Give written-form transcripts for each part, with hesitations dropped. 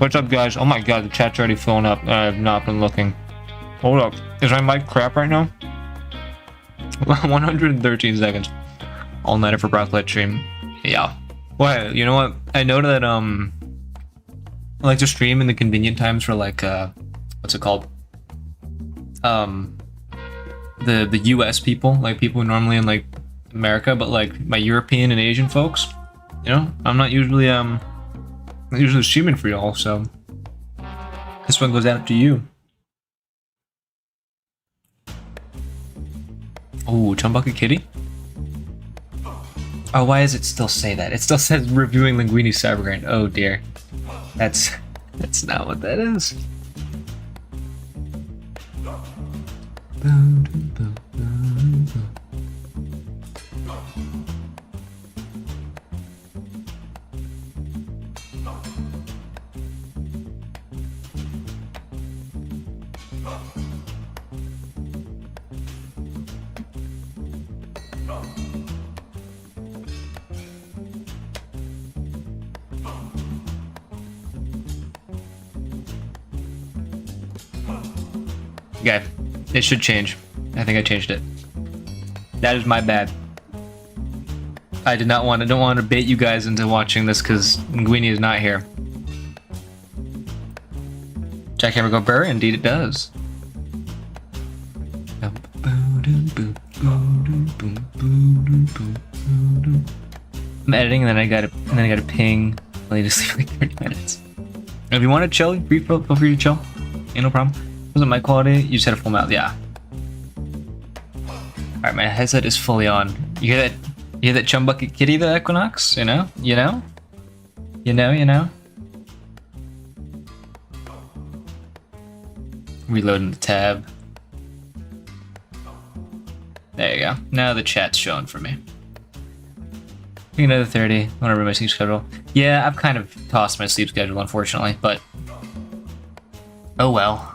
What's up, guys? Oh my god, the chat's already filling up. I have not been looking. Hold up. Is my mic crap right now? 113 seconds. All nighter for Brocklet stream. Yeah. Well, you know what? I know that I like to stream in the convenient times for like what's it called? The US people, like people normally in like America, but like my European and Asian folks, you know, I'm not usually streaming for y'all, so this one goes out to you. Oh, Chumbucket Kitty? Oh, why does it still say that? It still says reviewing Linguini's Cybergrind. Oh dear. That's not what that is. Okay, it should change. I think I changed it. That is my bad. I don't want to bait you guys into watching this because Linguini is not here. Jackhammer go burr? Indeed it does. I'm editing and then I gotta ping. I need to sleep like 30 minutes. If you want to chill, feel free to chill. Ain't no problem. Wasn't my quality? You just had a full mouth, yeah. Alright, my headset is fully on. You hear that Chumbucket Kitty, the Equinox? You know? Reloading the tab. There you go. Now the chat's showing for me. Another 30. Want to ruin my sleep schedule? Yeah, I've kind of tossed my sleep schedule, unfortunately, but oh well.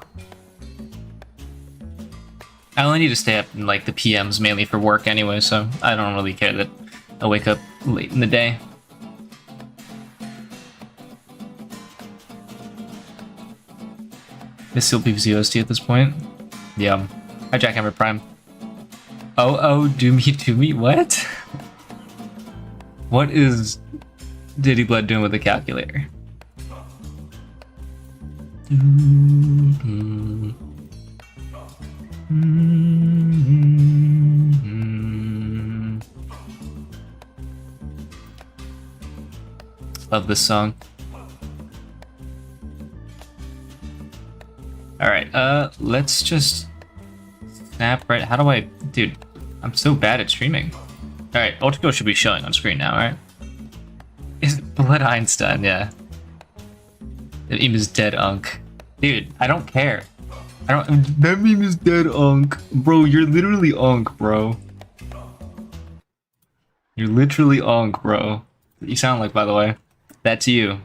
I only need to stay up in like the PMs mainly for work anyway, so I don't really care that I wake up late in the day. Is still PvC OST at this point? Yeah. Hi, Jackhammer Prime. Oh, do me, what? What is Diddy Blood doing with the calculator? Love this song. Alright, let's just snap right. How do I, dude? I'm so bad at streaming. Alright, Ultrakill should be showing on screen now, right? Is it Blood Einstein? Yeah. The meme is dead unk. Dude, I don't care. That meme is dead unk. Bro, you're literally unk, bro. You're literally unk, bro. You sound like, by the way. That's you.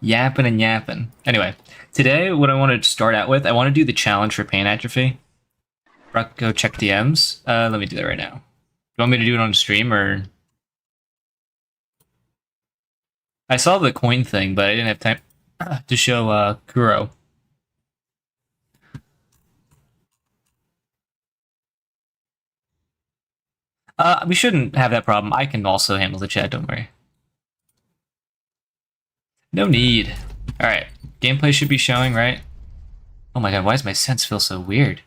Yapping and yapping. Anyway, today what I want to start out with, I want to do the challenge for pain atrophy. Go check DMs. Let me do that right now. You want me to do it on stream or? I saw the coin thing, but I didn't have time to show Kuro. We shouldn't have that problem. I can also handle the chat, don't worry. No need. Alright, gameplay should be showing, right? Oh my god, why does my sense feel so weird?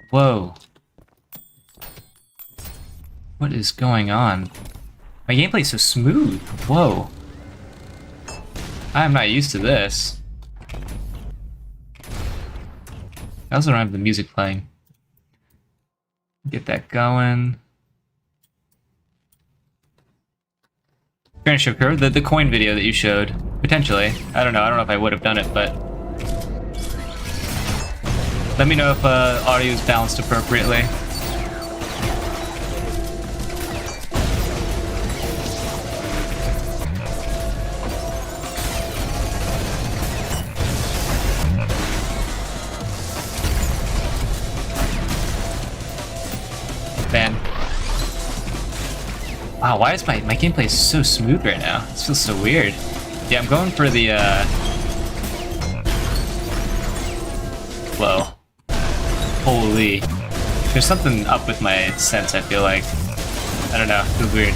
Whoa. What is going on? My gameplay is so smooth. Whoa. I'm not used to this. I also don't have the music playing. Get that going. Gonna show Kuro the coin video that you showed. Potentially. I don't know if I would have done it, but let me know if audio is balanced appropriately. Man. Wow, why is my gameplay so smooth right now? This feels so weird. Yeah, I'm going for the slow. Holy. There's something up with my sense, I feel like. I don't know, it feels weird.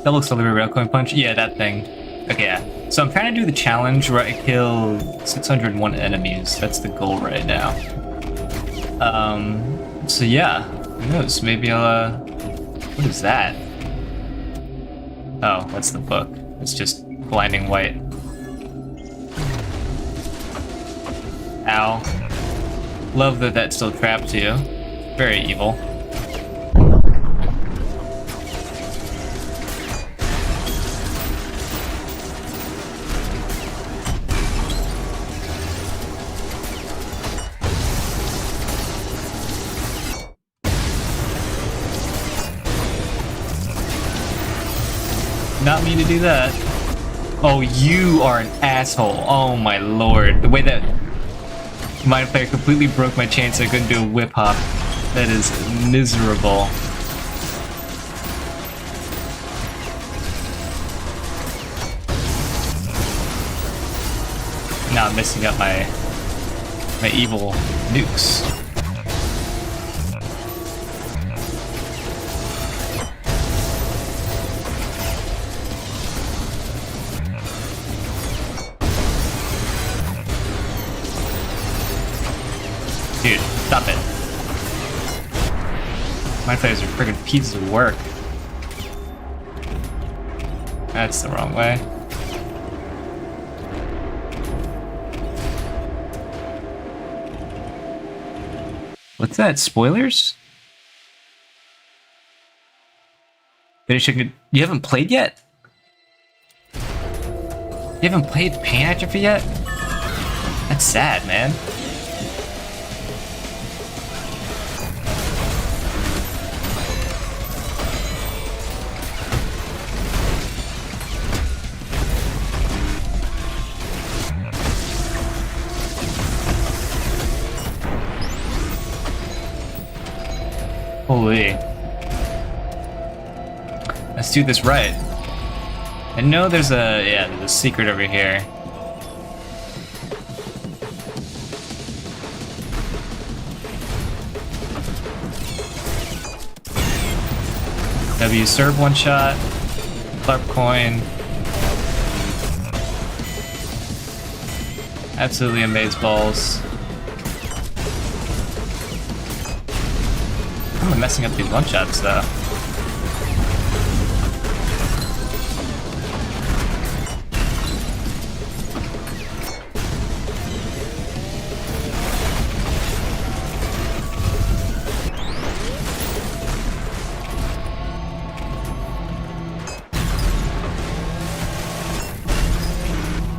That looks like a rail coin punch. Yeah, that thing. Okay, yeah. So I'm trying to do the challenge where I kill 601 enemies. That's the goal right now. So yeah, who knows? Maybe I'll, what is that? Oh, that's the book. It's just blinding white. Ow. Love that that still traps you. Very evil. Not mean to do that. Oh, you are an asshole. Oh my lord. The way that Mind Player completely broke my chain so I couldn't do a whip hop. That is miserable. Now I'm messing up my evil nukes. Dude, stop it. Mind Flayers are friggin' pieces of work. That's the wrong way. What's that? Spoilers? You haven't played yet? You haven't played Pain Atrophy yet? That's sad, man. Holy. Let's do this right. I know there's there's a secret over here. W serve one shot. Clarp coin. Absolutely amazeballs. I'm messing up these one-shots, though.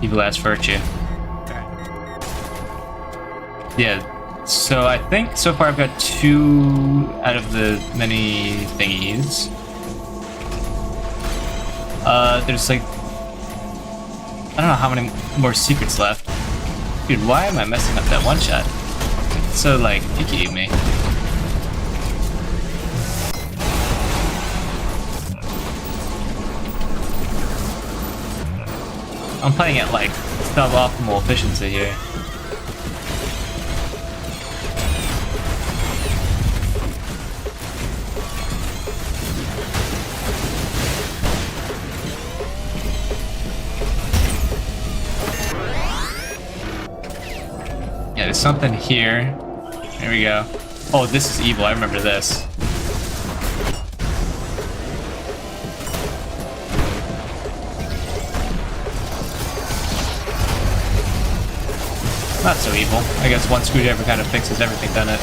Evil ass virtue. Yeah. So I think so far I've got 2 out of the many thingies. There's like, I don't know how many more secrets left. Dude, why am I messing up that one shot? It's so like picky of me. I'm playing at like suboptimal efficiency here. Yeah, there's something here. There we go. Oh, this is evil. I remember this. Not so evil. I guess one screwdriver kind of fixes everything, doesn't it?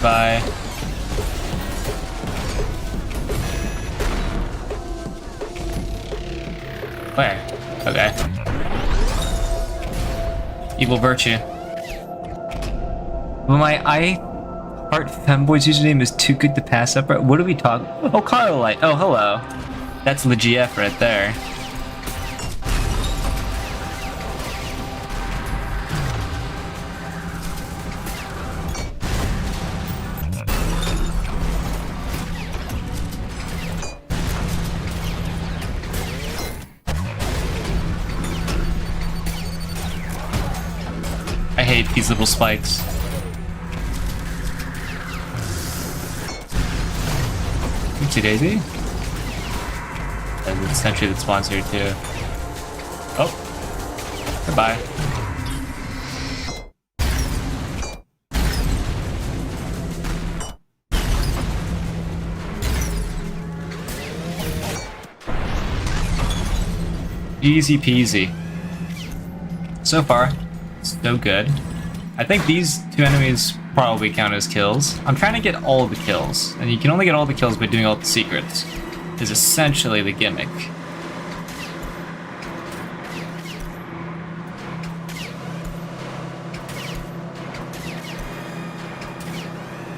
Bye. Where? Okay. Evil virtue. Well, my Heart Femboy's username is too good to pass up. What are we talking? Oh, Carlite. Oh, hello. That's the GF right there. these little spikes. Oopsie daisy. And the sentry that spawns here too. Oh. Goodbye. Easy peasy. So far, so good. I think these two enemies probably count as kills. I'm trying to get all the kills, and you can only get all the kills by doing all the secrets. Is essentially the gimmick.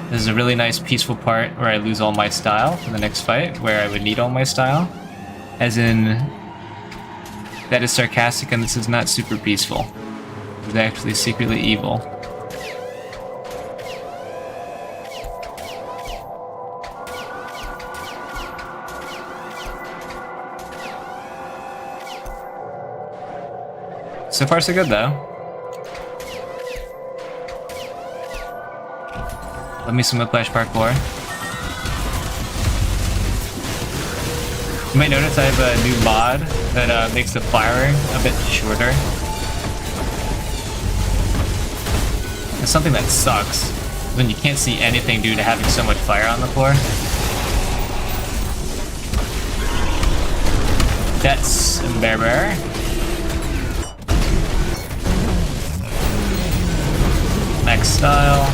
This is a really nice peaceful part where I lose all my style in the next fight, where I would need all my style. As in, that is sarcastic and this is not super peaceful. It's actually secretly evil. So far so good though. Let me some whiplash parkour. You might notice I have a new mod that makes the firing a bit shorter. It's something that sucks when you can't see anything due to having so much fire on the floor. That's Berber. Next style.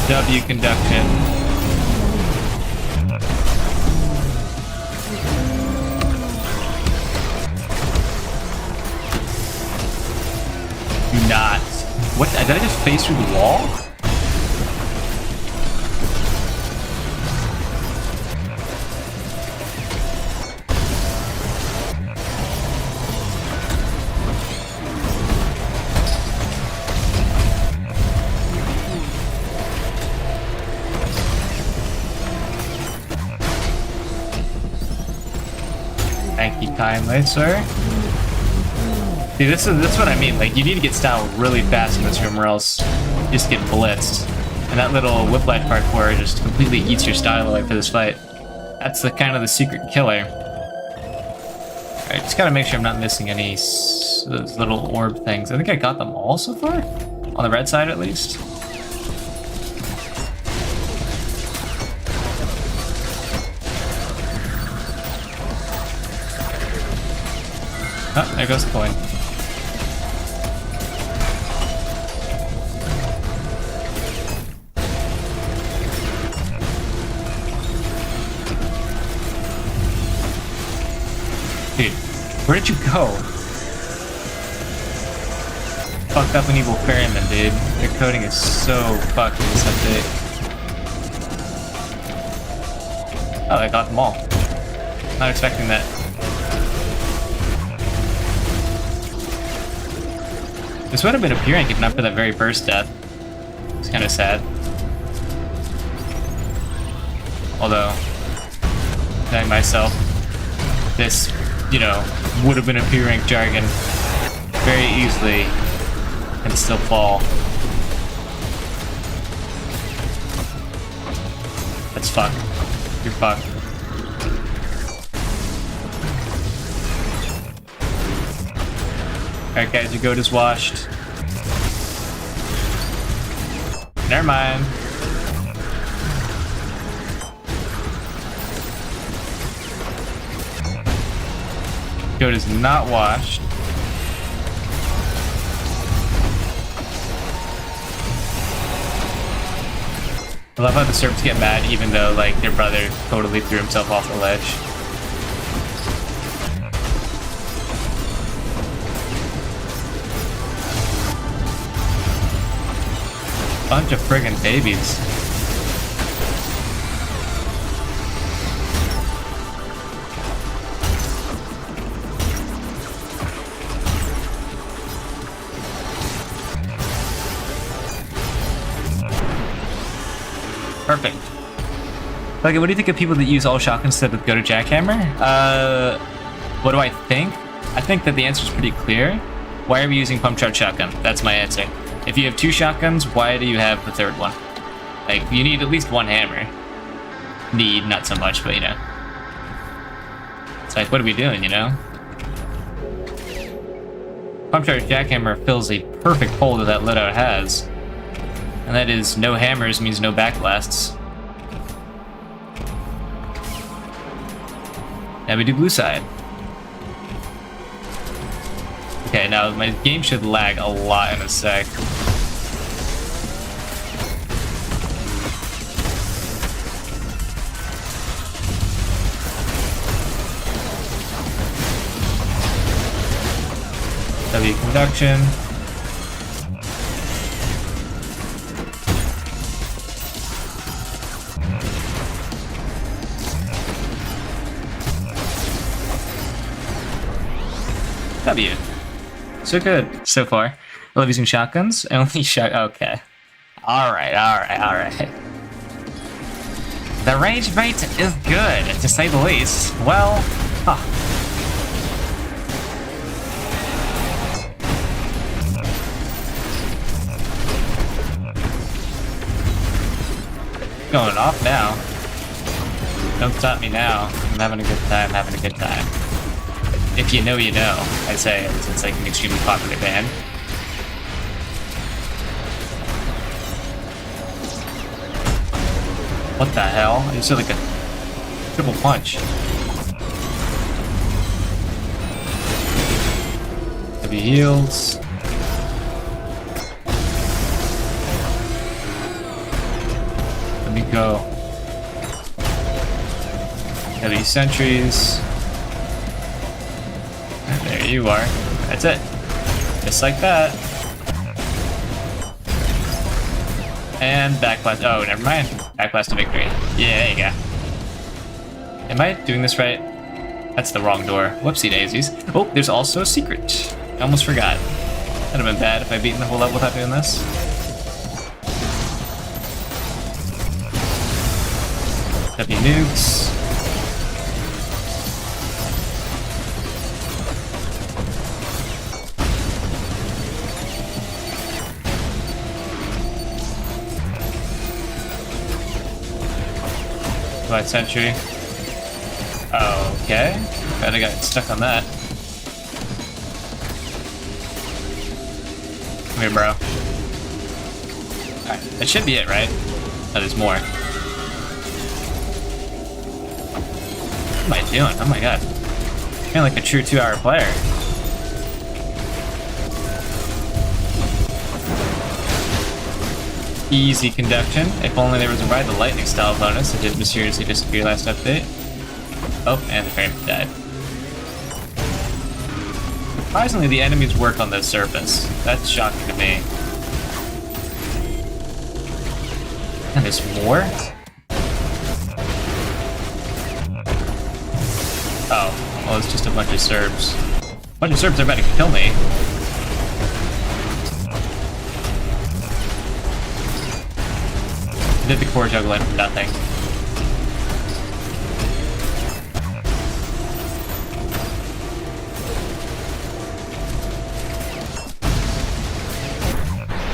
W conduction. Do not. What? Did I just face through the wall? Thank you kindly, sir. See, this is what I mean. Like, you need to get style really fast in this room, or else you just get blitzed. And that little whiplash parkour just completely eats your style away for this fight. That's the kind of the secret killer. Alright, just gotta make sure I'm not missing any those little orb things. I think I got them all so far, on the red side at least. Oh, there goes the coin. Dude, where did you go? Fucked up an evil ferryman, dude. Their coding is so fucked in this update. Oh, I got them all. Not expecting that. This would have been a P rank if not for that very first death. It's kind of sad. Although, telling myself, this, you know, would have been a P rank jargon very easily and still fall. That's fucked. You're fucked. Alright guys, your goat is washed. Never mind. Goat is not washed. I love how the serps get mad even though like their brother totally threw himself off the ledge. Bunch of friggin' babies. Perfect. Okay, what do you think of people that use all shotguns instead of go to jackhammer? What do I think? I think that the answer is pretty clear. Why are we using pump charge shotgun? That's my answer. If you have 2 shotguns, why do you have the 3rd one? Like, you need at least 1 hammer. Need, not so much, but you know. It's like, what are we doing, you know? Pump charge jackhammer fills a perfect hole that loadout has. And that is, no hammers means no backblasts. Now we do blue side. Okay, now my game should lag a lot in a sec. W conduction. W. So good so far. I love using shotguns. I only shot. Okay. Alright. The rage bait is good, to say the least. Well, huh. Going off now. Don't stop me now. I'm having a good time, If you know, you know, I say, it's like an extremely popular band. What the hell? I just did like a triple punch. Heavy heals. Let me go. Heavy sentries. There you are. That's it. Just like that. And backblast. Oh, never mind. Backblast to victory. Yeah, there you go. Am I doing this right? That's the wrong door. Whoopsie daisies. Oh, there's also a secret. I almost forgot. That'd have been bad if I beaten the whole level without doing this. W nukes. Light sentry. Okay. Glad I got stuck on that. Come here, bro. Alright, that should be it, right? That is more. What am I doing? Oh my god. I'm feeling like a true 2-hour player. Easy conduction. If only there was a ride the lightning style bonus that did mysteriously disappear last update. Oh, and the frame died. Surprisingly, the enemies work on the surface. That's shocking to me. And there's more? Oh, well, it's just a bunch of Serbs. A bunch of Serbs are about to kill me. I did the core juggling for nothing.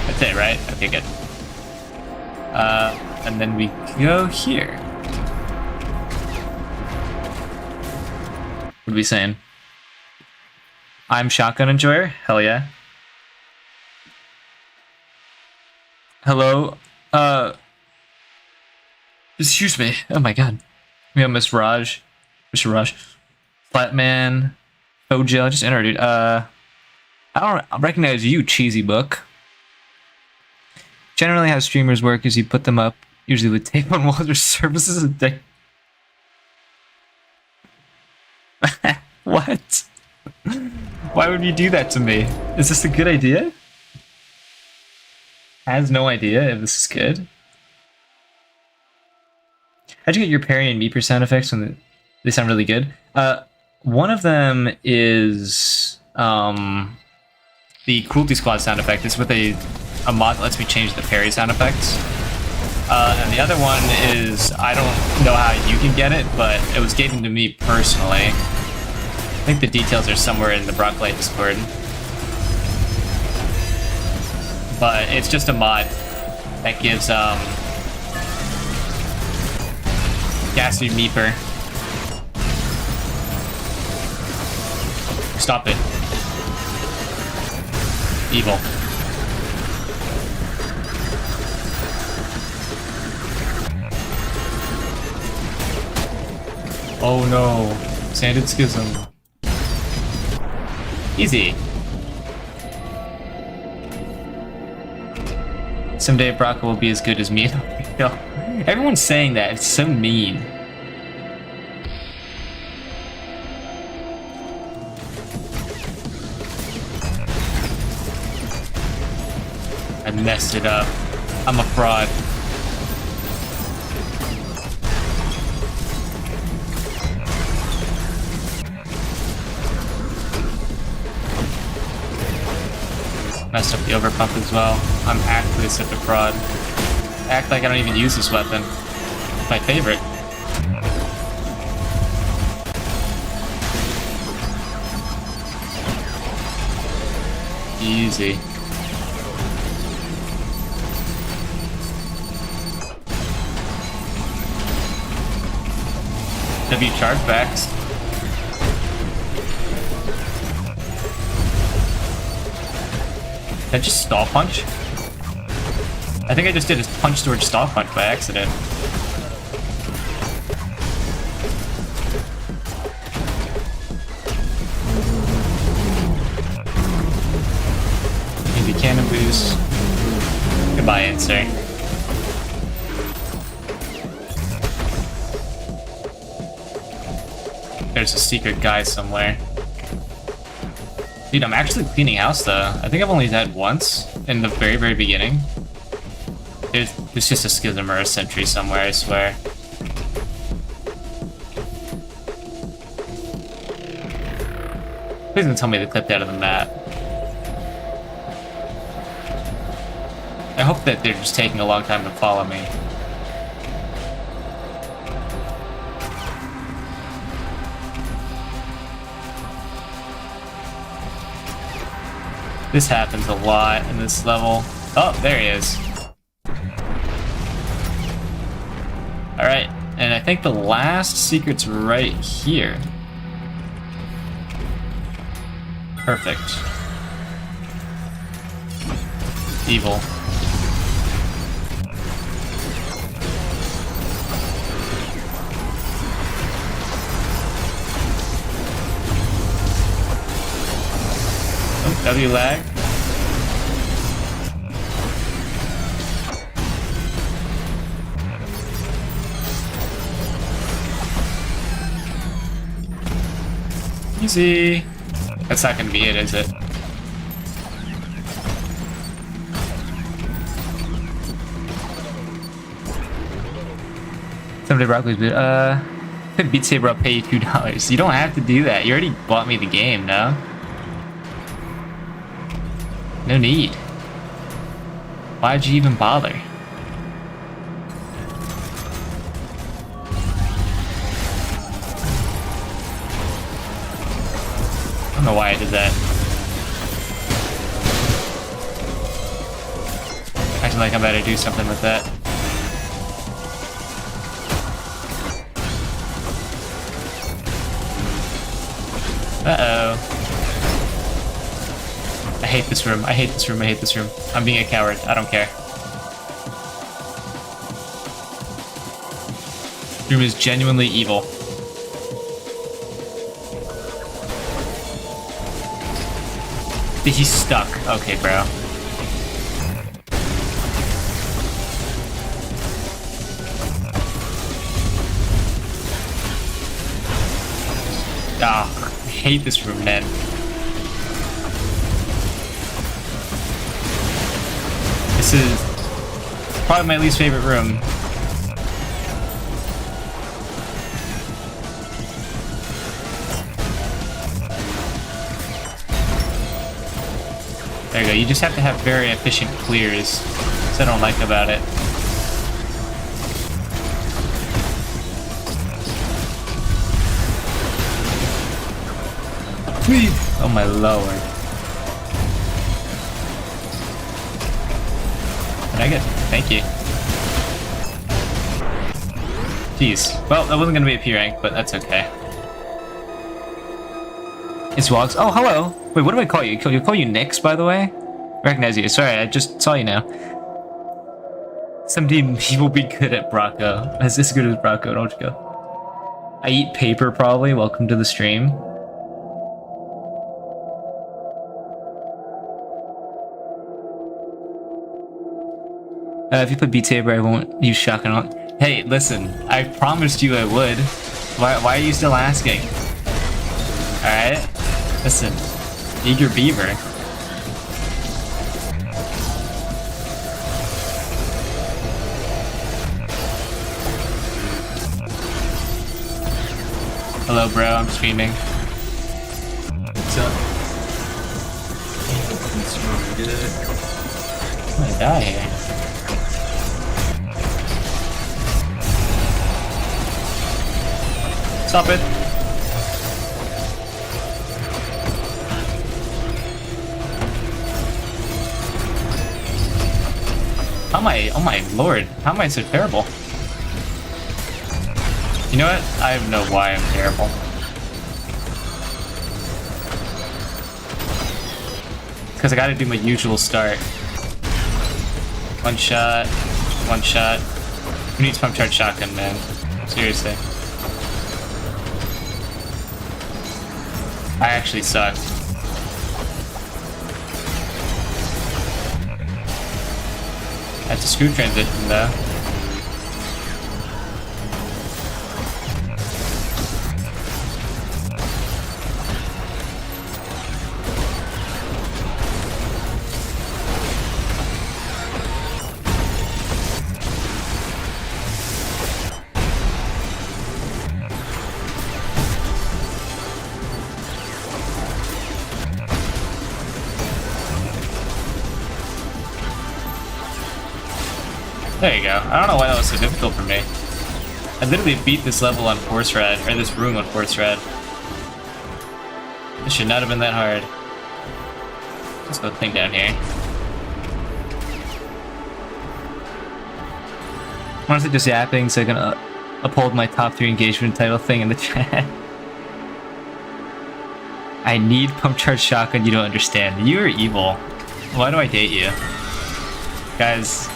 That's it, right? Okay, good. And then we go here. What are we saying? I'm shotgun enjoyer? Hell yeah. Hello? Excuse me. Oh my god. We have Miss Raj. Mr. Raj. Flatman. Fojo. Just enter, dude. I don't recognize you, cheesy book. Generally how streamers work is you put them up, usually with tape on walls or surfaces and deck. What? Why would you do that to me? Is this a good idea? I have no idea if this is good. How'd you get your parry and meeper sound effects when they sound really good? One of them is the Cruelty Squad sound effect. It's with a mod that lets me change the parry sound effects. And the other one is, I don't know how you can get it, but it was given to me personally. I think the details are somewhere in the Brocklight Discord. But it's just a mod that gives Ghastly Meeper. Stop it. Evil. Oh no. Sanded Schism. Easy. Someday Brock will be as good as me. Everyone's saying that. It's so mean. I messed it up. I'm a fraud. Messed up the overpump as well. I'm actually such a fraud. I act like I don't even use this weapon. It's my favorite. Easy. W chargebacks. Did I just stall punch? I think I just did a punch towards stall punch by accident. Maybe cannon boost. Goodbye, answer. There's a secret guy somewhere. Dude, I'm actually cleaning house though. I think I've only died once in the very, very beginning. There's just a schism or a sentry somewhere, I swear. Please don't tell me they clipped out of the map. I hope that they're just taking a long time to follow me. This happens a lot in this level. Oh, there he is. Alright, and I think the last secret's right here. Perfect. Evil. Oh, W lag. Easy. That's not gonna be it, is it? Someday Broccoli's could Beat Saber, I'll pay you $2. You don't have to do that. You already bought me the game, no? No need. Why'd you even bother? I don't know why I did that. Acting like I'm about to do something with that. Uh-oh. I hate this room. I hate this room. I hate this room. I'm being a coward. I don't care. This room is genuinely evil. He's stuck. Okay, bro. Ah, I hate this room, man. This is probably my least favorite room. There you go. You just have to have very efficient clears. That's what I don't like about it. me! Oh my lord. Can I get... Thank you. Jeez. Well, that wasn't gonna be a P rank, but that's okay. It's Wogs. Oh, hello! Wait, what do I call you? You call you Nyx, by the way? Recognize you. Sorry, I just saw you now. Someday he will be good at Bracco. As good as Bracco, don't you go? I eat paper, probably. Welcome to the stream. If you put Beat Saber, I won't use shotgun on. Hey, listen, I promised you I would. Why are you still asking? Alright? Listen, eager beaver. Hello, bro, I'm streaming. What's up? It's really good. I'm gonna die here. Stop it. How am I? Oh my lord. How am I so terrible? You know what? I don't know why I'm terrible. Because I gotta do my usual start. One shot. One shot. Who needs pump charge shotgun, man? Seriously. I actually suck. That's a screw transition, though. There you go. I don't know why that was so difficult for me. I literally beat this level on Force Rad, or this room on Force Rad. This should not have been that hard. Let's go thing down here. Honestly, just yapping so I can uphold my top 3 engagement title thing in the chat. I need pump charge shotgun, you don't understand. You are evil. Why do I date you? Guys,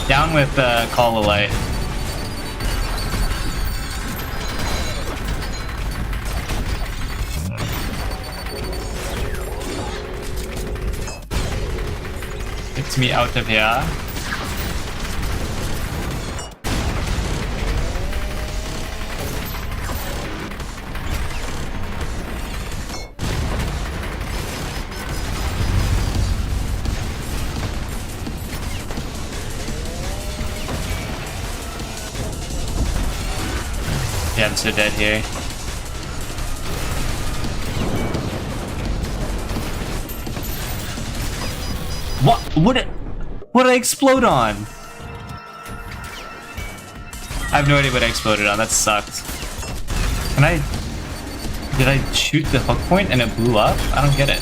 down with Call of Light. Gets me out of here. Yeah, I'm so dead here. What? What did I explode on? I have no idea what I exploded on. That sucked. Did I shoot the hook point and it blew up? I don't get it.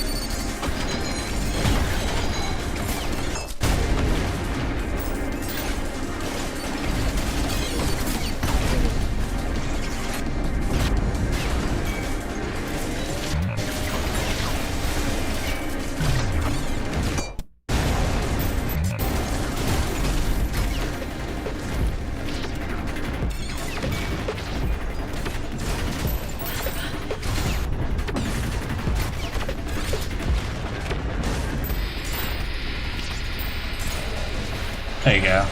There you go.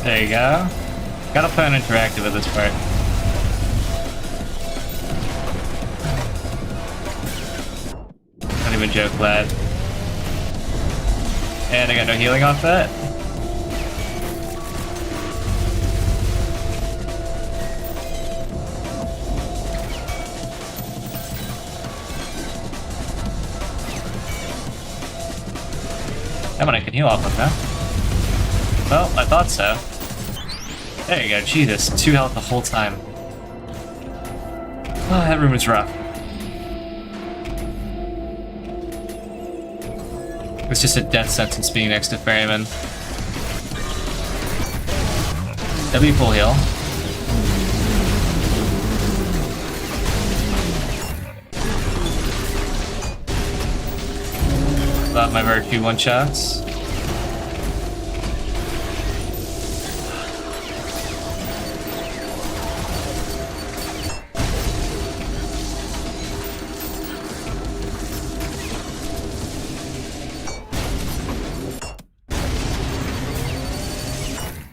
There you go. Gotta play on interactive with this part. Not even joke, lad. And I got no healing off that. That one I can heal off of now. Well, I thought so. There you go, Jesus. 2 health the whole time. Oh, that room is rough. It's just a death sentence being next to Ferryman. W full heal. Got my Virtue one-shots.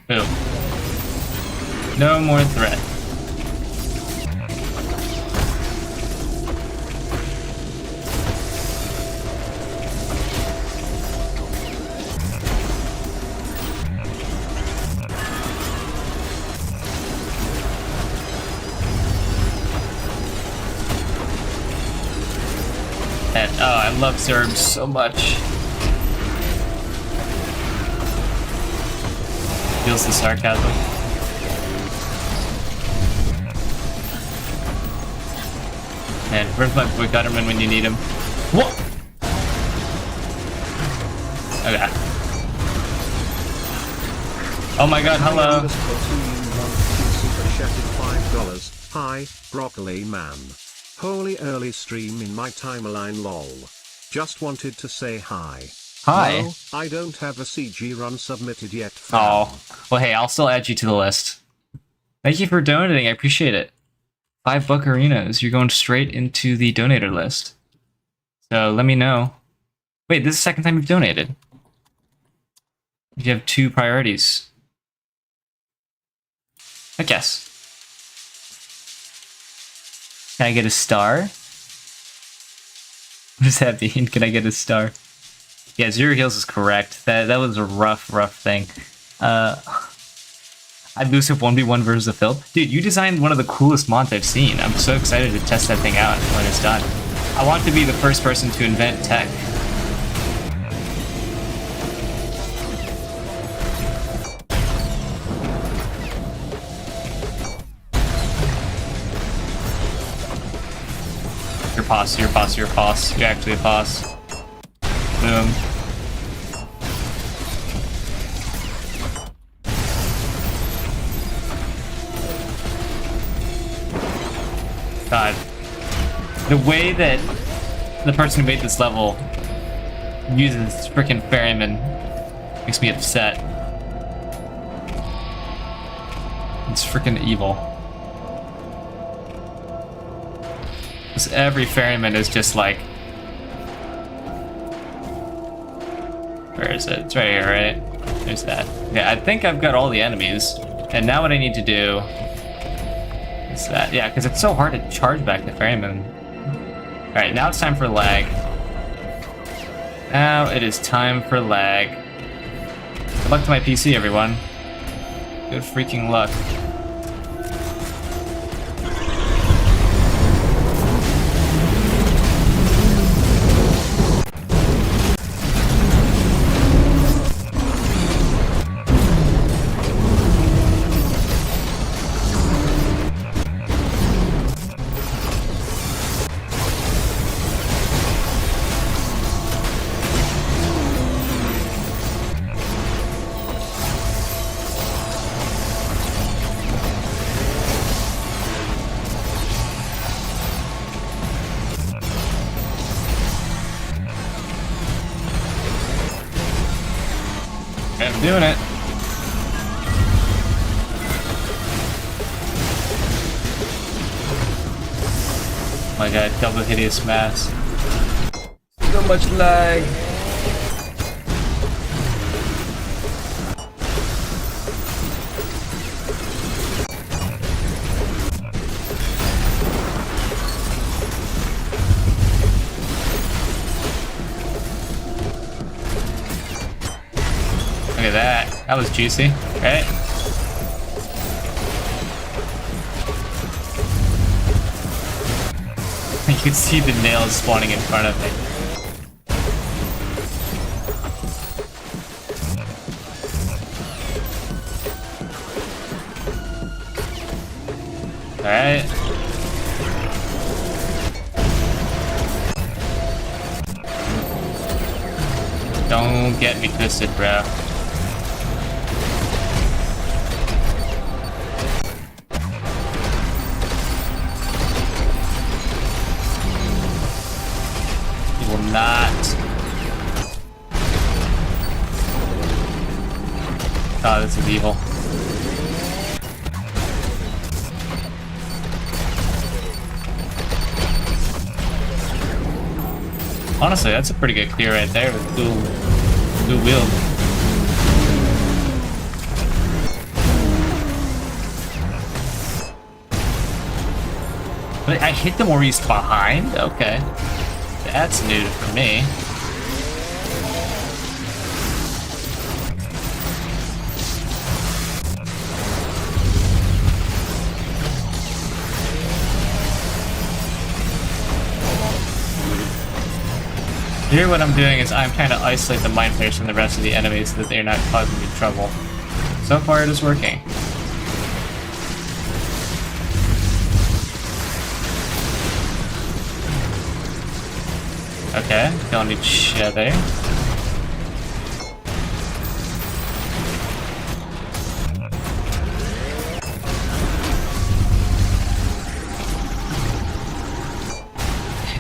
Boom. No more threat. And, oh, I love Zerg so much. Feels the sarcasm. And where's my boy Gutterman when you need him? What? Okay. Oh my god, hello. $5. Hi, Broccoli Man. Holy early stream in my timeline lol. Just wanted to say hi. Hi. No, I don't have a CG run submitted yet. Oh, well hey, I'll still add you to the list. Thank you for donating, I appreciate it. $5 buckarinos, you're going straight into the donator list. So let me know. Wait, this is the second time you've donated. You have 2 priorities. I guess. Can I get a star? What does that mean? Can I get a star? Yeah, 0 heals is correct. That was a rough thing. I'd lose if 1v1 versus the field. Dude, you designed one of the coolest mods I've seen. I'm so excited to test that thing out when it's done. I want to be the first person to invent tech. You're pos, you're pos, you're pos. You're actually a pos. Boom. God. The way that the person who made this level uses frickin' Ferryman makes me upset. It's frickin' evil. Because every Ferryman is just like... Where is it? It's right here, right? There's that. Yeah, I think I've got all the enemies. And now what I need to do is that. Yeah, because it's so hard to charge back the Ferryman. Alright, now it's time for lag. Now it is time for lag. Good luck to my PC, everyone. Good freaking luck. I'm doing it. Oh my god, double hideous mass. So much lag. Look at that. That was juicy, right? You can see the nails spawning in front of me. right. Don't get me twisted, bro. You will not. Oh, this is evil. Honestly, that's a pretty good clear right there with dual wield. But I hit them where he's behind? Okay. That's new for me. Here what I'm doing is I'm trying to isolate the mind flayers from the rest of the enemies so that they're not causing me trouble. So far it is working. Okay, killing each other.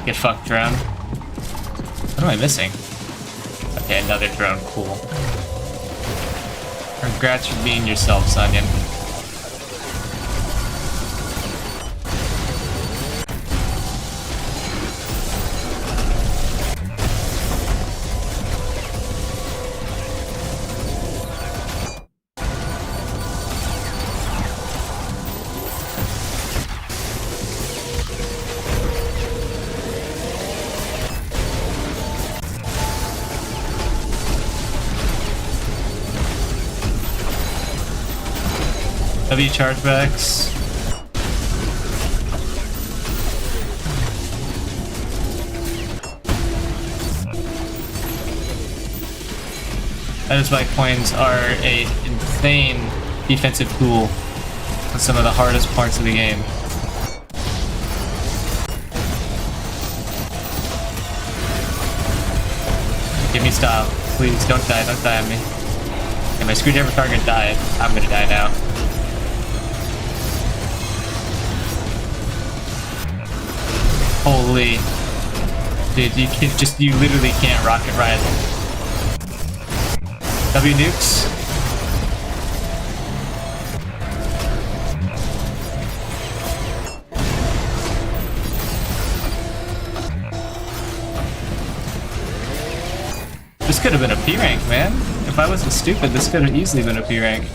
Get fucked, drone. What am I missing? Okay, another drone. Cool. Congrats for being yourself, Sunyan. W chargebacks. That is why coins are a insane defensive tool on some of the hardest parts of the game. Give me style. Please don't die on me. Okay, my screwdriver target died. I'm gonna die now. Holy. Dude, you literally can't rocket ride. W nukes. This could have been a P rank, man. If I wasn't stupid, this could have easily been a P rank.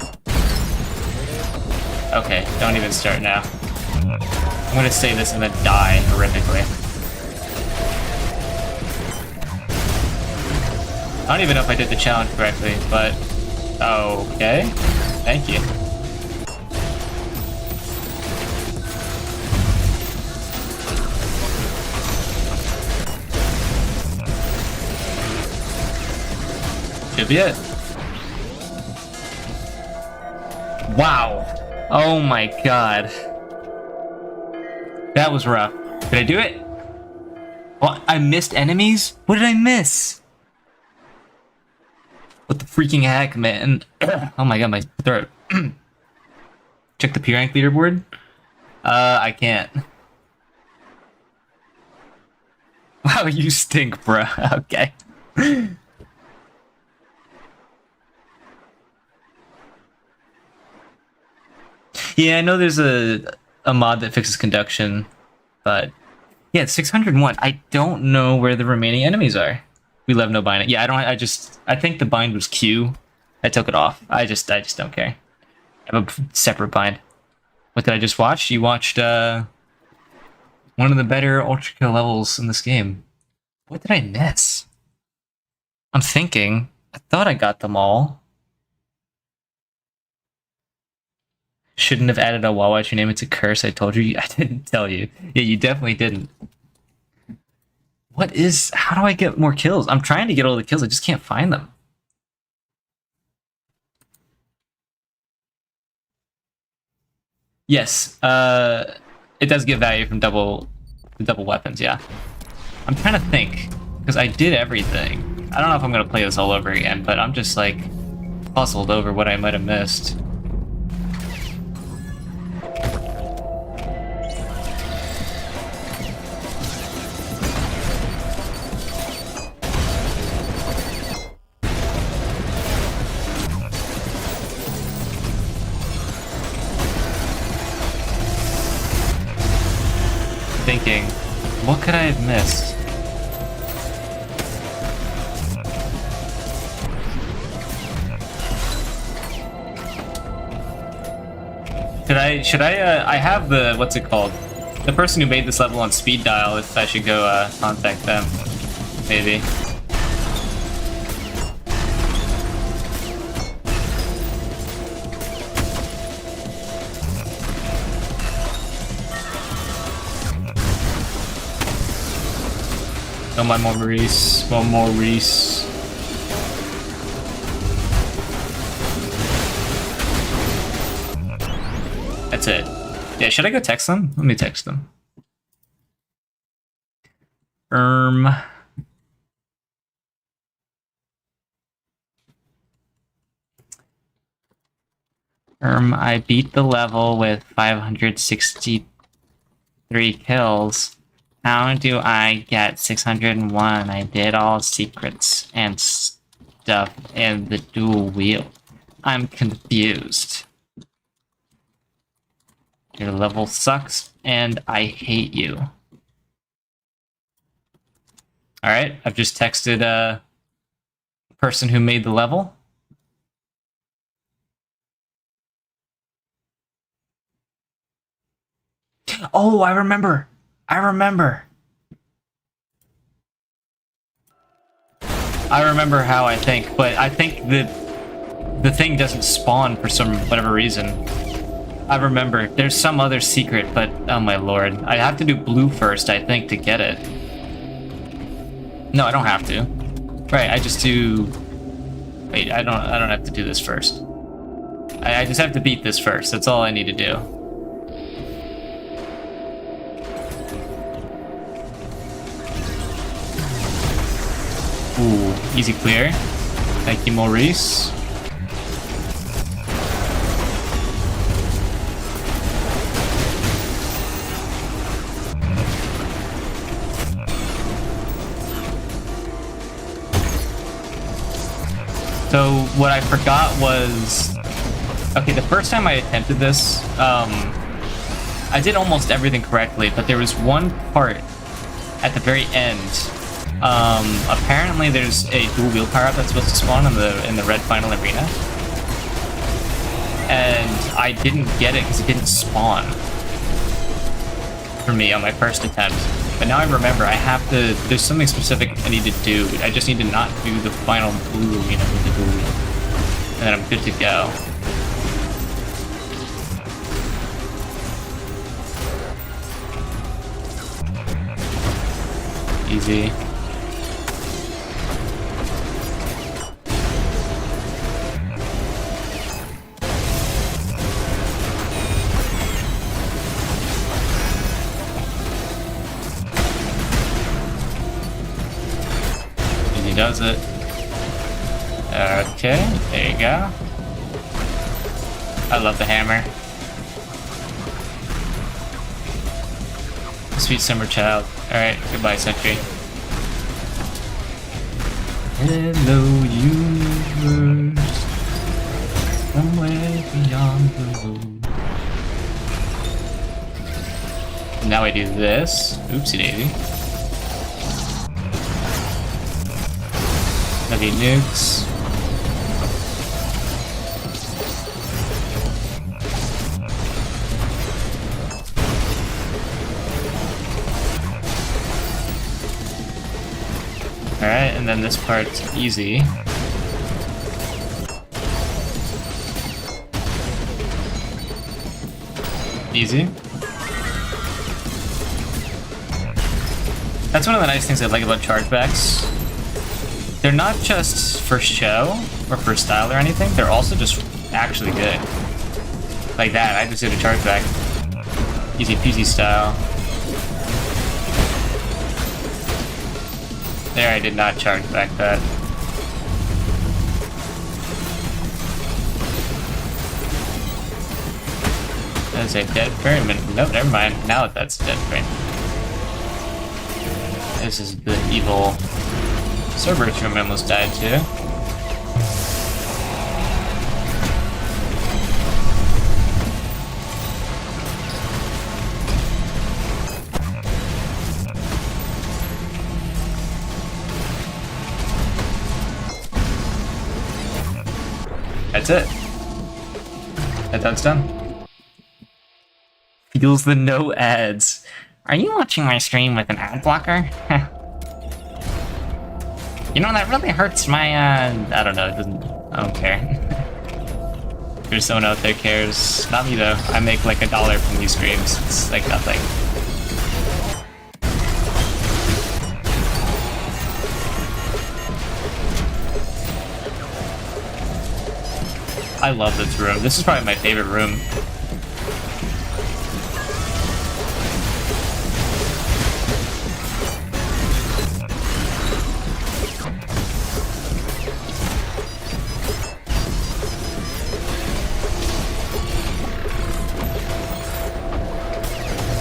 Okay, don't even start now. I'm gonna say this and then die horrifically. I don't even know if I did the challenge correctly, but okay. Thank you. Should be it. Wow. Oh my god. That was rough. Did I do it? Well, I missed enemies? What did I miss? What the freaking heck, man? Oh my god, my throat. Check the P rank leaderboard? I can't. Wow, you stink, bro. Okay. Yeah, I know there's a mod that fixes conduction, but yeah, it's 601. I don't know where the remaining enemies are. We left no bind. Yeah, I think the bind was Q. I took it off. I just don't care. I have a separate bind. What did I just watch? You watched one of the better Ultrakill levels in this game. What did I miss? I'm thinking. I thought I got them all. Shouldn't have added a Wawa to your name. It's a curse. I told you. I didn't tell you. Yeah, you definitely didn't. How do I get more kills? I'm trying to get all the kills. I just can't find them. Yes. It does give value from double weapons, yeah. I'm trying to think, because I did everything. I don't know if I'm gonna play this all over again, but I'm just like puzzled over what I might have missed. Thinking, what could I have missed? Should I I have the, what's it called? The person who made this level on speed dial, if I should go contact them, maybe. No, my Maurice. Well, Maurice. That's it. Yeah, should I go text them? Let me text them. I beat the level with 563 kills. How do I get 601? I did all secrets and stuff in the dual wheel. I'm confused. Your level sucks, and I hate you. Alright, I've just texted the person who made the level. Oh, I remember! I remember how I think, but I think the thing doesn't spawn for some whatever reason. I remember. There's some other secret, but oh my lord. I have to do blue first, I think, to get it. No, I don't have to. Right, I just do... Wait, I don't have to do this first. I just have to beat this first. That's all I need to do. Ooh, easy clear. Thank you, Maurice. So what I forgot was... Okay, the first time I attempted this, I did almost everything correctly, but there was one part at the very end. Apparently there's a dual wheel power-up that's supposed to spawn in the red final arena. And I didn't get it because it didn't spawn for me on my first attempt. But now I remember I have to, there's something specific I need to do. I just need to not do the final blue arena with the dual wheel. And then I'm good to go. Easy. Does it. Okay, there you go. I love the hammer. Sweet summer child. Alright, goodbye, Sentry. Hello, universe. Somewhere beyond the moon. Now I do this. Oopsie daisy. Heavy nukes. Alright, and then this part's easy. Easy. That's one of the nice things I like about chargebacks. They're not just for show or for style or anything, they're also just actually good. Like that, I just did a chargeback. Easy peasy style. There, I did not charge back that. That is a dead frame. No, never mind. Now that's a dead frame. This is the evil Cerberus room almost died too. That's it. That's done. Feels the no ads. Are you watching my stream with an ad blocker? You know, that really hurts my, I don't know, it doesn't, I don't care. There's someone out there cares. Not me though. I make like $1 from these streams. It's like nothing. I love this room. This is probably my favorite room.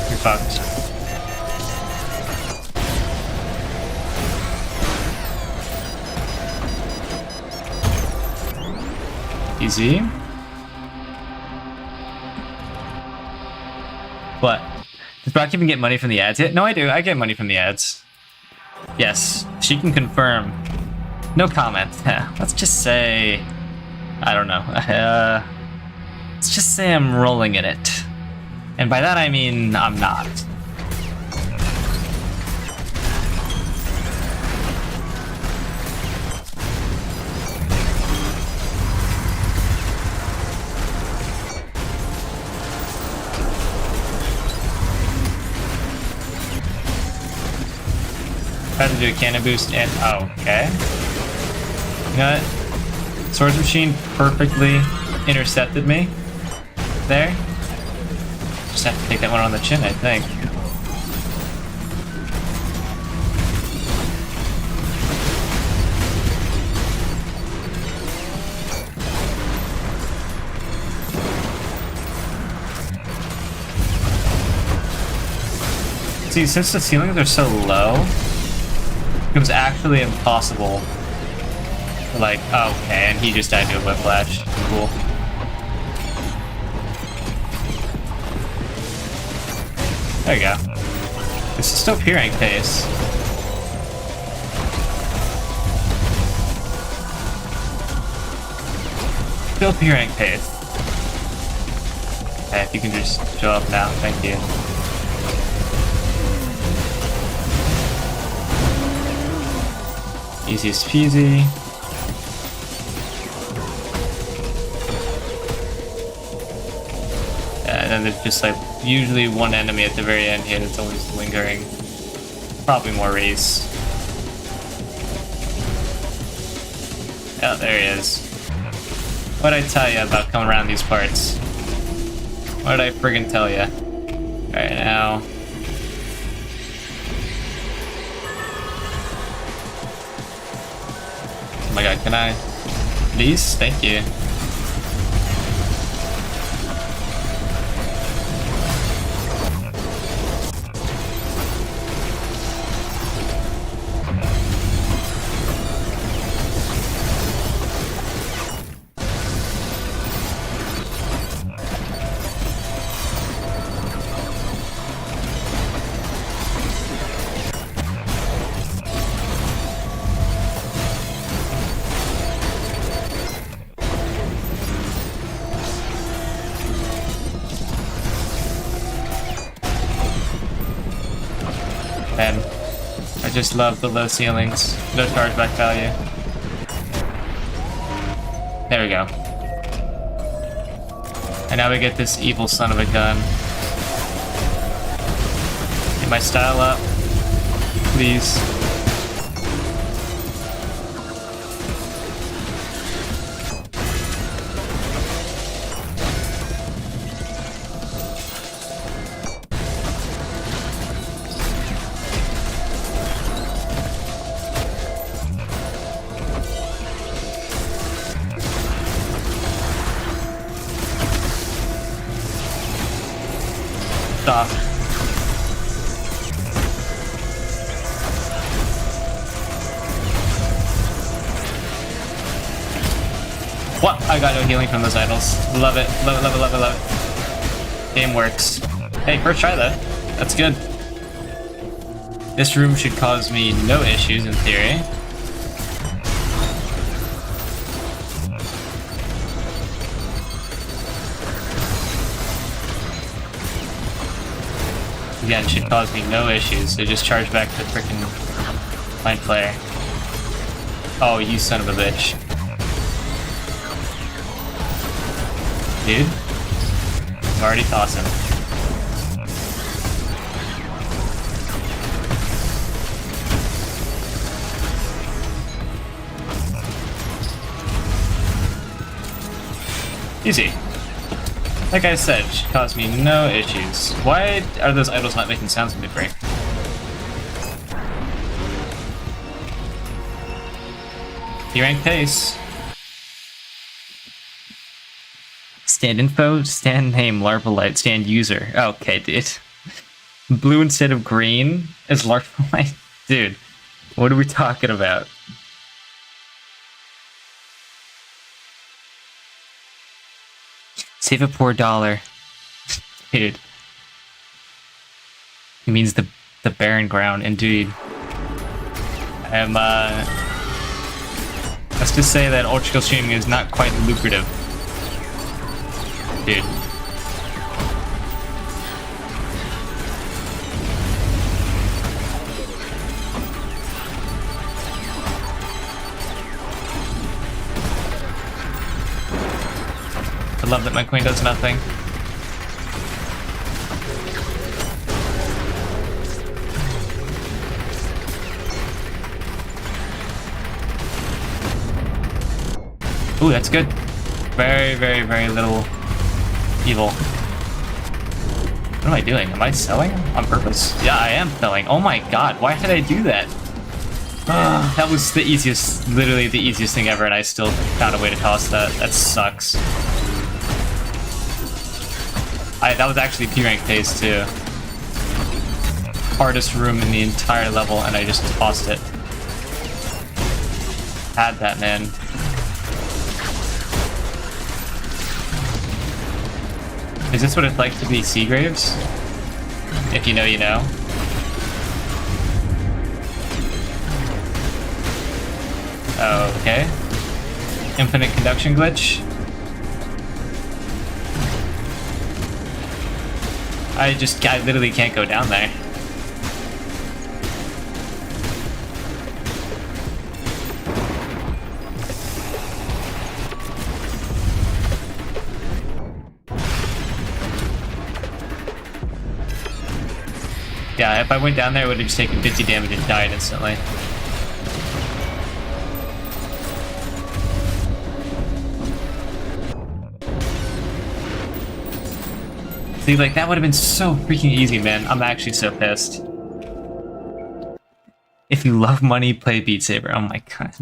You're fucked. Easy. What? Does Brock even get money from the ads yet? No, I do. I get money from the ads. Yes, she can confirm. No comment. Let's just say... I don't know. Let's just say I'm rolling in it. And by that I mean I'm not. Tried to do a cannon boost and oh, okay. You know what? Swords Machine perfectly intercepted me there. Just have to take that one on the chin, I think. See, since the ceilings are so low, it becomes actually impossible. Like, oh, okay, and he just died to a whiplash. Cool. There you go. This is still peering pace. Still peering pace. Okay, if you can just show up now, thank you. Easiest peasy. And then there's just like usually one enemy at the very end here that's always lingering. Probably more race. Oh, there he is. What'd I tell you about coming around these parts? What did I friggin' tell you? Alright, now. Oh my god, can I? Please? Thank you. And I just love the low ceilings. No chargeback value. There we go. And now we get this evil son of a gun. Get my style up. Please. What? I got no healing from those idols. Love it. Love it, love it, love it, love it. Game works. Hey, first try though. That's good. This room should cause me no issues in theory. Again, should cause me no issues. So just charge back to frickin' Mind Flayer. Oh, you son of a bitch. Dude. I'm already tossing. Easy. Like I said, should cause me no issues. Why are those idols not making sounds mid-break? P-rank pace. Stand info, stand name, Larvalite, stand user. Okay, dude. Blue instead of green is Larvalite? Dude, what are we talking about? Save a poor dollar. Dude. It means the barren ground, indeed. I am, let's just say that Ultrakill streaming is not quite lucrative. Dude. I love that my queen does nothing. Ooh, that's good. Very, very, very little evil. What am I doing? Am I selling on purpose? Yeah, I am selling. Oh my god, why did I do that? That was the easiest, literally the easiest thing ever, and I still found a way to toss that. That sucks. That was actually P-rank pace too. Hardest room in the entire level, and I just tossed it. Had that, man. Is this what it's like to be Seagraves? If you know, you know. Okay. Infinite conduction glitch. I literally can't go down there. Yeah, if I went down there, I would have just taken 50 damage and died instantly. See, like, that would have been so freaking easy, man. I'm actually so pissed. If you love money, play Beat Saber. Oh my god.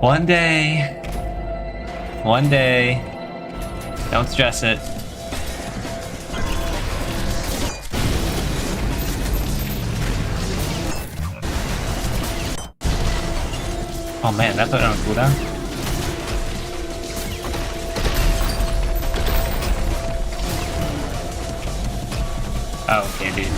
One day. One day. Don't stress it. Oh man, that's what I'm on cooldown. Oh, okay, dude.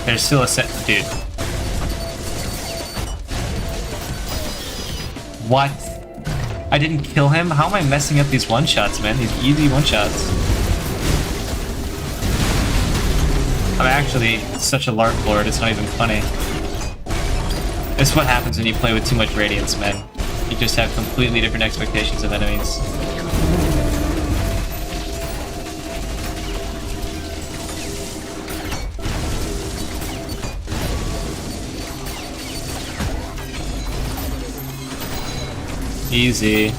There's still a set, dude. What? I didn't kill him? How am I messing up these one-shots, man? These easy one-shots. I'm actually such a LARP lord, it's not even funny. This is what happens when you play with too much Radiance, man. You just have completely different expectations of enemies. Easy.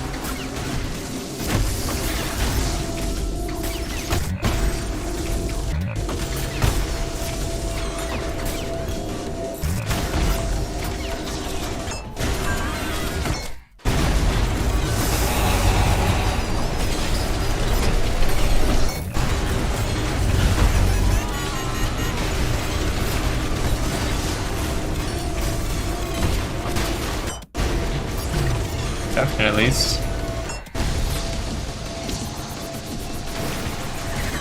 secret at least.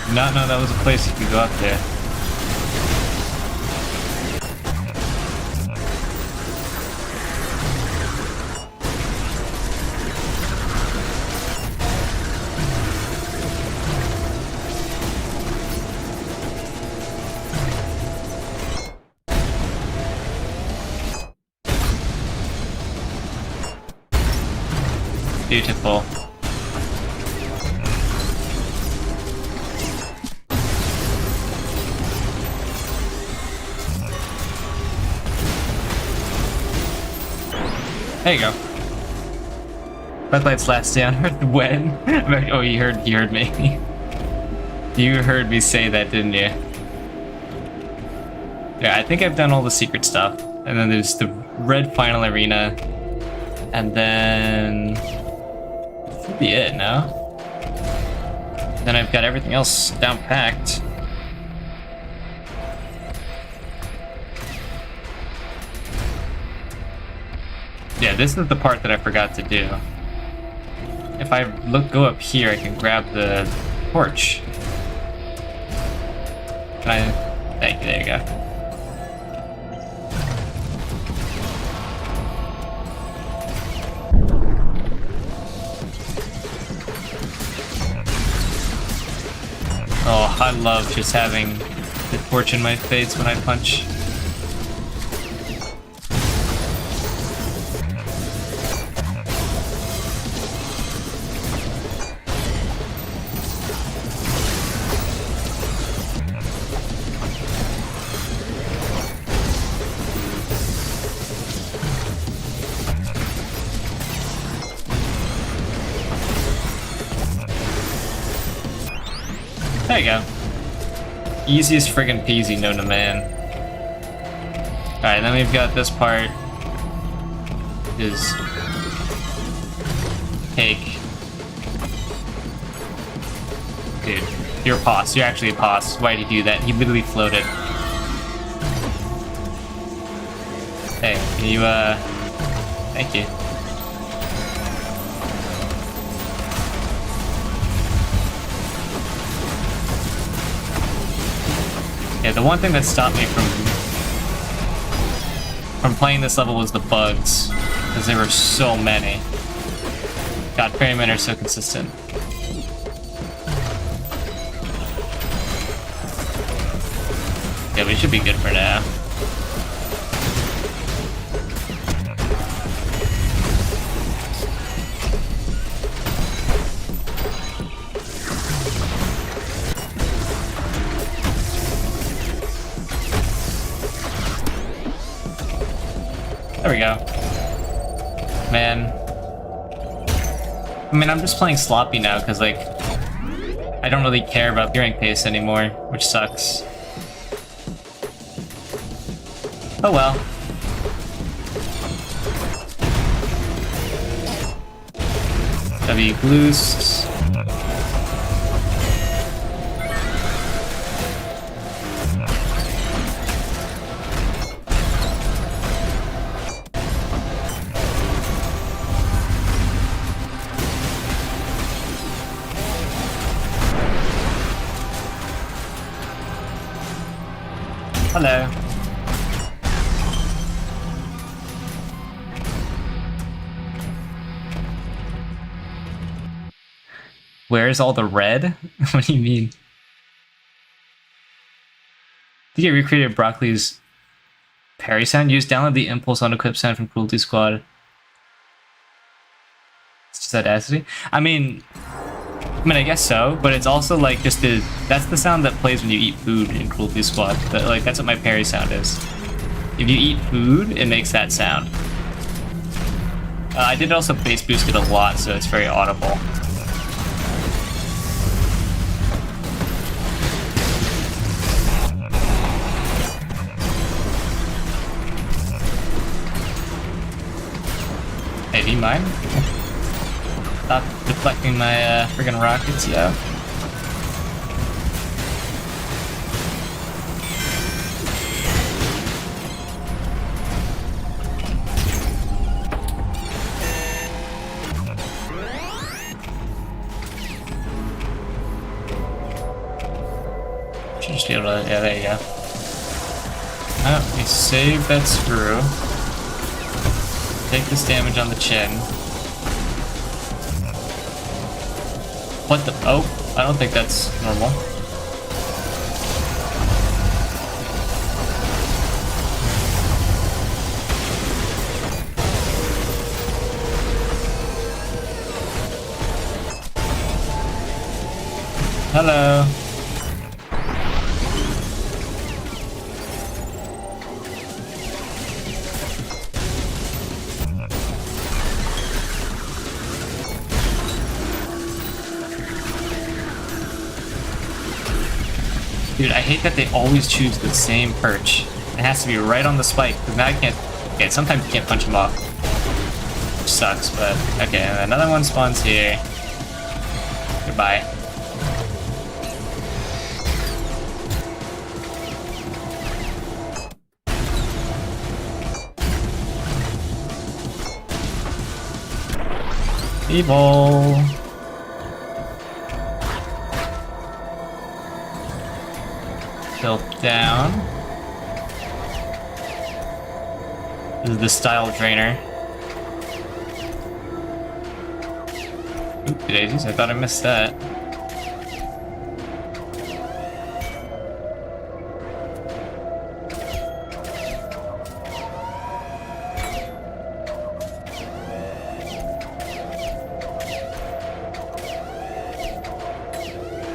Did not know that was a place you could go up there. Beautiful. There you go. Red lights last down. When? Oh, you heard me. You heard me say that, didn't you? Yeah, I think I've done all the secret stuff. And then there's the red final arena. And then... that should be it, no? Then I've got everything else down packed. Yeah, this is the part that I forgot to do. If I go up here, I can grab the torch. Can I? Thank you, there you go. Oh, I love just having the torch in my face when I punch. There you go. Easiest friggin' peasy known to man. Alright, then we've got this part. Is cake. Dude, you're a boss. You're actually a boss. Why'd he do that? He literally floated. Hey, can you, thank you. Yeah, the one thing that stopped me from playing this level was the bugs, because there were so many. God, Ferrymen are so consistent. Yeah, we should be good for now. There we go. Man. I mean, I'm just playing sloppy now, because, like, I don't really care about the rank pace anymore, which sucks. Oh well. W Gloost. Hello. Where's all the red? What do you mean? I think I recreated Broccoli's parry sound. Use download the impulse on equip sound from Cruelty Squad. It's just Audacity. I mean, I guess so, but it's also like just that's the sound that plays when you eat food in Cruelty Squad. Like that's what my parry sound is. If you eat food, it makes that sound. I did also bass boost it a lot, so it's very audible. Hey, do you mind? Stop deflecting my friggin' rockets, yo. Should just be able to, yeah, there you go. Oh, we save that screw. Take this damage on the chin. What the, oh, I don't think that's normal. Hello. Dude, I hate that they always choose the same perch. It has to be right on the spike, because now I can't... Okay, sometimes you can't punch them off. Which sucks, but... Okay, another one spawns here. Goodbye. Evil. Tilt down. This is the style drainer. Oop, daisies, I thought I missed that.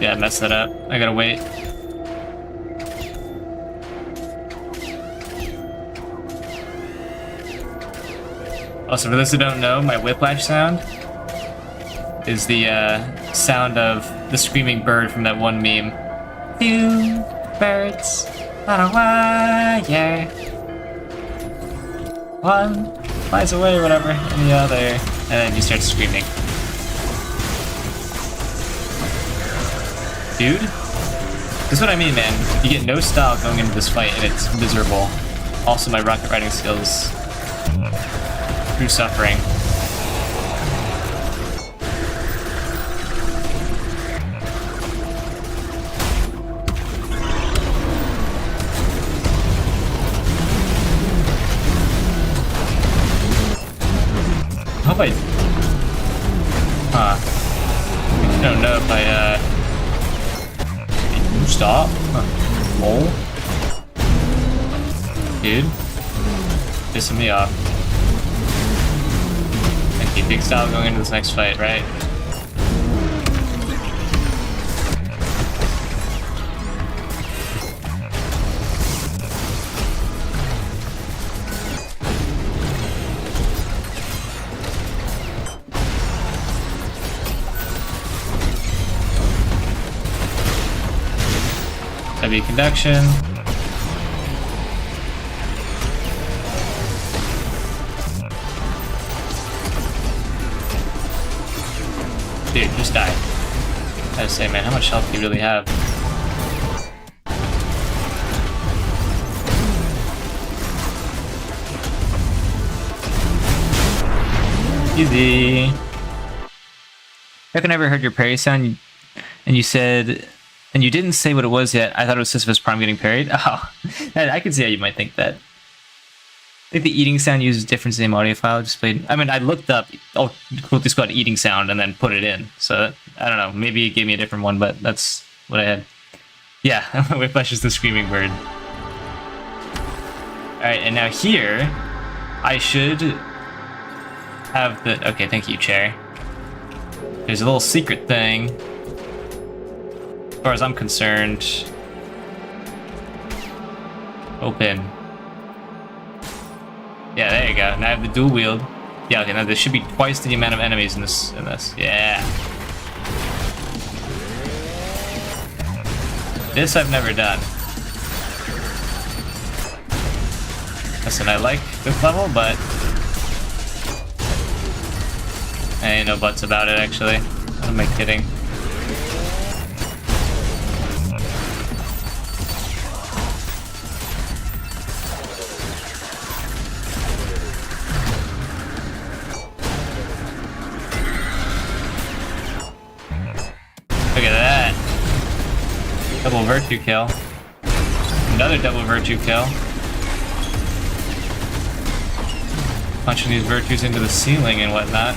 Yeah, I messed that up. I gotta wait. Also, for those who don't know, my whiplash sound is the sound of the screaming bird from that one meme. Two birds on a wire. One flies away, whatever, and the other. And then you start screaming. Dude, this is what I mean, man. You get no style going into this fight, and it's miserable. Also, my rocket riding skills. Through suffering. I hope I... Huh. I don't know if I, Can you stop? Huh. Lol. Dude. Pissing me off. Okay, big style going into this next fight, right? Heavy conduction. Dude, just die. I gotta say, man, how much health do you really have? Easy. Back when I ever heard your parry sound, and you said, and you didn't say what it was yet, I thought it was Sisyphus Prime getting parried. Oh, I can see how you might think that. I think the eating sound uses different same audio file. Just played. I mean, I looked up Cruelty Squad eating sound and then put it in. So I don't know. Maybe it gave me a different one, but that's what I had. Yeah, Whiplash is the screaming bird. All right, and now here, I should have the. Okay, thank you, chair. There's a little secret thing. As far as I'm concerned. Open. Yeah, there you go. Now I have the dual wield. Yeah, okay, now there should be twice the amount of enemies in this. Yeah. This I've never done. Listen, I like this level, but ain't no buts about it, actually. What am I kidding? Look at that. Double virtue kill. Another double virtue kill. Punching these virtues into the ceiling and whatnot.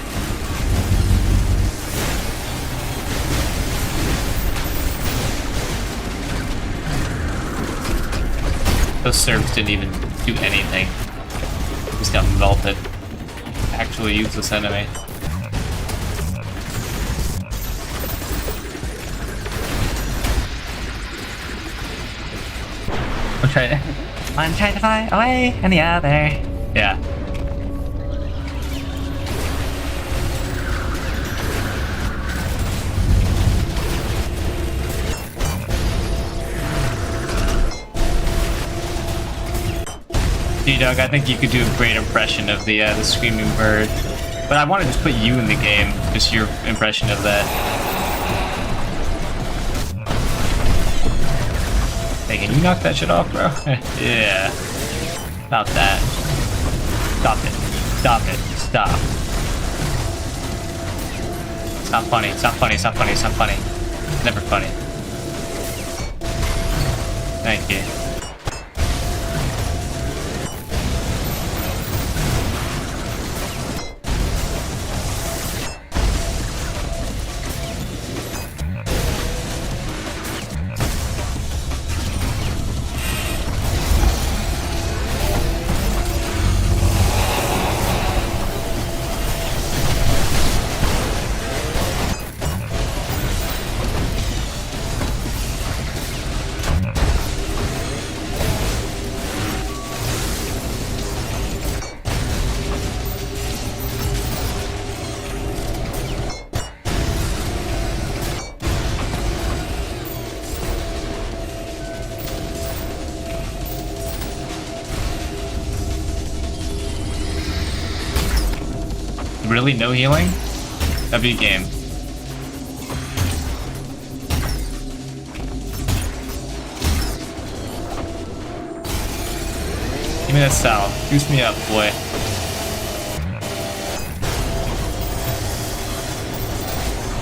Those serves didn't even do anything. Just got melted. Actually useless enemy. One tried to fly away, and the other. Yeah. G-Dog, I think you could do a great impression of the screaming bird. But I want to just put you in the game, just your impression of that. Hey, can you knock that shit off, bro? Yeah. Stop that. Stop it. Stop it. Stop. It's not funny. It's not funny. It's not funny. It's not funny. It's never funny. Thank you. Really? No healing? That'd be a game. Give me that salve. Boost me up, boy.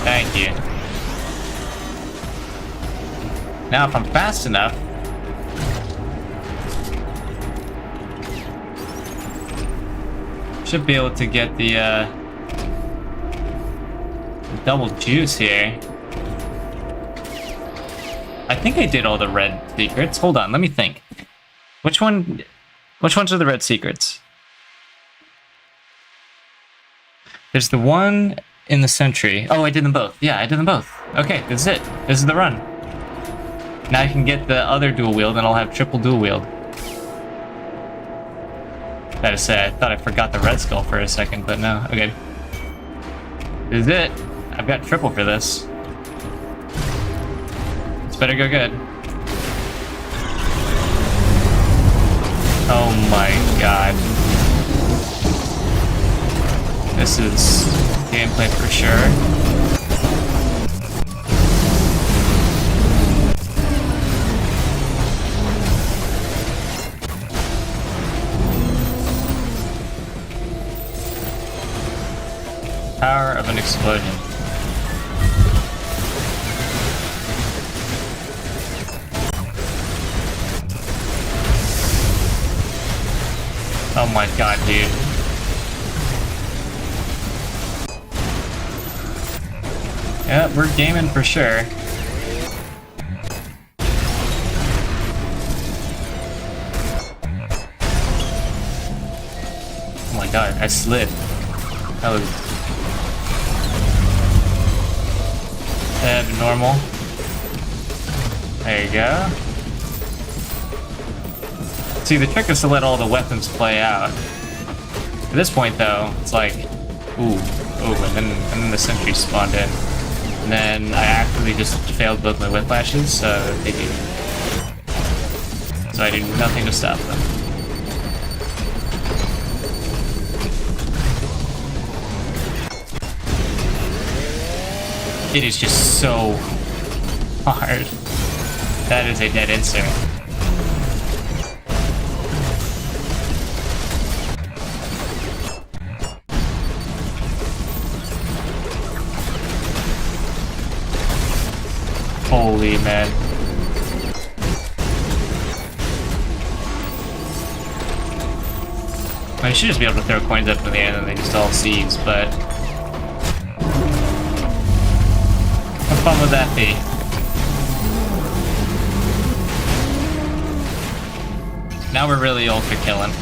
Thank you. Now, if I'm fast enough, should be able to get the double juice here. I think I did all the red secrets. Hold on, let me think. Which ones are the red secrets? There's the one in the sentry. Oh, I did them both. Yeah, I did them both. Okay, this is it. This is the run. Now I can get the other dual wield and I'll have triple dual wield. That is sad. I thought I forgot the red skull for a second, but no. Okay. This is it. I've got triple for this. This better go good. Oh my god. This is gameplay for sure. Power of an explosion. Oh my god, dude. Yeah, we're gaming for sure. Oh my god, I slid. That was abnormal. There you go. See, the trick is to let all the weapons play out. At this point, though, it's like, ooh, and then the sentry spawned in. And then I actually just failed both my whiplashes, so they do. So I do nothing to stop them. It is just so hard. That is a dead insert. Holy man. I should just be able to throw coins up in the air and then they just all seize, but... What fun would that be? Now we're really ultra killing.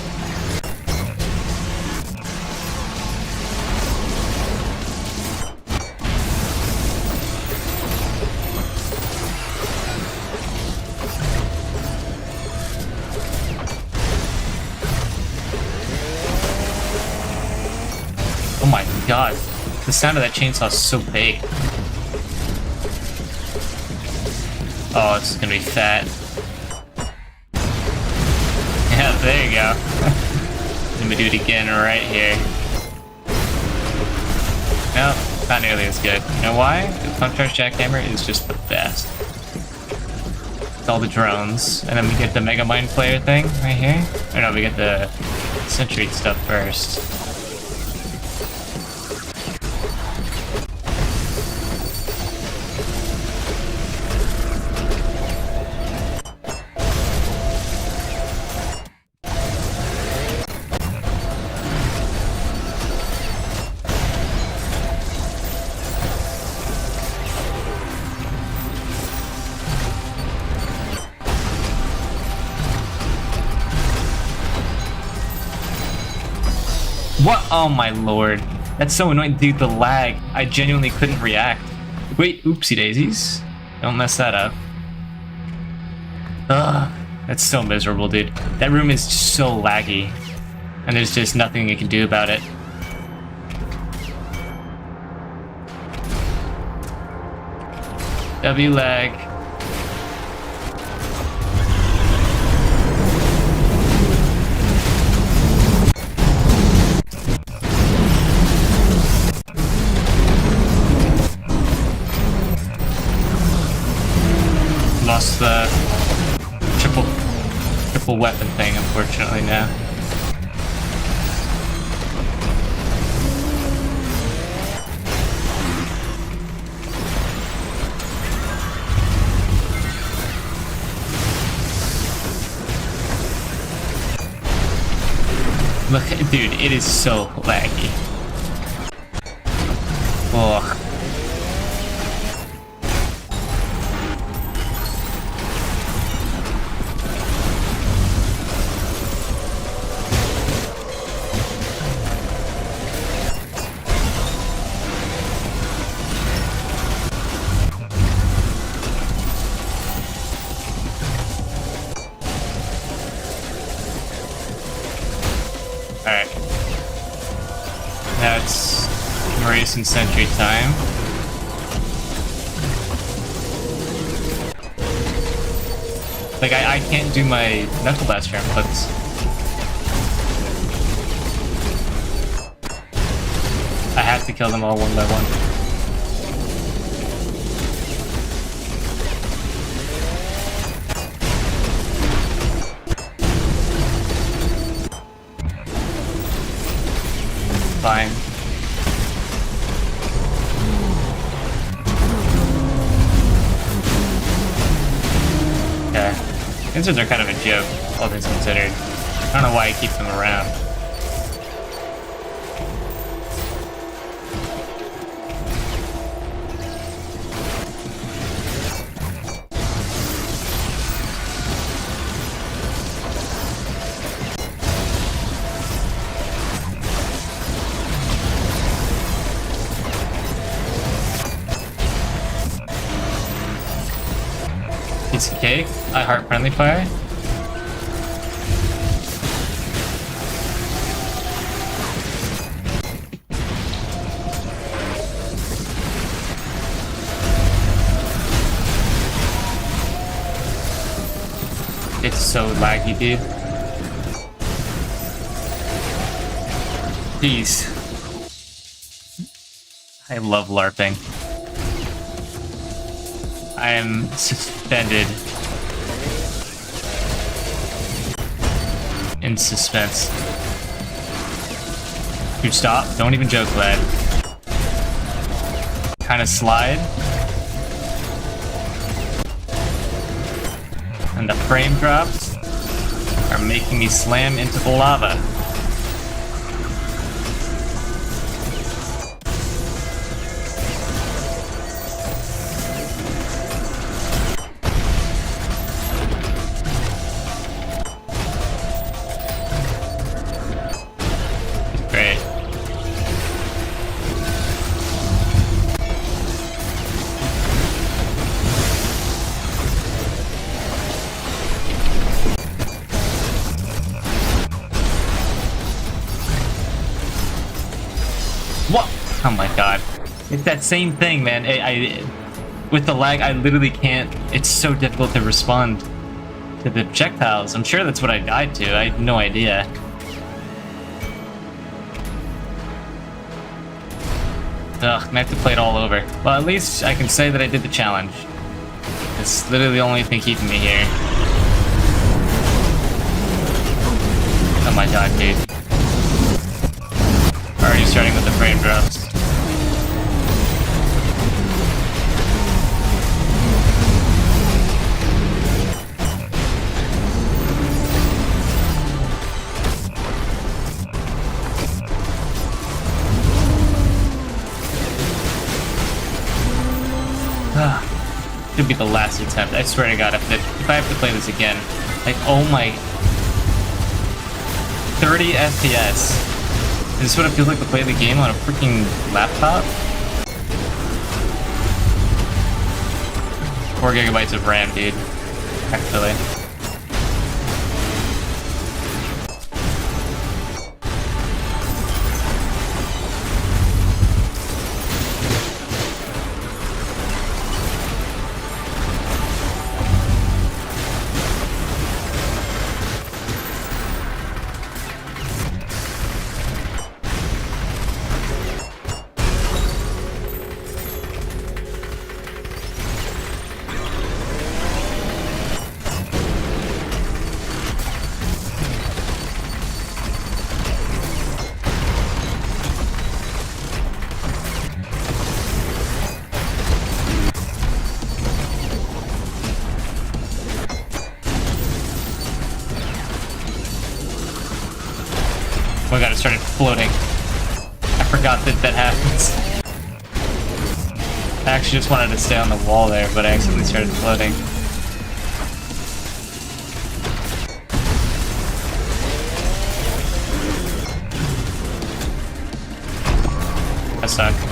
Oh my god, the sound of that chainsaw is so big. Oh, it's gonna be fat. Yeah, there you go. Let me do it again right here. No, not nearly as good. You know why? The pump charge jackhammer is just the best. With all the drones, and then we get the Mega Mind Player thing right here. Or no, we get the Sentry stuff first. What? Oh my lord. That's so annoying. Dude, the lag. I genuinely couldn't react. Wait, oopsie daisies. Don't mess that up. Ugh. That's so miserable, dude. That room is so laggy. And there's just nothing you can do about it. W lag. Lost the triple weapon thing, unfortunately, now. Look, dude, it is so laggy. Ugh. Alright. Now it's Maurice and Sentry time. Like, I can't do my Knuckle Blaster inputs. I have to kill them all one by one. Fine. Yeah. Inserts are kind of a joke, all things considered. I don't know why I keep them around. Piece of cake. I heart friendly fire. It's so laggy, dude. Jeez. I love LARPing. I am suspended in suspense. Dude, stop. Don't even joke, lad. Kind of slide. And the frame drops are making me slam into the lava. Oh my god. It's that same thing, man. With the lag, I literally can't... It's so difficult to respond to the projectiles. I'm sure that's what I died to. I have no idea. Ugh, I have to play it all over. Well, at least I can say that I did the challenge. It's literally the only thing keeping me here. Oh my god, dude. Already starting with the frame drops. Could be the last attempt. I swear to God, if I have to play this again, like, oh my, 30 FPS. Is this what it feels like to play the game on a freaking laptop? 4 gigabytes of RAM, dude. Actually. Oh my god, it started floating. I forgot that that happens. I actually just wanted to stay on the wall there, but I accidentally started floating. That sucked.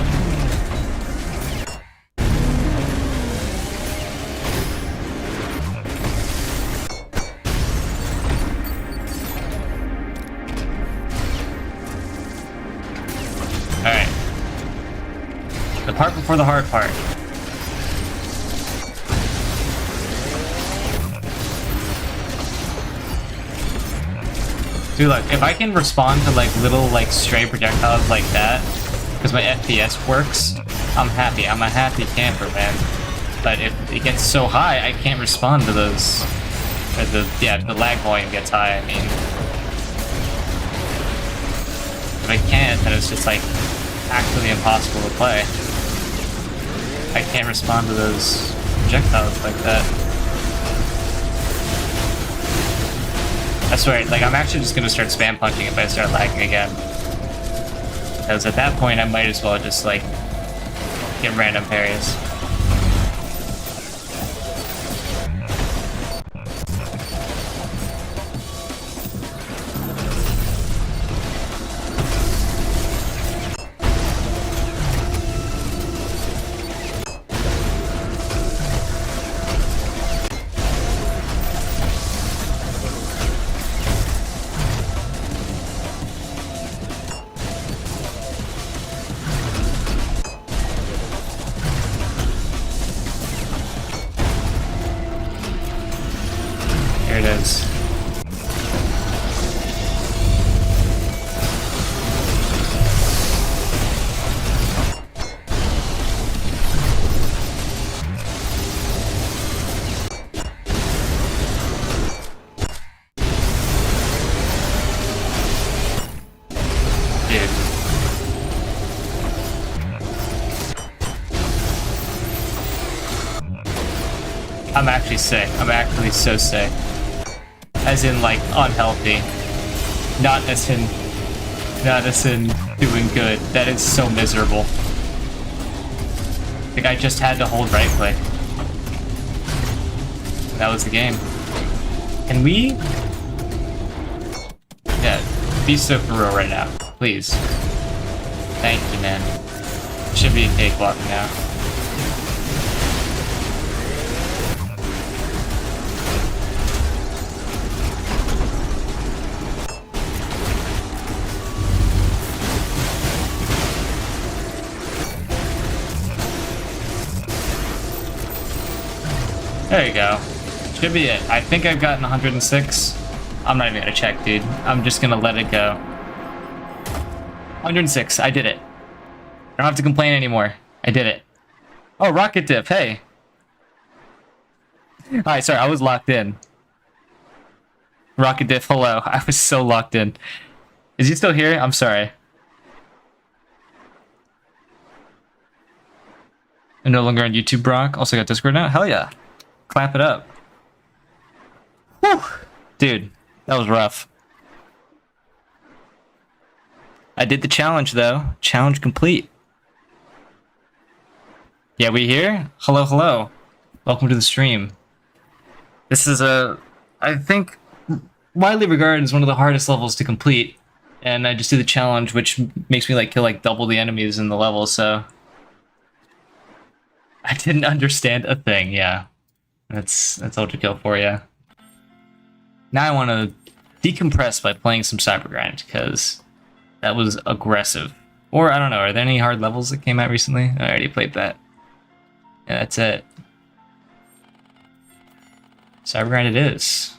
Alright. The part before the hard part. Dude, like, if I can respond to, like, little, like, stray projectiles like that, because my FPS works, I'm happy. I'm a happy camper, man. But if it gets so high, I can't respond to those. Or the lag volume gets high, I mean. If I can't, then it's just, like, actually impossible to play. I can't respond to those projectiles like that. I swear, like, I'm actually just gonna start spam punching if I start lagging again. Because at that point, I might as well just, like, get random parries. Here it is. Dude. I'm actually sick. I'm actually so sick. As in, like, unhealthy. Not as in doing good. That is so miserable. Like, I just had to hold right click. That was the game. Can we? Yeah, be so for real right now. Please. Thank you, man. Should be a cakewalk now. There you go. Should be it. I think I've gotten 106. I'm not even gonna check, dude. I'm just gonna let it go. 106. I did it. I don't have to complain anymore. I did it. Oh, rocket dip. Hey. Alright, sorry. I was locked in. Rocket diff, hello. I was so locked in. Is he still here? I'm sorry. I'm no longer on YouTube, Brock. Also got Discord now? Hell yeah. Clap it up. Whew. Dude, that was rough. I did the challenge, though. Challenge complete. Yeah, we here? Hello, hello. Welcome to the stream. This is I think, widely regarded as one of the hardest levels to complete. And I just did the challenge, which makes me like kill like double the enemies in the level, so... I didn't understand a thing, yeah. That's Ultrakill for you. Now I want to decompress by playing some Cybergrind, because that was aggressive. Or, I don't know, are there any hard levels that came out recently? I already played that. Yeah, that's it. Cybergrind it is.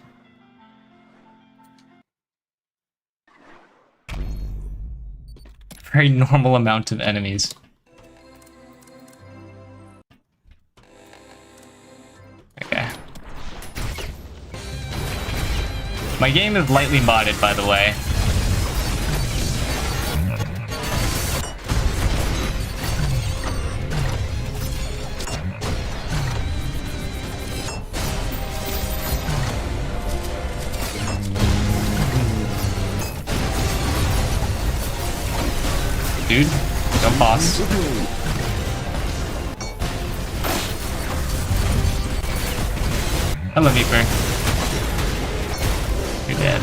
Very normal amount of enemies. Okay. My game is lightly modded, by the way. Dude, don't boss. Hello, Meeper. You're dead.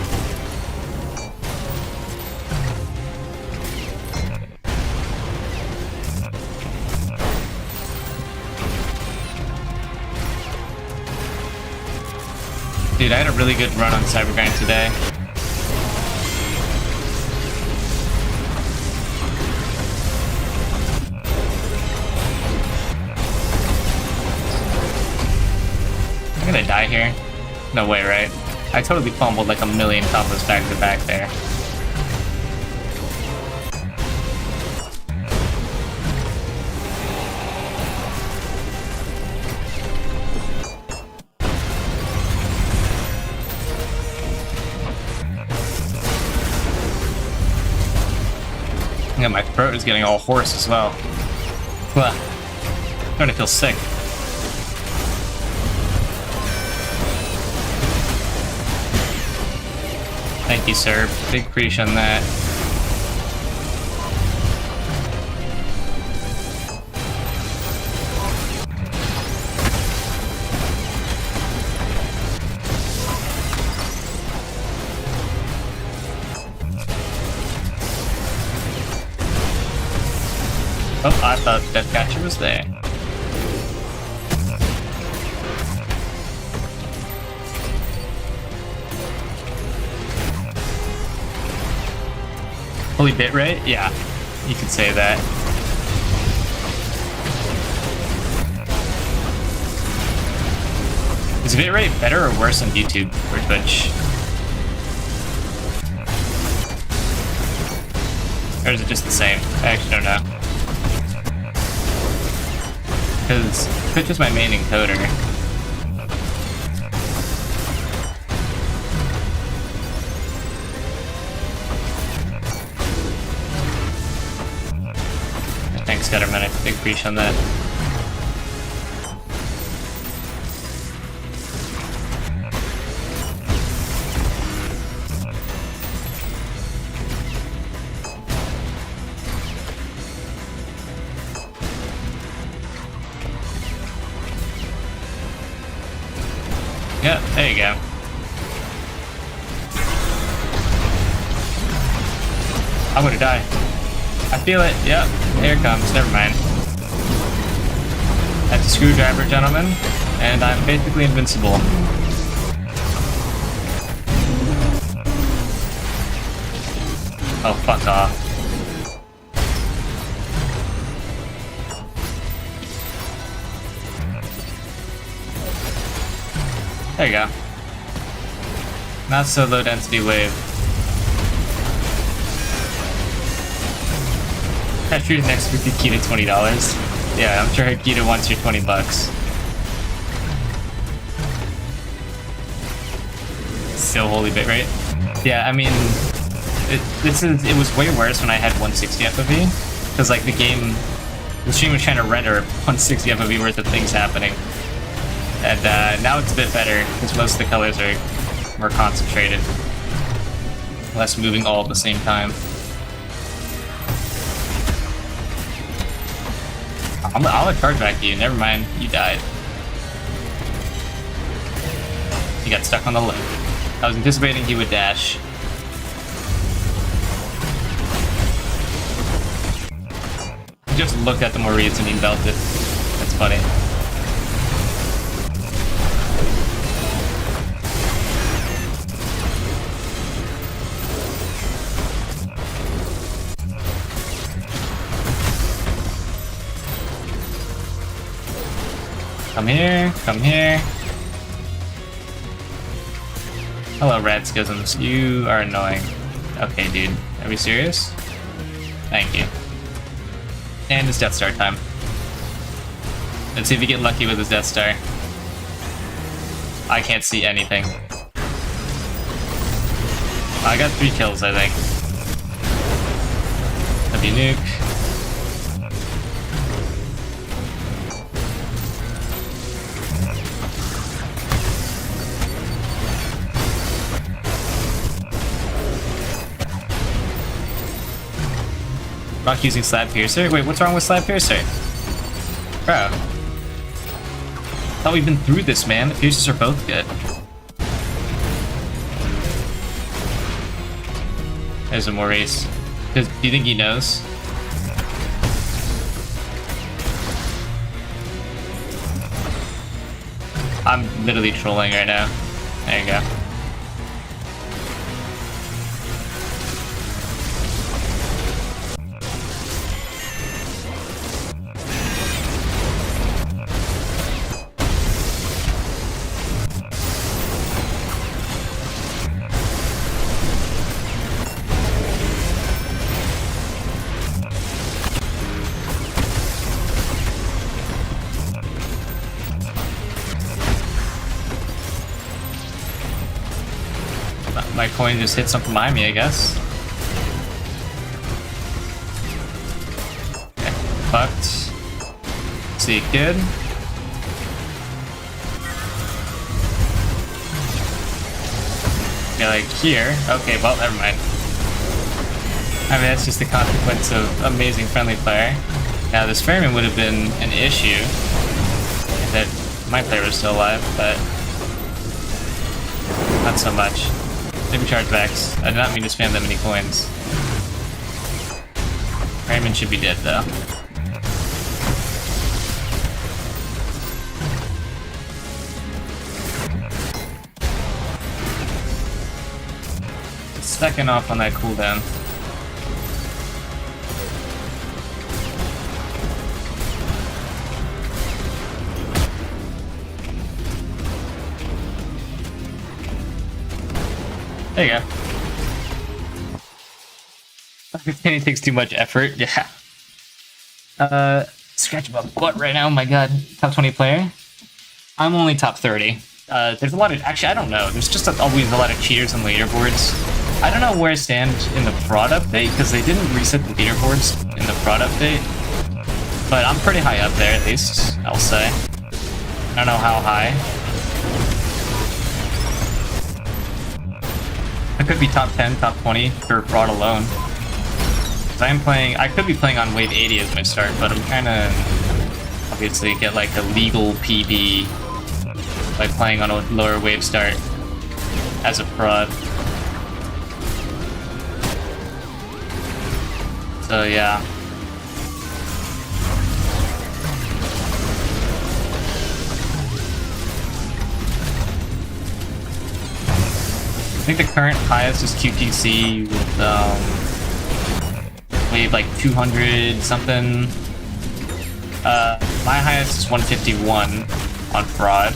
Dude, I had a really good run on Cybergrind today. I'm gonna die here. No way, right? I totally fumbled like a million combos back to back there. Yeah, my throat is getting all hoarse as well. Ugh. I'm starting to feel sick. Thank you, sir. Big appreciation on that. Oh, I thought Deathcatcher was there. Holy bitrate? Yeah, you could say that. Is bitrate better or worse on YouTube or Twitch? Or is it just the same? I actually don't know. Because Twitch is my main encoder. Thanks, Gutterman. Big appreciation on that. Yeah, there you go. I'm gonna die. I feel it. Yep, here it comes. Never mind. That's a screwdriver, gentlemen, and I'm basically invincible. Oh, fuck off. There you go. Not so low density wave. I treated next week Kita $20. Yeah, I'm sure Kita wants your 20 bucks. Still holy bit rate. Yeah, I mean, it was way worse when I had 160 FOV, because like the stream was trying to render 160 FOV worth of things happening, and now it's a bit better because most of the colors are more concentrated, less moving all at the same time. I'll charge back you. Never mind, you died. He got stuck on the leg. I was anticipating he would dash. He just looked at the Maurice and he belted. That's funny. Come here, come here. Hello, rat schisms. You are annoying. Okay, dude. Are we serious? Thank you. And it's Death Star time. Let's see if we get lucky with his Death Star. I can't see anything. I got 3 kills, I think. W nuke. Rock using Slab Piercer? Wait, what's wrong with Slab Piercer? Bro. Thought we've been through this, man. The Piercers are both good. There's a Maurice. Do you think he knows? I'm literally trolling right now. There you go. My coin just hit something behind me, I guess. Okay, fucked. See, kid. Yeah, like here. Okay, well, never mind. I mean, that's just the consequence of amazing friendly fire. Now, this Fairman would have been an issue if that my player was still alive, but not so much. Maybe chargebacks. I did not mean to spam that many coins. Raymond should be dead, though. Second off on that cooldown. There you go. It takes too much effort. Yeah. Scratch my butt right now. Oh my god. Top 20 player. I'm only top 30. There's a lot of... Actually, I don't know. There's just always a lot of cheaters on leaderboards. I don't know where I stand in the prod update, because they didn't reset the leaderboards in the prod update. But I'm pretty high up there, at least, I'll say. I don't know how high. I could be top 10, top 20 for fraud alone. Cause I could be playing on wave 80 as my start, but I'm trying to obviously get like a legal PB by playing on a lower wave start as a fraud. So yeah. I think the current highest is QTC with wave like 200 something. My highest is 151 on fraud.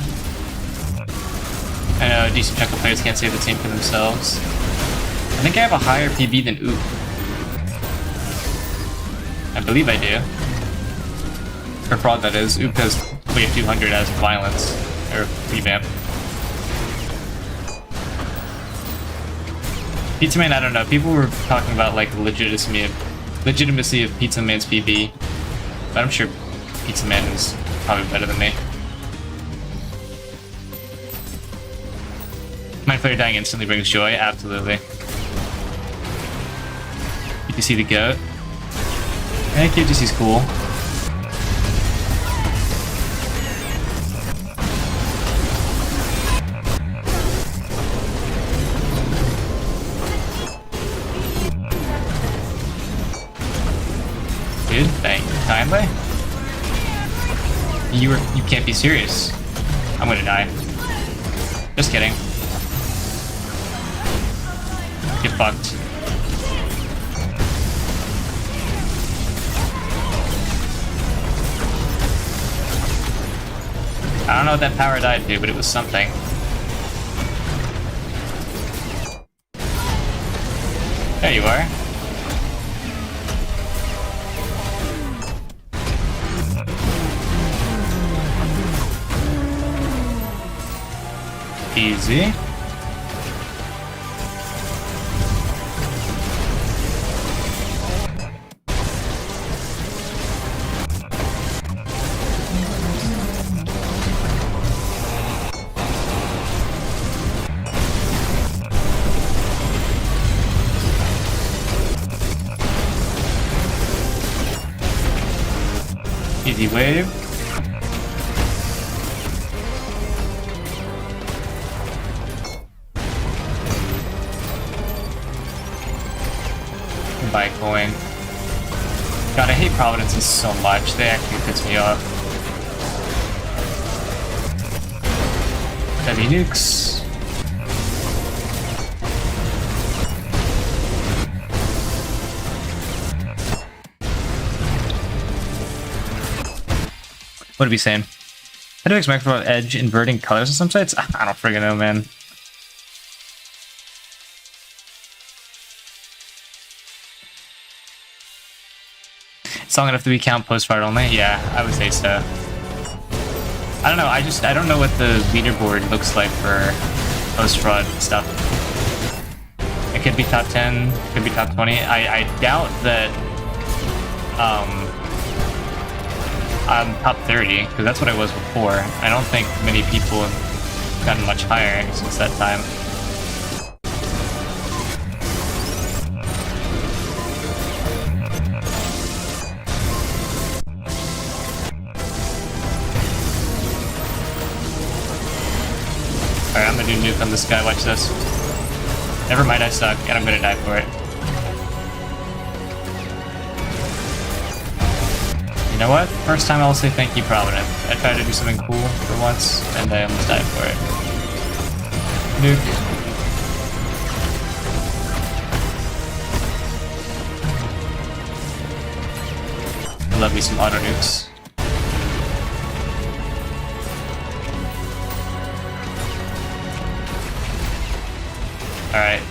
No, decent chunk of players can't say the same for themselves. I think I have a higher PB than Oop. I believe I do. Or fraud, that is. Oop has wave 200 as violence. Or revamp. Pizza Man, I don't know. People were talking about like legitimacy of Pizza Man's PB. But I'm sure Pizza Man is probably better than me. Mind Flayer dying instantly brings joy? Absolutely. You can see the goat. And KGC's cool. Dude, thank you kindly. You can't be serious. I'm gonna die. Just kidding. Get fucked. I don't know what that power died to, but it was something. There you are. Easy. Easy wave. Buy coin. God, I hate Providences so much. They actually piss me off. Heavy nukes. What are we saying? How do I expect about edge inverting colors on some sites? I don't friggin' know, man. It's long enough to be count postcard only? Yeah, I would say so. I don't know, I don't know what the leaderboard looks like for post-fraud stuff. It could be top 10, could be top 20. I doubt that I'm top 30, because that's what I was before. I don't think many people have gotten much higher since that time. Alright, I'm gonna do nuke on this guy, watch this. Never mind, I suck, and I'm gonna die for it. You know what? First time I'll say thank you, Provident. I tried to do something cool for once, and I almost died for it. Nuke. Love me some auto nukes. Alright.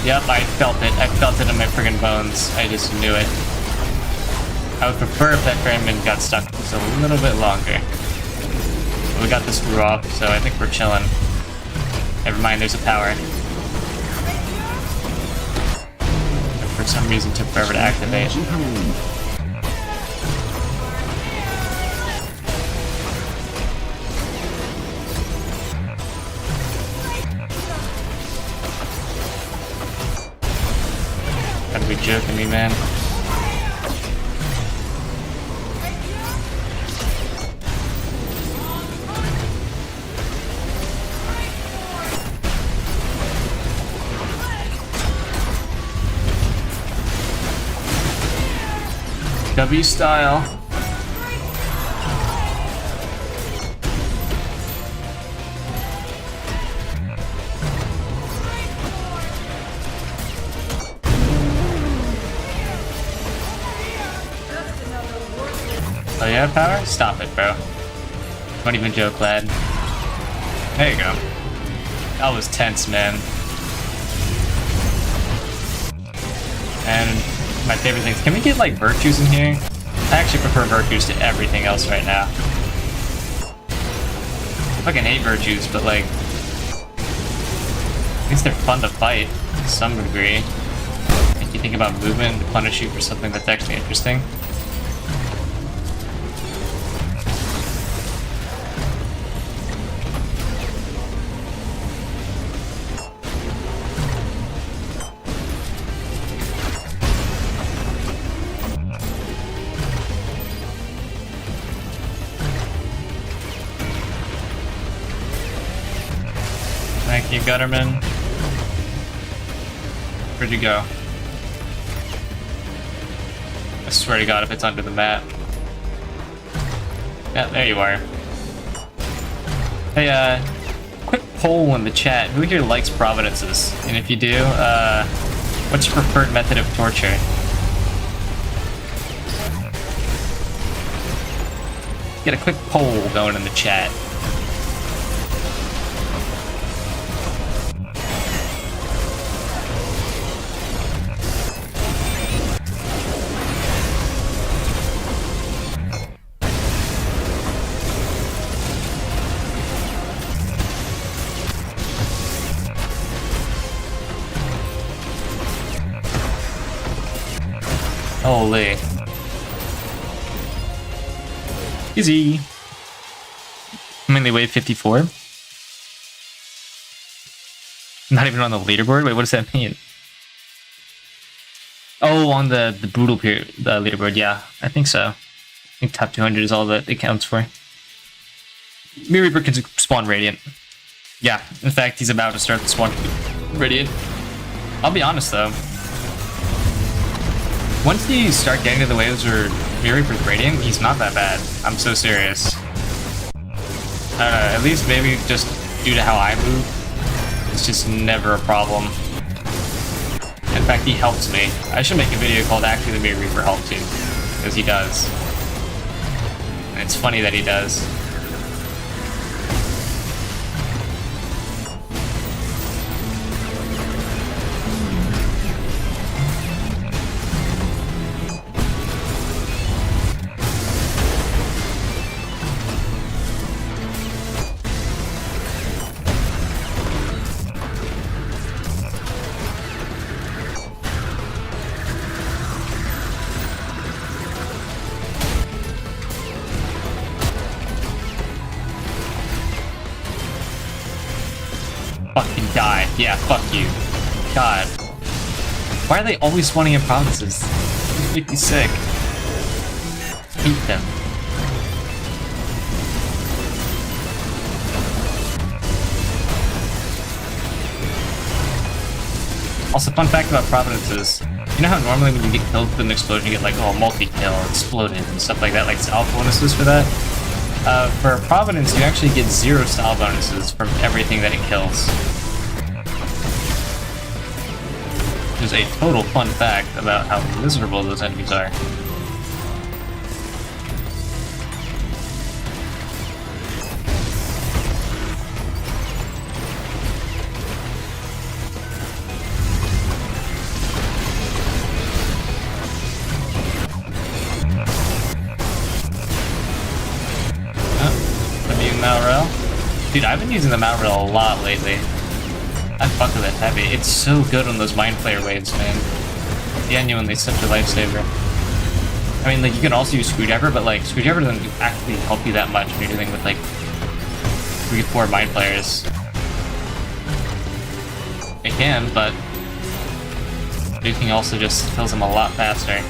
Yep, I felt it. I felt it in my friggin' bones. I just knew it. I would prefer if that Ferryman got stuck just a little bit longer. But we got this screw off, so I think we're chilling. Never mind, there's a power. But for some reason it took forever to activate. Gotta be joking me, man. W style. Oh, you have power? Stop it, bro. Don't even joke, lad. There you go. That was tense, man. And my favorite things. Can we get like virtues in here? I actually prefer virtues to everything else right now. I fucking hate virtues, but like, at least they're fun to fight to some degree. If you think about movement to punish you for something that's actually interesting. Thank you, Gutterman. Where'd you go? I swear to God, if it's under the map. Yeah, there you are. Hey, quick poll in the chat. Who here likes providences? And if you do, what's your preferred method of torture? Get a quick poll going in the chat. Holy. Easy. Mainly wave 54. Not even on the leaderboard? Wait, what does that mean? Oh, on the brutal period, the leaderboard, yeah. I think so. I think top 200 is all that it counts for. Mir Reaper can spawn Radiant. Yeah, in fact, he's about to start the spawn Radiant. I'll be honest, though. Once you start getting to the waves where Mir Reaper's Radiant, he's not that bad. I'm so serious. At least maybe just due to how I move, it's just never a problem. In fact, he helps me. I should make a video called Actually the Mir Reaper Helps You, because he does. And it's funny that he does. Fucking die. Yeah, fuck you. God. Why are they always spawning in provinces? They make me sick. Hate them. Also, fun fact about provinces. You know how normally when you get killed with an explosion, you get like, oh, multi-kill, exploded, and stuff like that, like style bonuses for that? For a Providence, you actually get 0 style bonuses from everything that it kills. Which is a total fun fact about how miserable those enemies are. Dude, I've been using the Mount Rail a lot lately. I fuck with it heavy. It's so good on those Mind Flayer waves, man. Genuinely such a lifesaver. I mean, like, you can also use Screwdriver, but, like, Screwdriver doesn't actually help you that much when you're dealing with, like, 3-4 Mind Flayers. It can, but Duking also just kills them a lot faster.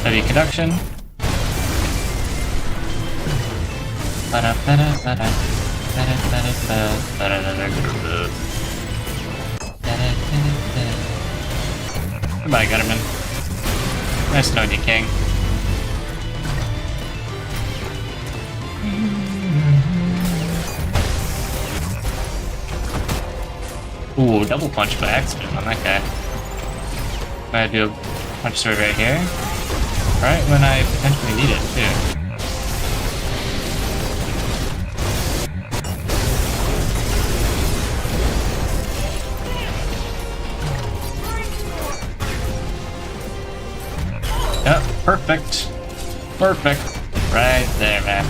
Heavy conduction. Goodbye, Gutterman. Nice knowing you, King. Ooh, double punch by accident on that guy. I'm gonna do a punch sword right here. Right when I potentially need it, too. Yep, perfect. Perfect. Right there, man.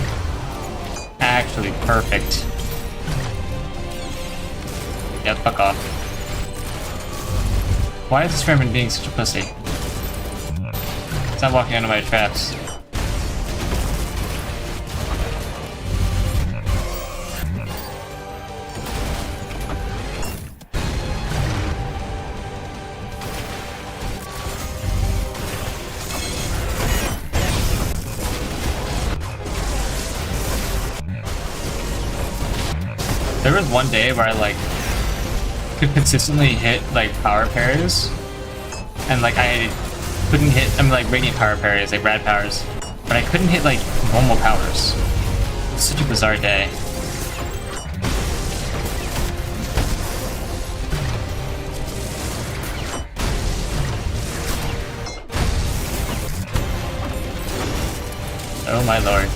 Actually perfect. Yeah, fuck off. Why is this Raymond being such a pussy? Stop walking into my traps. There was one day where I like could consistently hit like power parries, and like I couldn't hit. I mean, like radiant power parries, like rad powers, but I couldn't hit like normal powers. It's such a bizarre day. Oh my lord.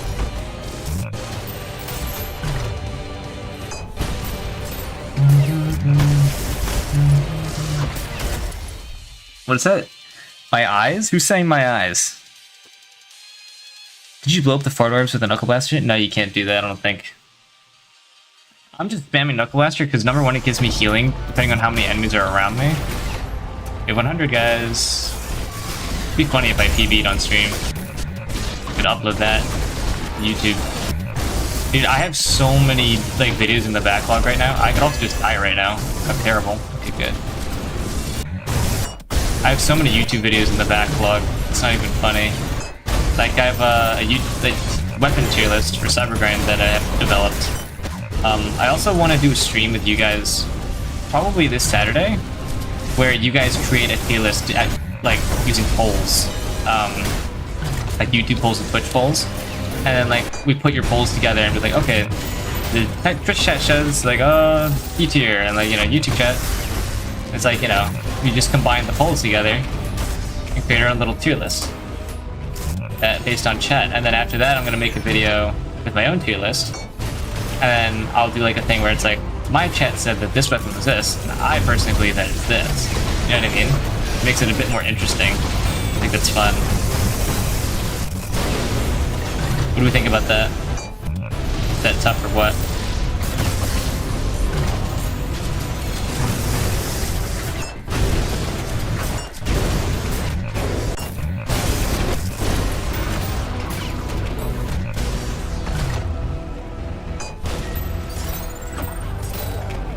What is that? My eyes? Who's saying my eyes? Did you blow up the fart orbs with a Knuckle Blaster? No, you can't do that, I don't think. I'm just spamming Knuckle Blaster because number one, it gives me healing, depending on how many enemies are around me. Okay, 100 guys. It'd be funny if I PB'd on stream. I could upload that to YouTube. Dude, I have so many like videos in the backlog right now. I could also just die right now. I'm terrible. Okay, good. I have so many YouTube videos in the backlog. It's not even funny. Like I have a weapon tier list for Cybergrind that I have developed. I also want to do a stream with you guys, probably this Saturday, where you guys create a tier list like using polls, like YouTube polls and Twitch polls, and then like we put your polls together and be like, okay, the Twitch chat shows like E tier, and like YouTube chat. It's like, we just combine the polls together and create our own little tier list based on chat. And then after that, I'm going to make a video with my own tier list. And then I'll do like a thing where it's like, my chat said that this weapon was this, and I personally believe that it's this. You know what I mean? It makes it a bit more interesting. I think that's fun. What do we think about that? Is that tough or what?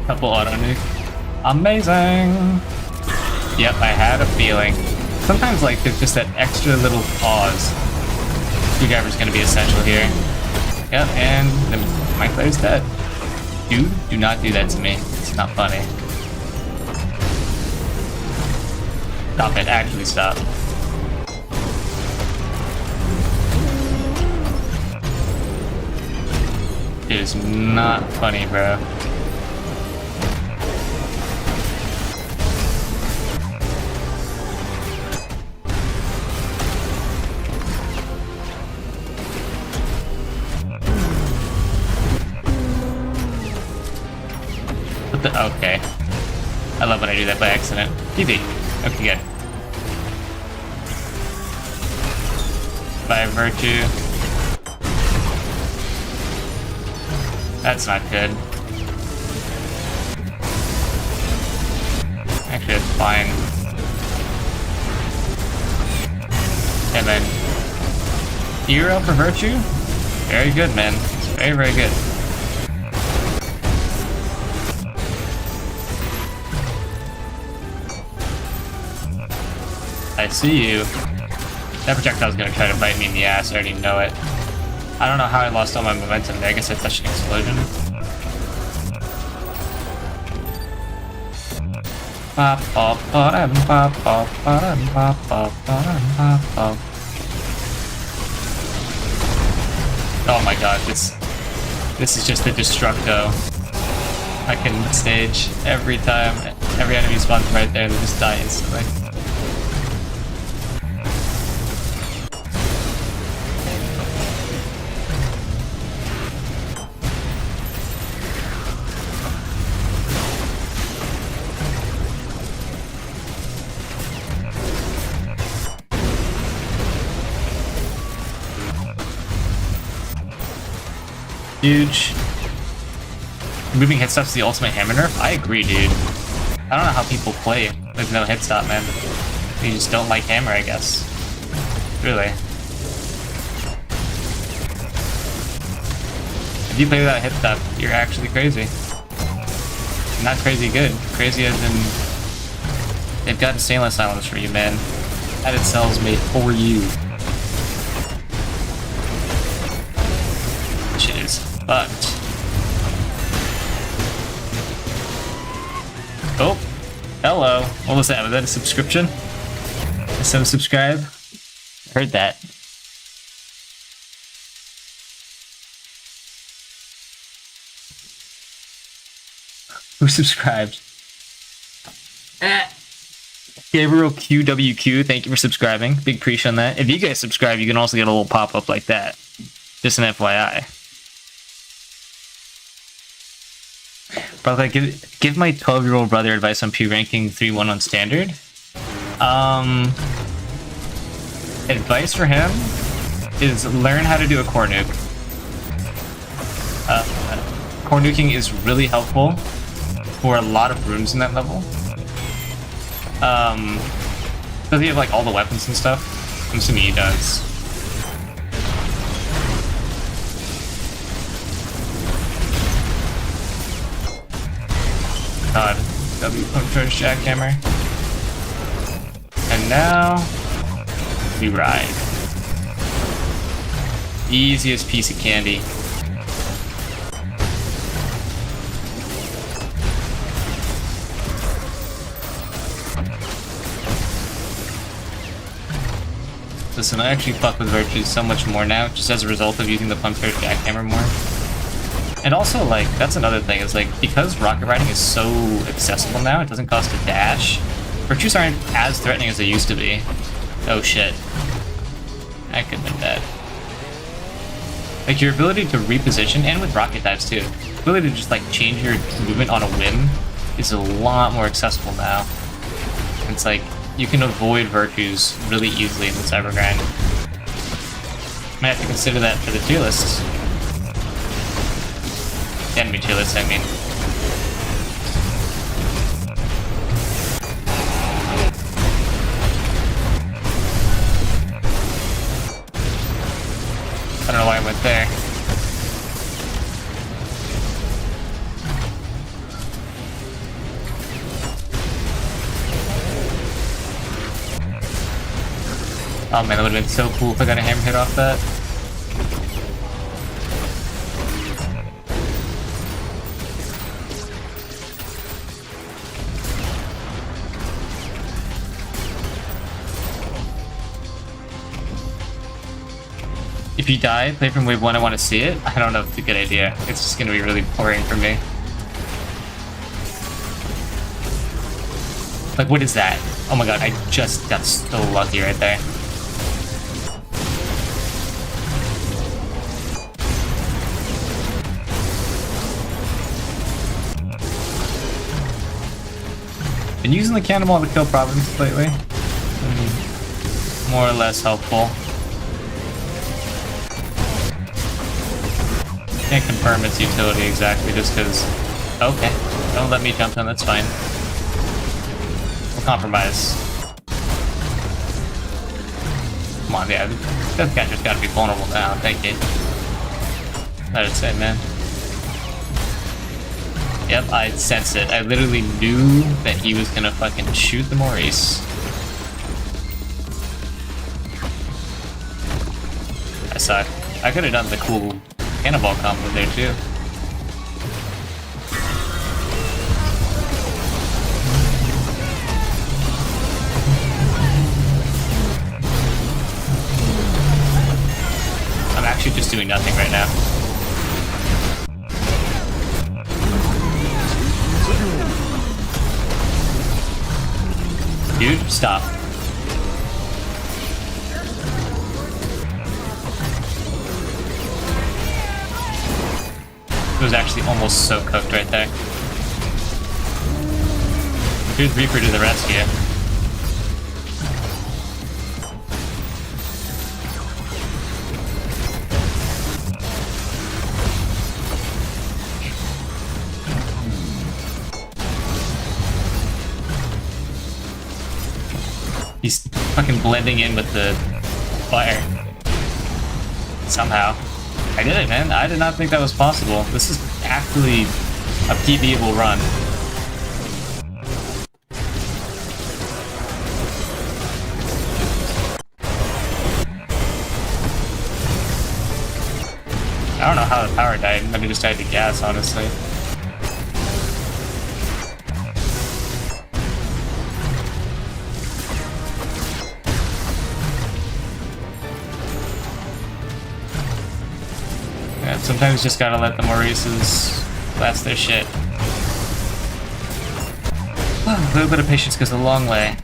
Couple auto nuke. Amazing! Yep, I had a feeling. Sometimes like there's just that extra little pause. Screwdriver's gonna be essential here. Yep, and my player's dead. Dude, do not do that to me. It's not funny. Stop it, actually stop. It is not funny, bro. Okay. I love when I do that by accident. PB. Okay, good. By virtue. That's not good. Actually, it's fine. And then hero for virtue? Very good, man. It's very, very good. I see you. That projectile's gonna try to bite me in the ass, I already know it. I don't know how I lost all my momentum there. I guess I touched an explosion. Oh my god, this is just the Destructo. I can stage every time. Every enemy spawns right there, they just die instantly. Huge. Moving hit stop's the ultimate hammer nerf? I agree, dude. I don't know how people play with no hit stop, man. You just don't like hammer, I guess. Really. If you play without hit stop, you're actually crazy. Not crazy good. Crazy as in... They've got stainless silence for you, man. Added cells made for you. Shit is fucked. Oh, hello. What was that? Was that a subscription? Some subscribe? Heard that. Who subscribed? Gabriel QWQ, thank you for subscribing. Big appreciate on that. If you guys subscribe, you can also get a little pop-up like that. Just an FYI. But like, give my 12-year-old brother advice on Pew ranking 3-1 on standard. Advice for him is learn how to do a core nuke. Core nuking is really helpful for a lot of rooms in that level. Does he have like all the weapons and stuff? I'm assuming he does. God, W pump charge jackhammer. And now we ride. Easiest piece of candy. Listen, I actually fuck with Virtues so much more now, just as a result of using the pump charge jackhammer more. And also, like, that's another thing, is like, because rocket riding is so accessible now, it doesn't cost a dash. Virtues aren't as threatening as they used to be. Oh shit. That could have been bad. Like, your ability to reposition, and with rocket dives too, the ability to just like change your movement on a whim is a lot more accessible now. It's like, you can avoid Virtues really easily in the Cybergrind. Might have to consider that for the tier list. The enemy tier list, I mean. I don't know why I went there. Oh man, that would have been so cool if I got a hammer hit off that. If you die, play from wave 1, I want to see it. I don't know if it's a good idea. It's just going to be really boring for me. Like, what is that? Oh my god, I just got so lucky right there. Been using the cannonball to kill Providence lately. More or less helpful. Can't confirm its utility exactly just because... Okay, don't let me jump in, that's fine. We'll compromise. Come on, yeah, that guy just gotta be vulnerable now, thank you. Let it say, man. Yep, I sensed it. I literally knew that he was gonna fucking shoot the Maurice. I suck. I could have done the cool cannonball combo there too. I'm actually just doing nothing right now. Dude, stop. It was actually almost so cooked right there. Here's Reaper to the rescue. He's fucking blending in with the fire. Somehow. I did it, man. I did not think that was possible. This is actually a PBable run. I don't know how the power died. Maybe just died to gas, honestly. Yeah, sometimes you just gotta let the Maurices blast their shit. A little bit of patience goes a long way.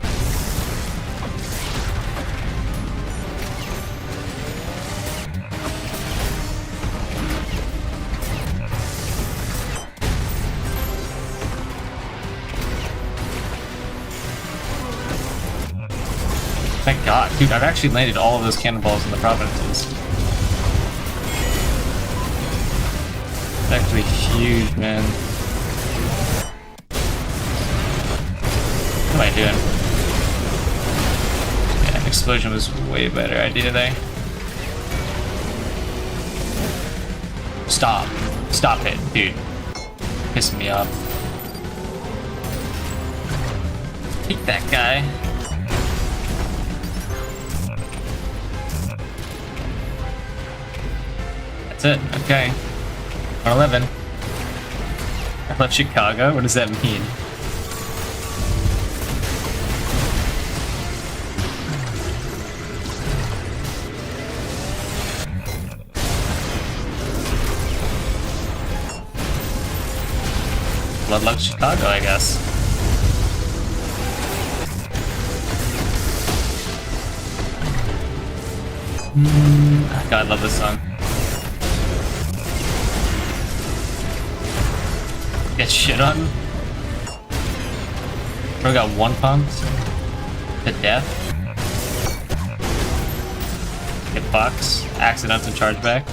Thank God. Dude, I've actually landed all of those cannonballs in the provinces. It's actually huge, man. What am I doing? Yeah, an explosion was way better idea there. Stop. Stop it, dude. Pissing me off. Take that guy. That's it. Okay. 111. I left Chicago? What does that mean? Bloodluck Chicago, I guess. God, I love this song. Get shit on. Bro got one pumped to death. Get box. Accidental chargeback.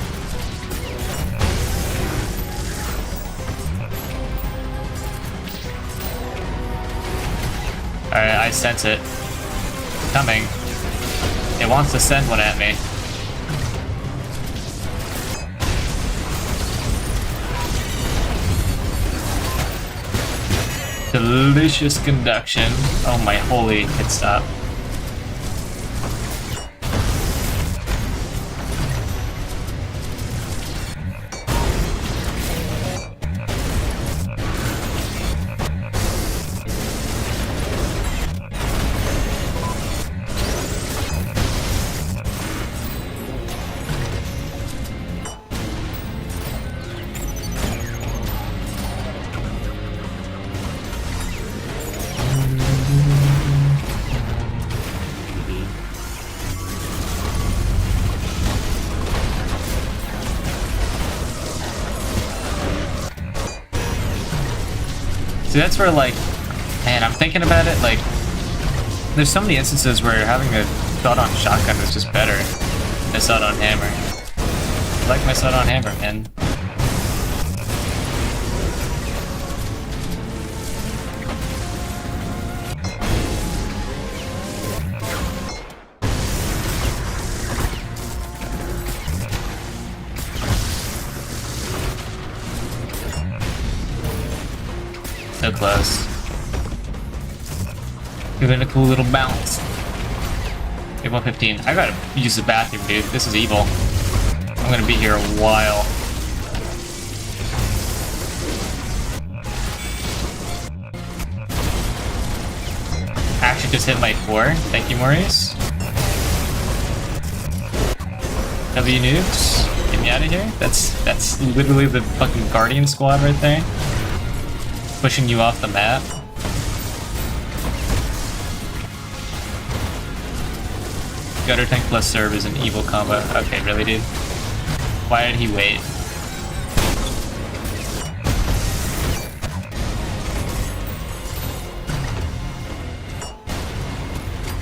Alright, I sense it. Coming. It wants to send one at me. Delicious conduction. Oh my holy hit stop. See, that's where, like, man, I'm thinking about it, like, there's so many instances where having a sawed-on shotgun is just better than a sawed-on hammer. I like my sawed-on hammer, man. So close. Giving it a cool little bounce. Okay, 115. I gotta use the bathroom, dude. This is evil. I'm gonna be here a while. Actually just hit my core. Thank you, Maurice. W nukes. Get me out of here. That's literally the fucking Guardian squad right there. Pushing you off the map. Gutter tank plus serve is an evil combo. Okay, really, dude? Why did he wait?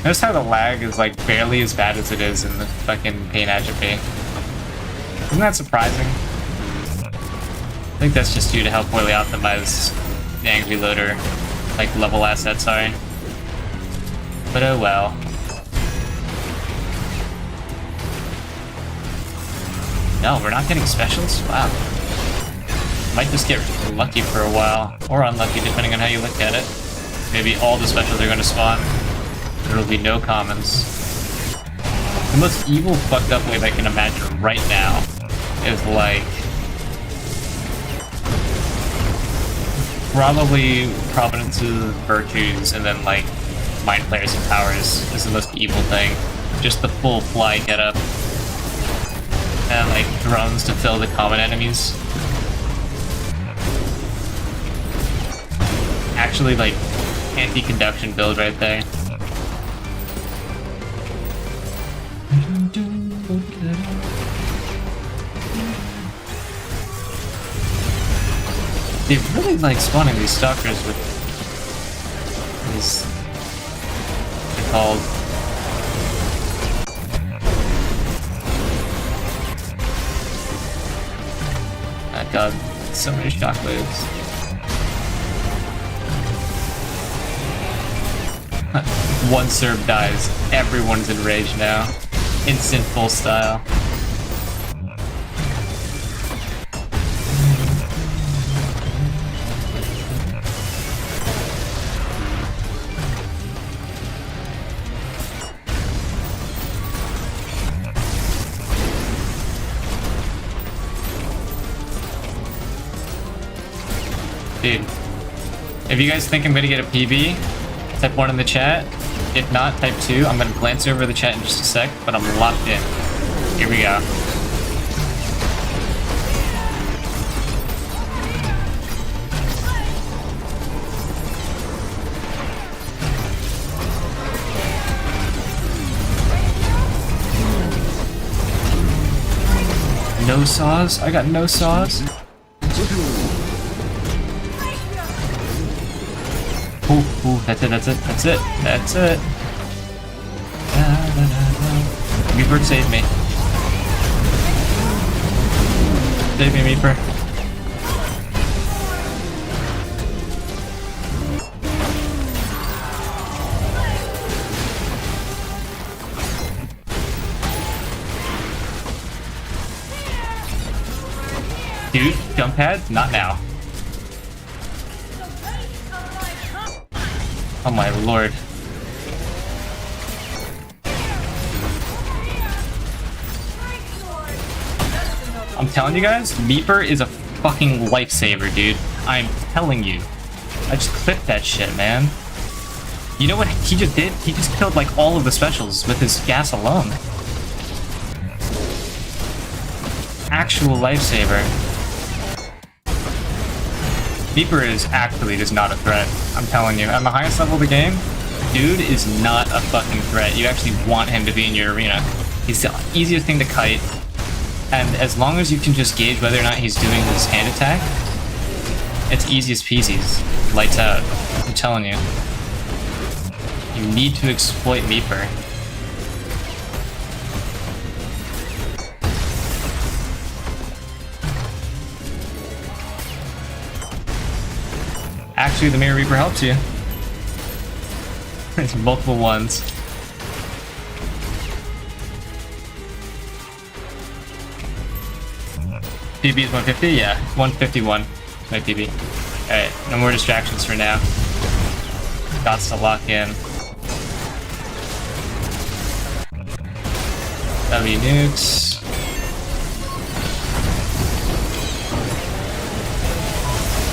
Notice how the lag is like barely as bad as it is in the fucking Pain Atrophy. Isn't that surprising? I think that's just due to how poorly optimized the Angry Loader, like, level assets are. But oh well. No, we're not getting specials? Wow. Might just get lucky for a while, or unlucky depending on how you look at it. Maybe all the specials are going to spawn. There will be no commons. The most evil, fucked up wave I can imagine right now is like probably Providence's Virtues and then like Mind Players and Powers is the most evil thing. Just the full fly getup. And like drones to fill the common enemies. Actually like anti-conduction build right there. They really like spawning these stalkers with these, they're called, oh god, so many shockwaves. One serve dies, everyone's enraged now. Instant full style. Dude, if you guys think I'm gonna get a PB, type 1 in the chat. If not, type 2. I'm gonna glance over the chat in just a sec, but I'm locked in. Here we go. No saws? I got no saws? Ooh, that's it, that's it, that's it, that's it. Reaper, save me. Save me, Reaper. Dude, jump pad? Not now. Oh my lord. I'm telling you guys, Reaper is a fucking lifesaver, dude. I'm telling you. I just clipped that shit, man. You know what he just did? He just killed like all of the specials with his gas alone. Actual lifesaver. Reaper is actually just not a threat. I'm telling you. At the highest level of the game, dude is not a fucking threat. You actually want him to be in your arena. He's the easiest thing to kite. And as long as you can just gauge whether or not he's doing his hand attack, it's easiest peasies. Lights out. I'm telling you. You need to exploit Reaper. Actually, the Mirror Reaper helps you. There's multiple ones. PB is 150? Yeah, 151. My PB. Alright, no more distractions for now. Got to lock in. W nukes.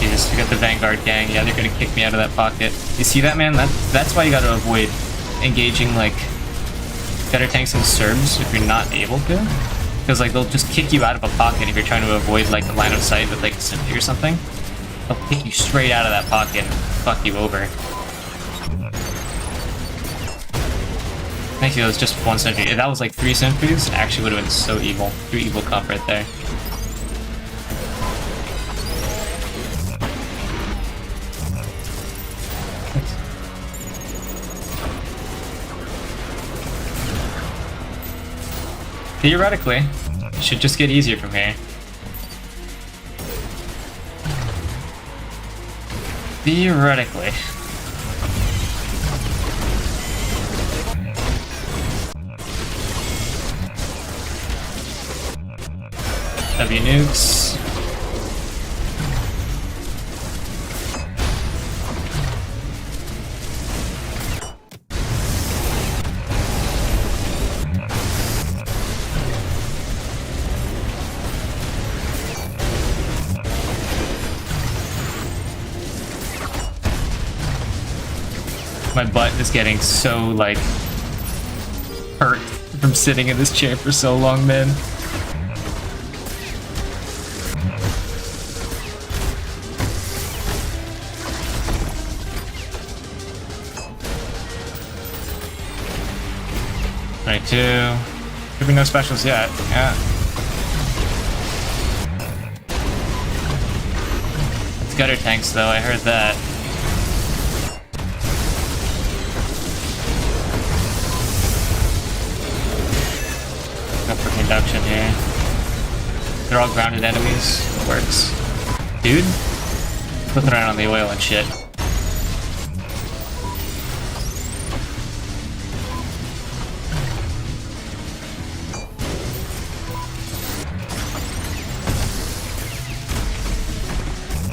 Jesus, we got the Vanguard gang. Yeah, they're gonna kick me out of that pocket. You see that, man? That's why you gotta avoid engaging, like, gutter tanks and Serbs if you're not able to. Because, like, they'll just kick you out of a pocket if you're trying to avoid, like, a line of sight with, like, a Symphony or something. They'll kick you straight out of that pocket and fuck you over. Thank you, it was just 1 sentry. If that was like 3 sentries, it actually would have been so evil. 3 evil cup right there. Theoretically, it should just get easier from here. Theoretically. W nukes. My butt is getting so, like, hurt from sitting in this chair for so long, man. Could be no specials yet. Yeah. It's gutter tanks, though. I heard that. Go for conduction here. They're all grounded enemies. It works. Dude? Flipping around on the oil and shit.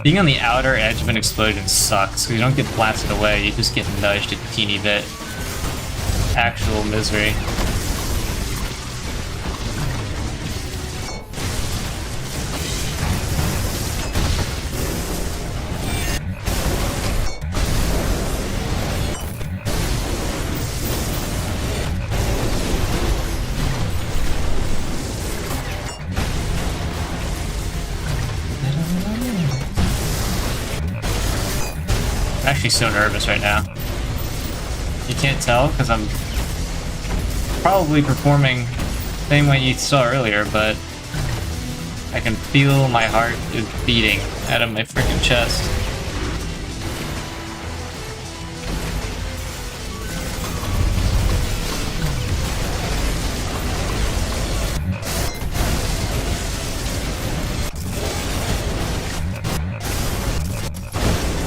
Being on the outer edge of an explosion sucks, because you don't get blasted away, you just get nudged a teeny bit. Actual misery. I'm actually so nervous right now. You can't tell because I'm probably performing the same way you saw earlier, but I can feel my heart is beating out of my freaking chest.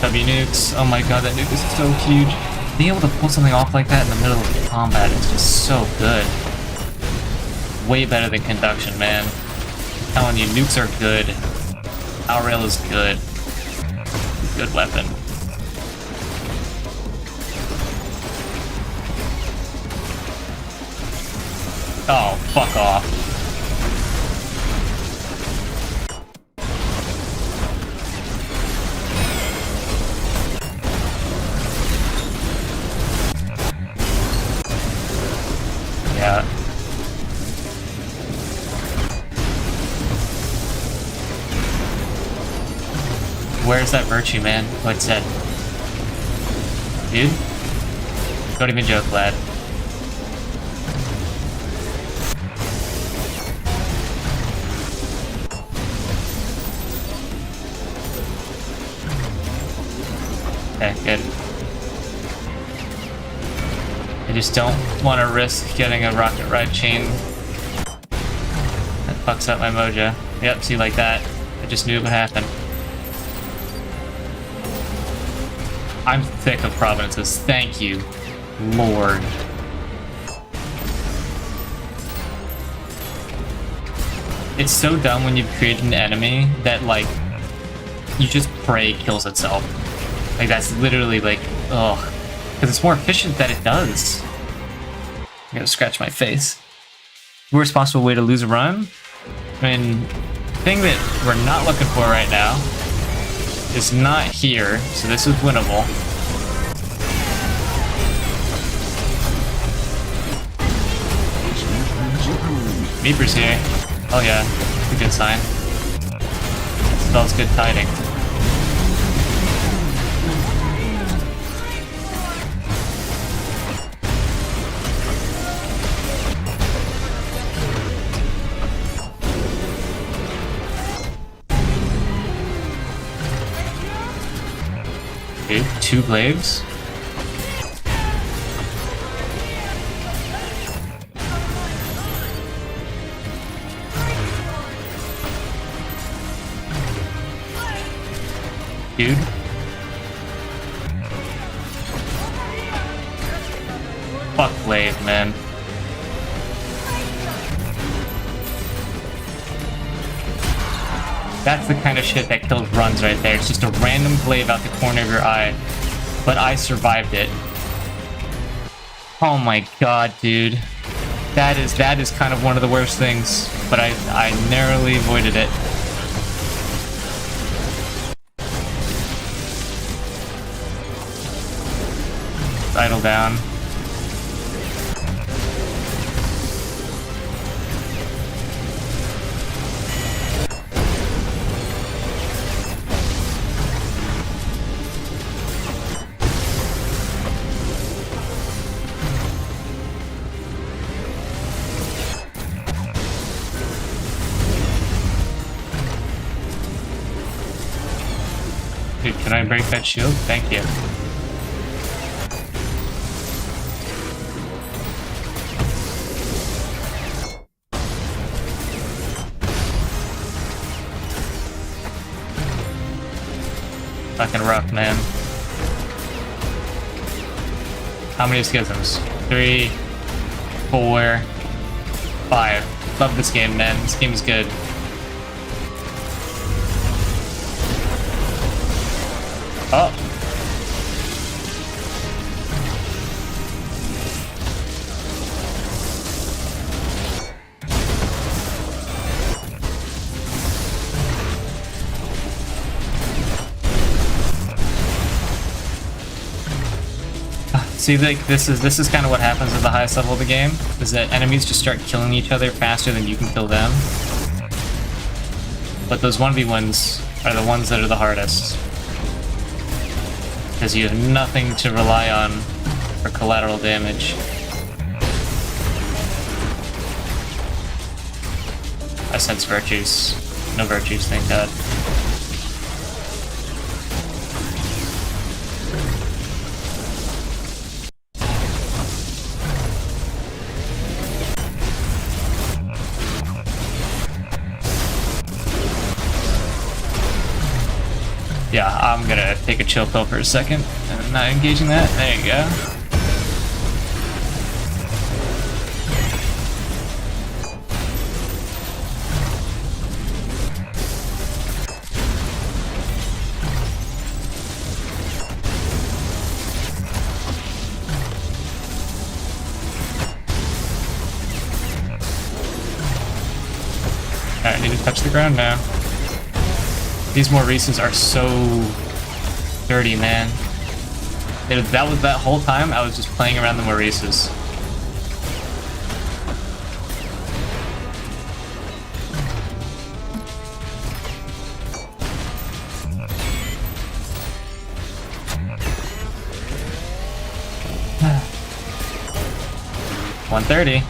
W nukes. Oh my god, that nuke is so huge. Being able to pull something off like that in the middle of combat is just so good. Way better than conduction, man. I'm telling you, nukes are good. Power rail is good. Good weapon. Oh, fuck off. Yeah. Where's that virtue, man? Like I said. Dude? Don't even joke, lad. Okay, good. I just don't want to risk getting a rocket ride chain. That fucks up my mojo. Yep, see, like that. I just knew it would happen. I'm thick of provinces. Thank you, Lord. It's so dumb when you've created an enemy that, like, you just pray kills itself. Like, that's literally, like, ugh. Because it's more efficient that it does. I'm gonna scratch my face. Worst possible way to lose a run? I mean, the thing that we're not looking for right now is not here, so this is winnable. Reaper's here. Oh yeah, that's a good sign. That spells good tiding. Dude, 2 glaives? Dude. Fuck glaive, man. That's the kind of shit that kills runs right there. It's just a random glaive out the corner of your eye. But I survived it. Oh my god, dude. That is kind of one of the worst things. But I narrowly avoided it. Idle down. Dude, can I break that shield? Thank you. Fucking rough, man. How many schisms? 3, 4, 5. Love this game, man. This game is good. Oh. See, like, this is kind of what happens at the highest level of the game, is that enemies just start killing each other faster than you can kill them. But those 1v1s are the ones that are the hardest. Because you have nothing to rely on for collateral damage. I sense virtues. No virtues, thank god. Yeah, I'm gonna take a chill pill for a second. I'm not engaging that. There you go. Alright, I need to touch the ground now. These Maurices are so dirty, man. That was that whole time I was just playing around the Maurices. $130.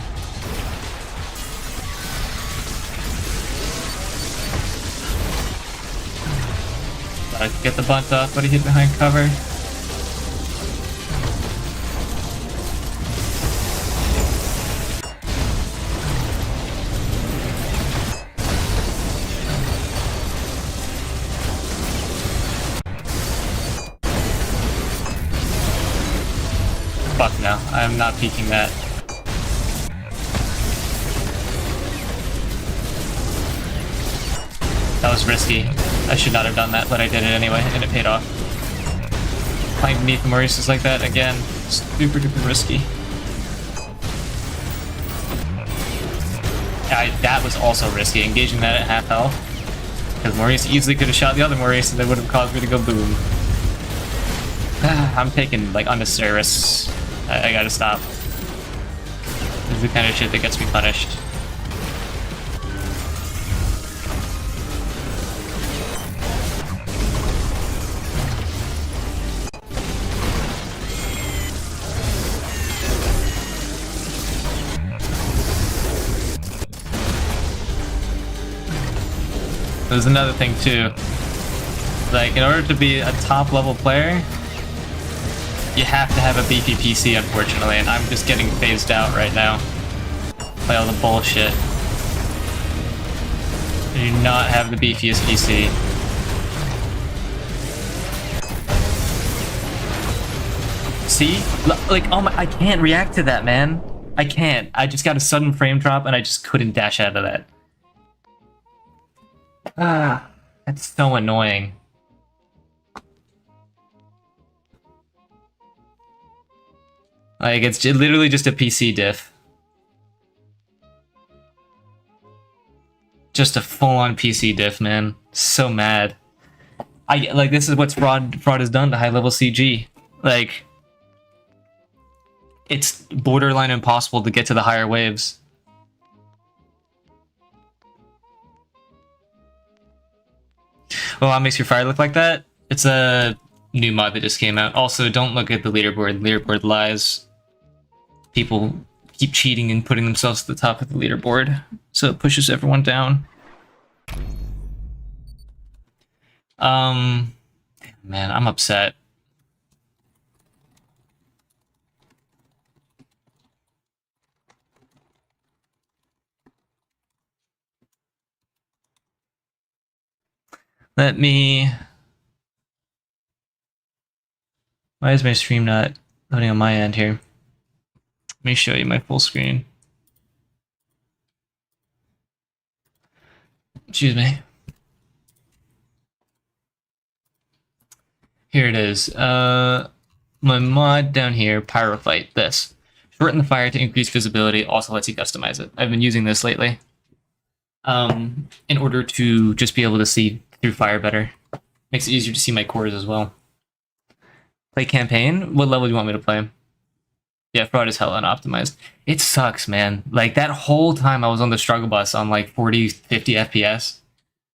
Get the bunt off, but he hid behind cover. Fuck no, I'm not peeking that. That was risky. I should not have done that, but I did it anyway, and it paid off. Playing beneath the Maurices like that, again, super duper risky. That was also risky, engaging that at half health. Because Maurice easily could have shot the other Maurice, and they would have caused me to go boom. I'm taking, like, unnecessary risks. I gotta stop. This is the kind of shit that gets me punished. There's another thing too. Like, in order to be a top level player, You have to have a beefy PC, unfortunately, and I'm just getting phased out right now by all the bullshit. I do not have the beefiest PC. See? Like, oh my, I can't react to that, man. I can't. I just got a sudden frame drop and I just couldn't dash out of that. Ah, that's so annoying. Like, it's literally just a PC diff. Just a full-on PC diff, man. So mad. Like, this is what fraud has done to high-level CG. Like, it's borderline impossible to get to the higher waves. Oh, what makes your fire look like that? It's a new mod that just came out. Also, don't look at the leaderboard. The leaderboard lies. People keep cheating and putting themselves at the top of the leaderboard, so it pushes everyone down. Man, I'm upset. Let me... Why is my stream not loading on my end here? Let me show you my full screen. Excuse me. Here it is. My mod down here, Pyrophyte, this. Shorten the fire to increase visibility, also lets you customize it. I've been using this lately. In order to just be able to see through fire better. Makes it easier to see my cores as well. Play campaign? What level do you want me to play? Yeah, fraud is hell unoptimized. It sucks, man. Like, that whole time I was on the struggle bus on like 40, 50 FPS.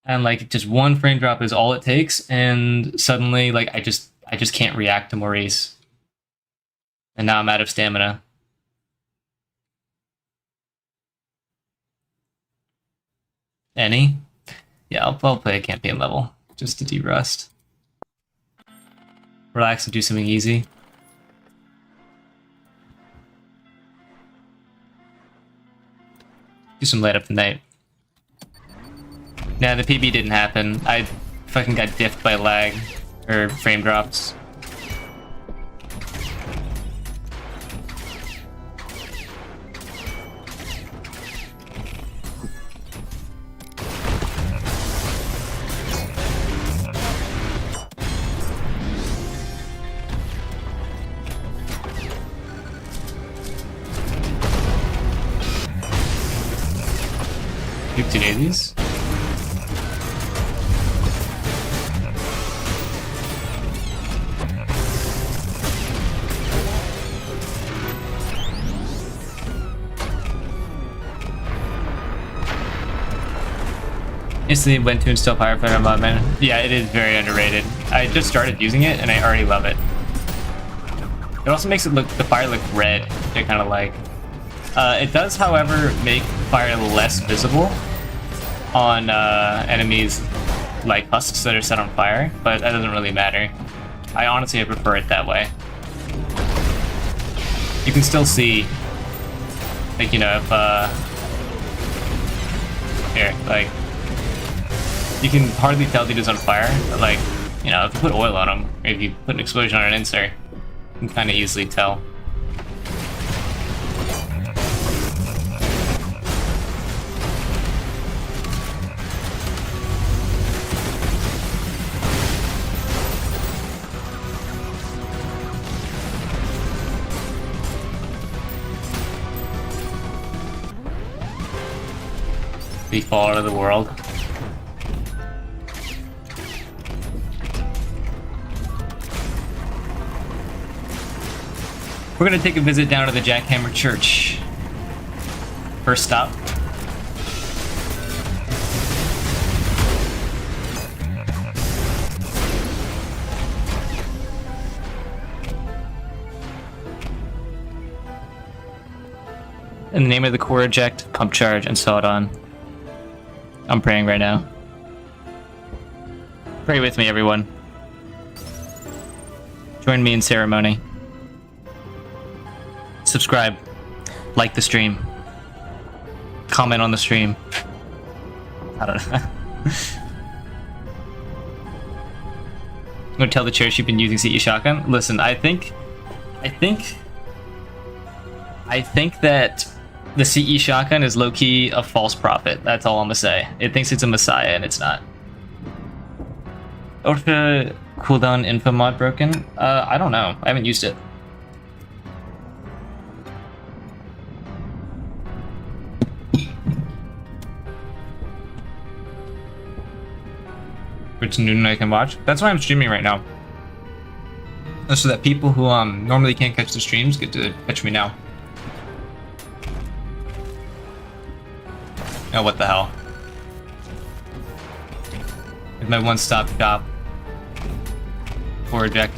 And like, just one frame drop is all it takes, and suddenly, like, I just can't react to Maurice. And now I'm out of stamina. Any? Yeah, I'll play a campaign level, just to de-rust. Relax and do something easy. Do some light up the night. Nah, the PB didn't happen. I fucking got diffed by lag, or frame drops. You have 2 daisies? Instantly went to install Firefighter on Modman. Yeah, it is very underrated. I just started using it and I already love it. It also makes it look, the fire look red, which I kind of like. It does, however, make fire less visible on enemies like husks that are set on fire, but that doesn't really matter. I honestly prefer it that way. You can still see, like, you know, if, here, like, you can hardly tell dude is on fire, but, like, you know, if you put oil on him, or if you put an explosion on an insert, you can kind of easily tell. We fall out of the world. We're gonna take a visit down to the Jackhammer Church. First stop. In the name of the core eject, pump charge, and saw it on. I'm praying right now. Pray with me, everyone. Join me in ceremony. subscribe, like the stream, comment on the stream. I don't know. I'm gonna tell the chair she's been using CE shotgun. Listen, I think that the CE shotgun is low-key a false prophet. That's all I'm gonna say. It thinks it's a messiah and it's not. Ultra cooldown info mod broken? I don't know. I haven't used it. It's noon I can watch. That's why I'm streaming right now. So that people who normally can't catch the streams get to catch me now. Oh, what the hell? It's my one-stop shop for a deck.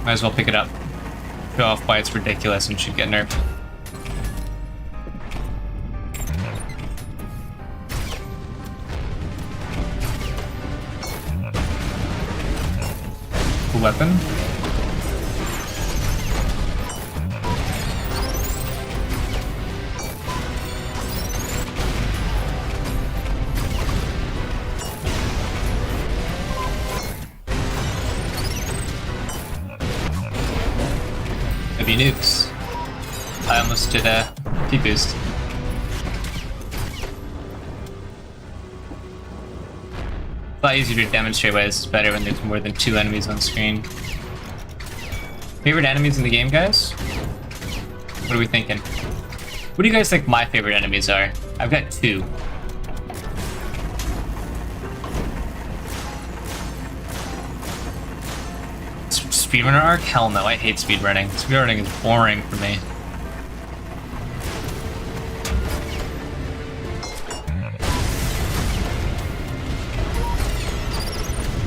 Might as well pick it up. Show off why it's ridiculous and should get nerfed. Cool weapon. Heavy nukes. I almost did a T-boost. It's a lot easier to demonstrate why this is better when there's more than 2 enemies on screen. Favorite enemies in the game, guys? What are we thinking? What do you guys think my favorite enemies are? I've got 2. Speedrunner arc? Hell no, I hate speedrunning. Speedrunning is boring for me.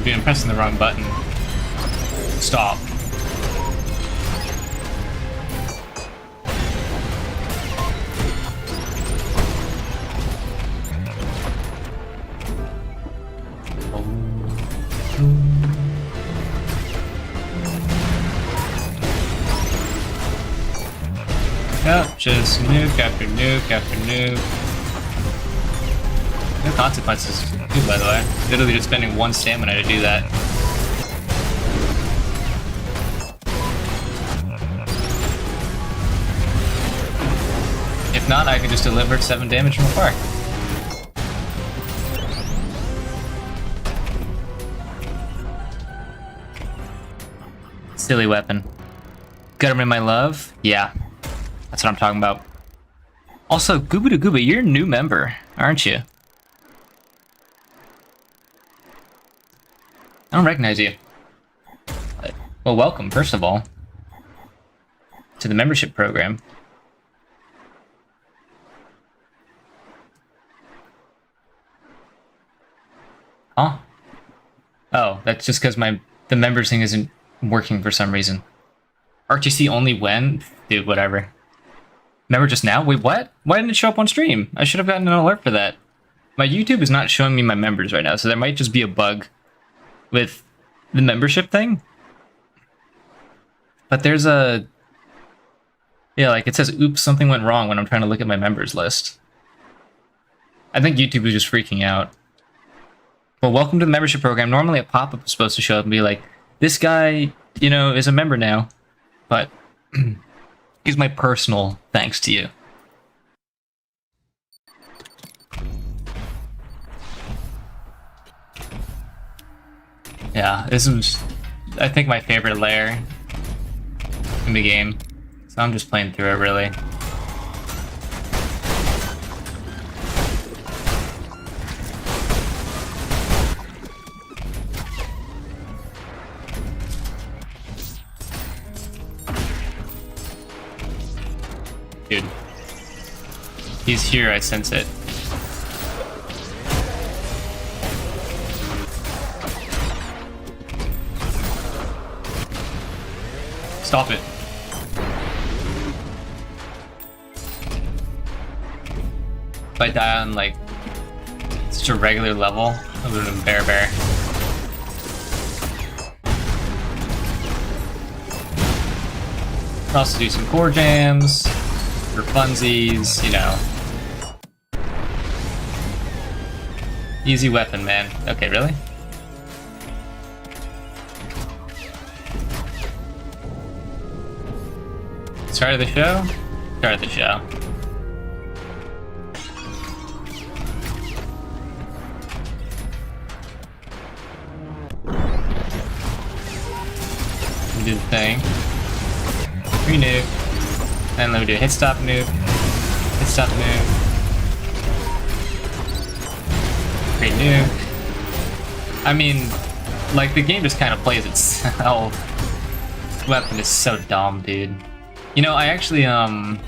Dude, I'm pressing the wrong button. Stop. Yep, just nuke after nuke after nuke. No consequences, too, by the way. Literally just spending 1 stamina to do that. If not, I could just deliver 7 damage from afar. Silly weapon. Gutterman, my love? Yeah. That's what I'm talking about. Also, Gooba to Gooba, you're a new member, aren't you? I don't recognize you. Well, welcome, first of all, to the membership program. Huh? Oh, that's just because the members thing isn't working for some reason. RTC only when? Dude, whatever. Remember just now? Wait, what? Why didn't it show up on stream? I should have gotten an alert for that. My YouTube is not showing me my members right now, so there might just be a bug with the membership thing. But there's a... Yeah, like it says, oops, something went wrong when I'm trying to look at my members list. I think YouTube is just freaking out. Well, welcome to the membership program. Normally a pop-up is supposed to show up and be like, this guy, you know, is a member now. But... here's my personal thanks to you. Yeah, this is, I think, my favorite layer in the game. So I'm just playing through it, really. Dude. He's here, I sense it. Stop it. If I die on like such a regular level, I would have been bear. Can also do some core jams for funsies, you know. Easy weapon, man. Okay, really? Start of the show? Start of the show. Do the thing. Renuke. And let me do a hit stop nuke. Hit stop nuke. Great nuke. I mean, like, the game just kind of plays itself. This weapon is so dumb, dude. You know, I actually, in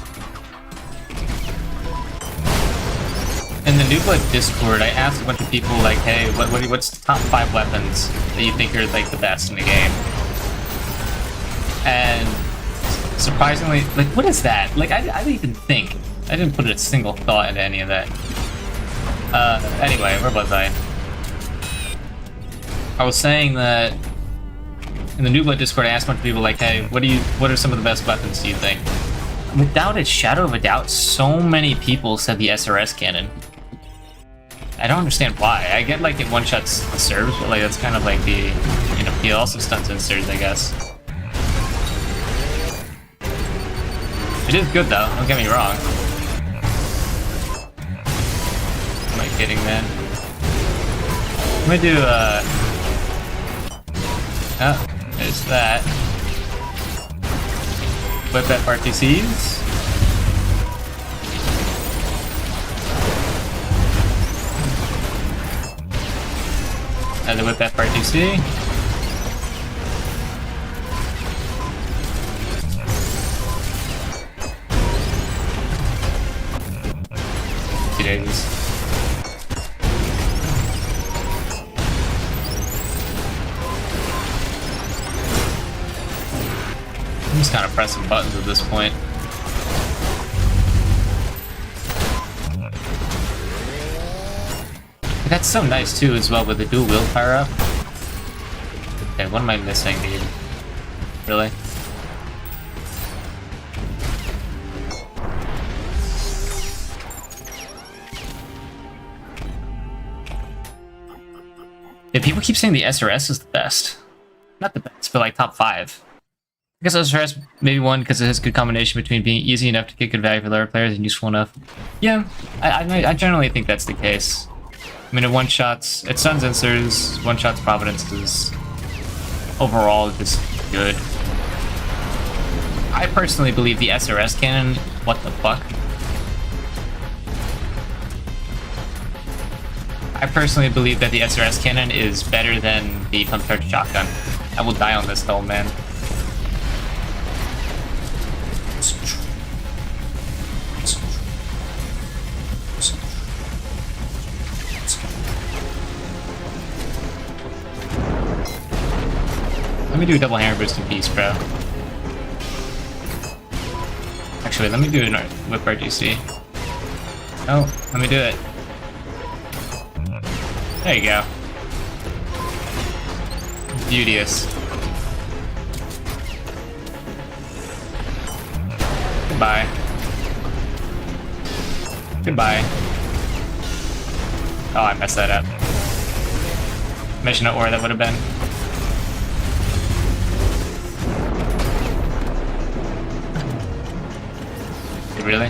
the New Blood Discord, I asked a bunch of people, like, hey, what's the top 5 weapons that you think are, like, the best in the game? And surprisingly, like, what is that? Like, I didn't even think. I didn't put a single thought into any of that. Anyway, where was I? I was saying that in the New Blood Discord, I asked a bunch of people, like, hey, what are some of the best weapons do you think? Without a shadow of a doubt, so many people said the SRS cannon. I don't understand why. I get, like, it one-shots the serves, but, like, that's kind of like the, you know, he also stunts inserts, I guess. It is good, though, don't get me wrong. Am I kidding, man? I'm gonna do, oh, there's that. Whip FRTCs. Another whip FRTC. Days. I'm just kind of pressing buttons at this point. That's so nice too, as well, with the dual wheel power up. Okay, what am I missing, dude? Really? Yeah, people keep saying the SRS is the best. Not the best, but like top 5. I guess SRS maybe 1 because it has a good combination between being easy enough to get good value for lower players and useful enough. Yeah, I generally think that's the case. I mean, it one-shots, it stuns inserts, one-shots Providence is overall just good. I personally believe the SRS cannon, what the fuck? I personally believe that the SRS cannon is better than the pump charge shotgun. I will die on this though, man. Let me do a double hammer boost in peace, bro. Actually, let me do a whip RGC. Oh, let me do it. There you go. Beauteous. Goodbye. Goodbye. Oh, I messed that up. Mission at war that would have been. Really?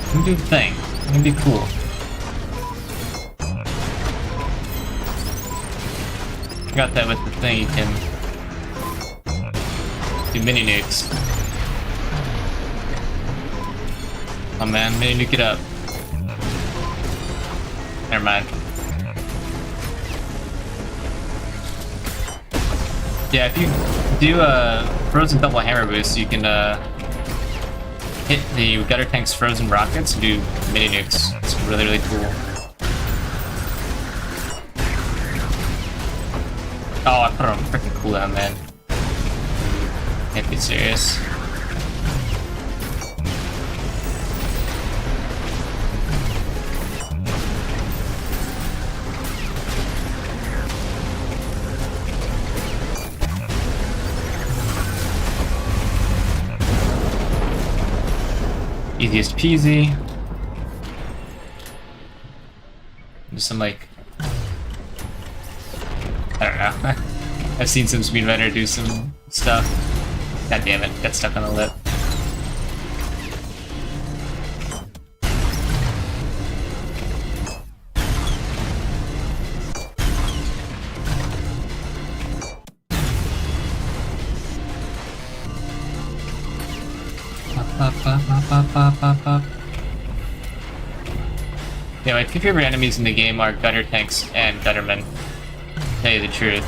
Let me do the thing. It's gonna be cool. Got that with the thing, you can do mini nukes. Oh man, mini nuke it up. Never mind. Yeah, if you do a frozen double hammer boost, you can hit the gutter tank's frozen rockets and do mini nukes. It's really, really cool. Oh, I put it on freaking cooldown, man. Can't be serious. Easiest peasy. Just some like, I don't know. I've seen some speedrunner do some stuff. God damn it, got stuck on the lip. Yeah, my two favorite enemies in the game are gutter tanks and guttermen, to tell you the truth.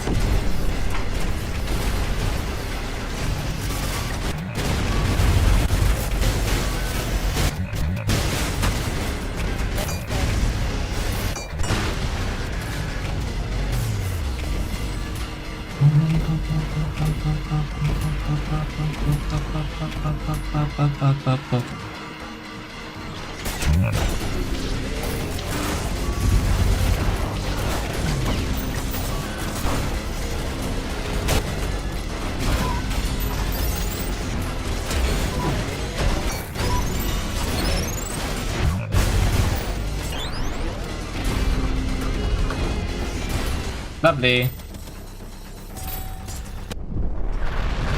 Lovely.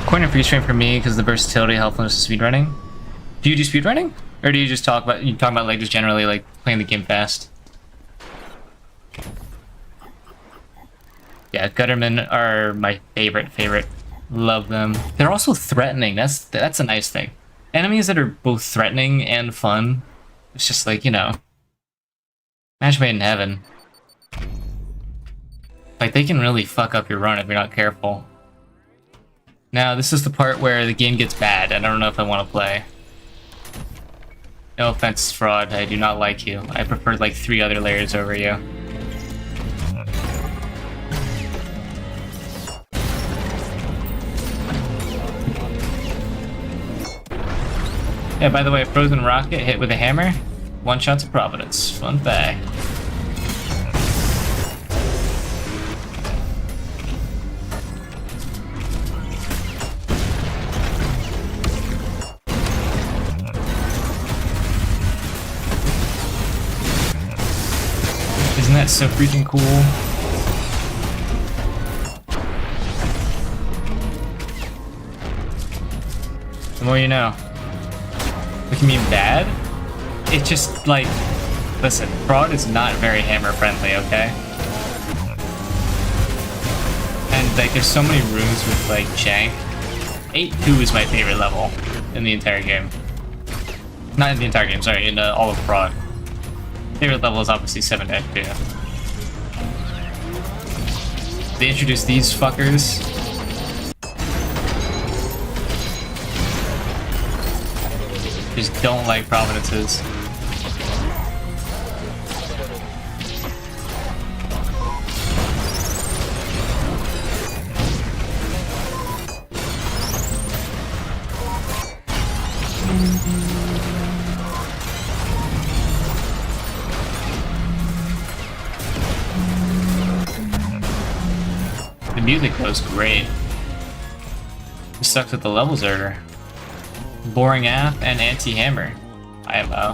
Corner freeze frame for me because the versatility, helpfulness of speedrunning. Do you do speedrunning? Or do you just talk about like just generally like playing the game fast? Yeah, guttermen are my favorite. Love them. They're also threatening. That's a nice thing. Enemies that are both threatening and fun. It's just like, you know, match made in heaven. Like, they can really fuck up your run if you're not careful. Now, this is the part where the game gets bad, and I don't know if I want to play. No offense, Fraud, I do not like you. I prefer like 3 other layers over you. Yeah, by the way, Frozen Rocket hit with a hammer. 1 shot to Providence. Fun fact. Isn't that so freaking cool? The more you know. Looking mean bad? It's just like, listen, Fraud is not very hammer friendly, okay? And like, there's so many rooms with like jank. 8-2 is my favorite level in the entire game. Not in the entire game, sorry, in all of Fraud. Favorite level is obviously 7-2. They introduced these fuckers. Just don't like Providences. The music was great. It sucks that the levels are boring AF and anti-hammer. IMO.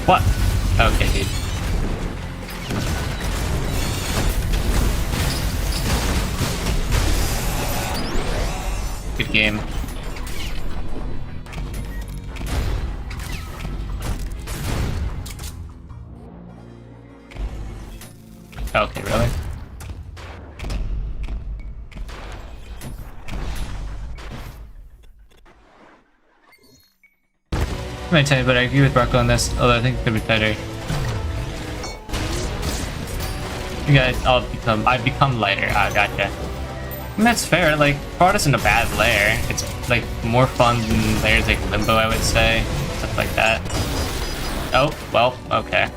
What? Okay, dude. Good game. Okay, really? I'm gonna tell you, but I agree with Brocco on this, although I think it could be better. You guys, I've become lighter. Ah, gotcha. I mean, that's fair, like, Fraud isn't a bad layer. It's, like, more fun than layers like Limbo, I would say. Stuff like that. Oh, well, okay.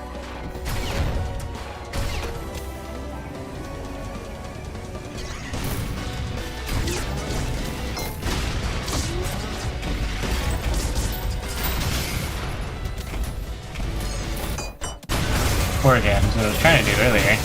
Poor games, what I was trying to do earlier.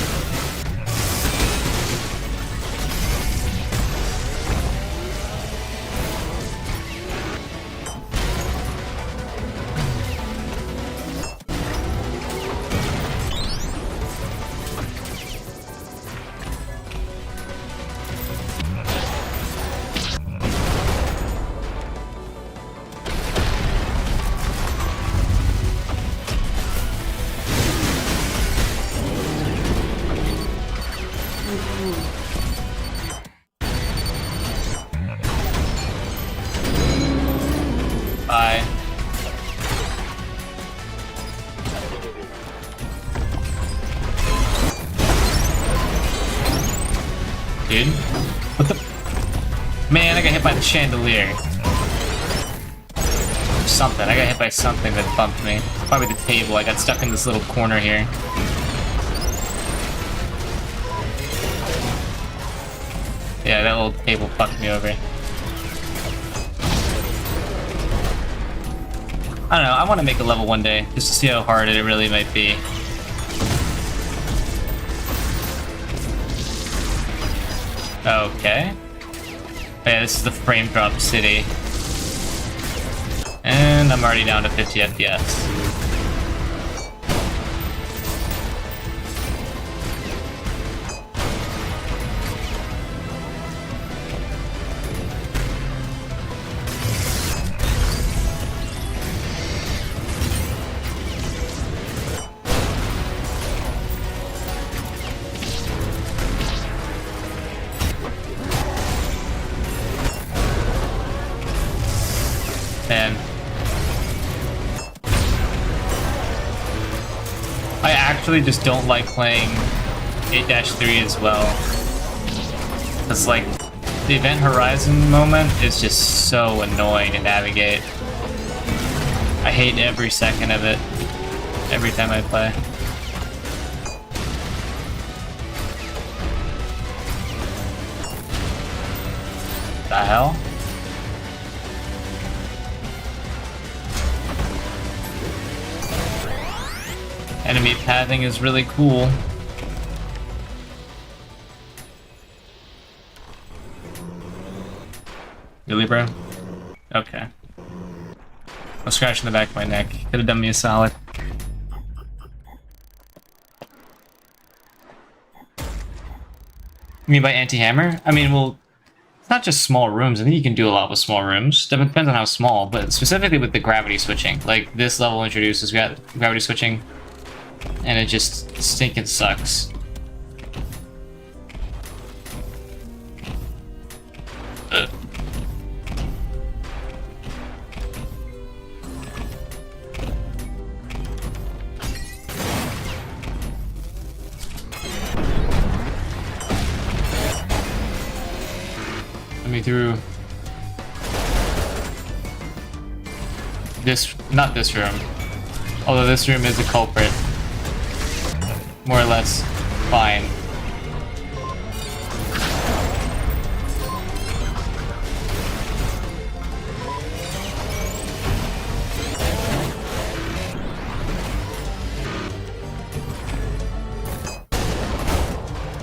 hit by the chandelier. Something. I got hit by something that bumped me. Probably the table. I got stuck in this little corner here. Yeah, that little table fucked me over. I don't know, I want to make a level one day, just to see how hard it really might be. Okay. Oh yeah, this is the frame drop city. And I'm already down to 50 FPS. Man. I actually just don't like playing 8-3 as well. It's like, the Event Horizon moment is just so annoying to navigate. I hate every second of it, every time I play. The hell? Enemy pathing is really cool. Really, bro? Okay. I'm scratching the back of my neck. Could have done me a solid. You mean by anti-hammer? I mean, well, it's not just small rooms. I think you can do a lot with small rooms. Depends on how small, but specifically with the gravity switching. Like, this level introduces gravity switching, and it just stinking sucks. Ugh. Let me through this, not this room. Although this room is a culprit. More or less fine.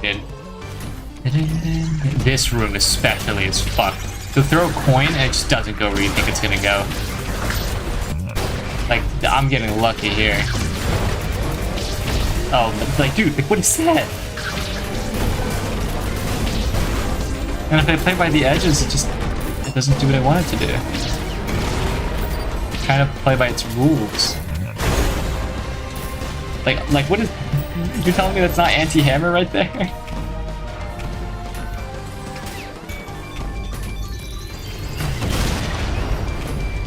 Dude. This room especially is fucked. To throw a coin and it just doesn't go where you think it's gonna go. Like, I'm getting lucky here. Oh, like, dude, like, what is that? And if I play by the edges, it doesn't do what I want it to do. It's trying to play by its rules. Like, what is... You're telling me that's not anti-hammer right there?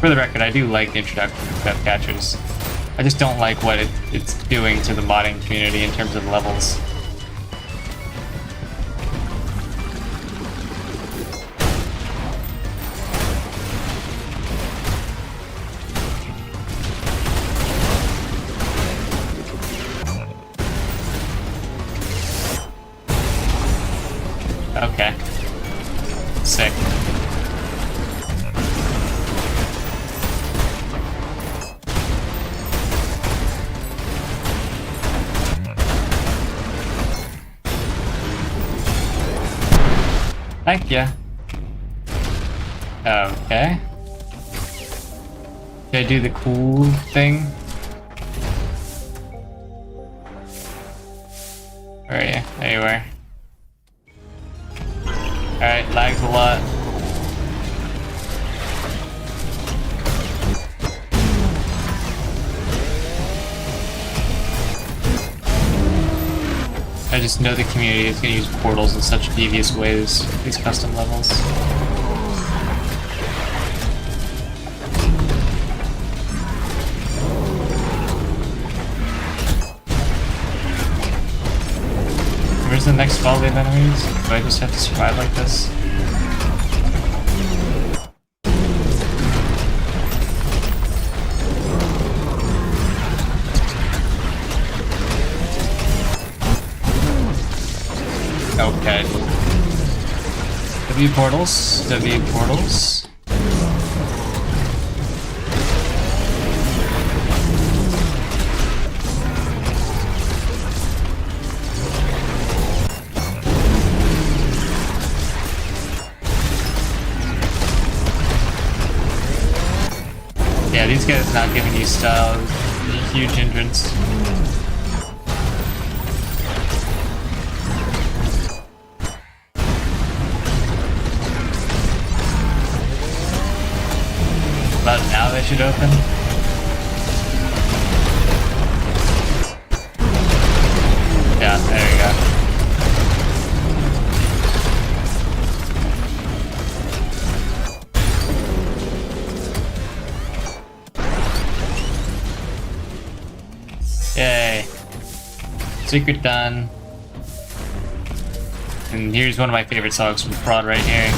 For the record, I do like the introduction of Death Catchers. I just don't like what it's doing to the modding community in terms of levels. Okay. Sick. Thank ya. Okay. Did I do the cool thing? Where are you? There you are. Alright, lags a lot. I just know the community is going to use portals in such devious ways, these custom levels. Where's the next volley of enemies? Do I just have to survive like this? W portals. W portals. Yeah, these guys not giving you style. Huge hindrance. But now they should open. Yeah, there you go. Yay. Secret done. And here's one of my favorite songs from Fraud right here.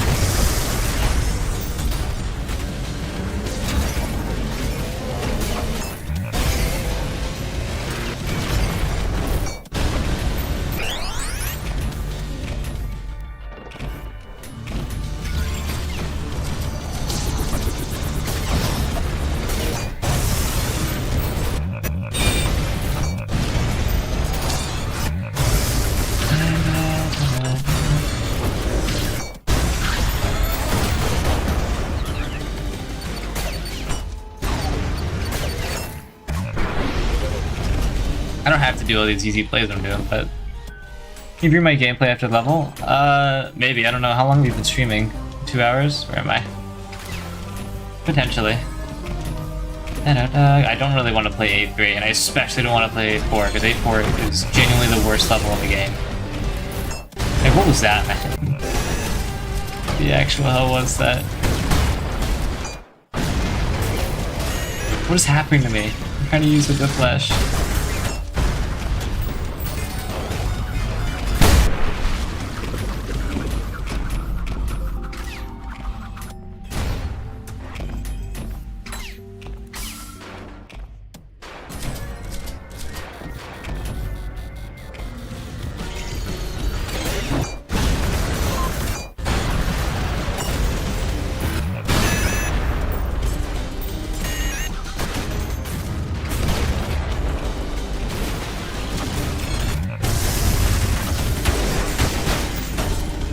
I don't have to do all these easy plays I'm doing, but can you view my gameplay after level? Maybe. I don't know. How long have you been streaming? 2 hours? Where am I? Potentially. I don't really want to play 8-3, and I especially don't want to play 8-4, because 8-4 is genuinely the worst level in the game. Hey, what was that, man? The actual hell was that? What is happening to me? I'm trying to use the flash.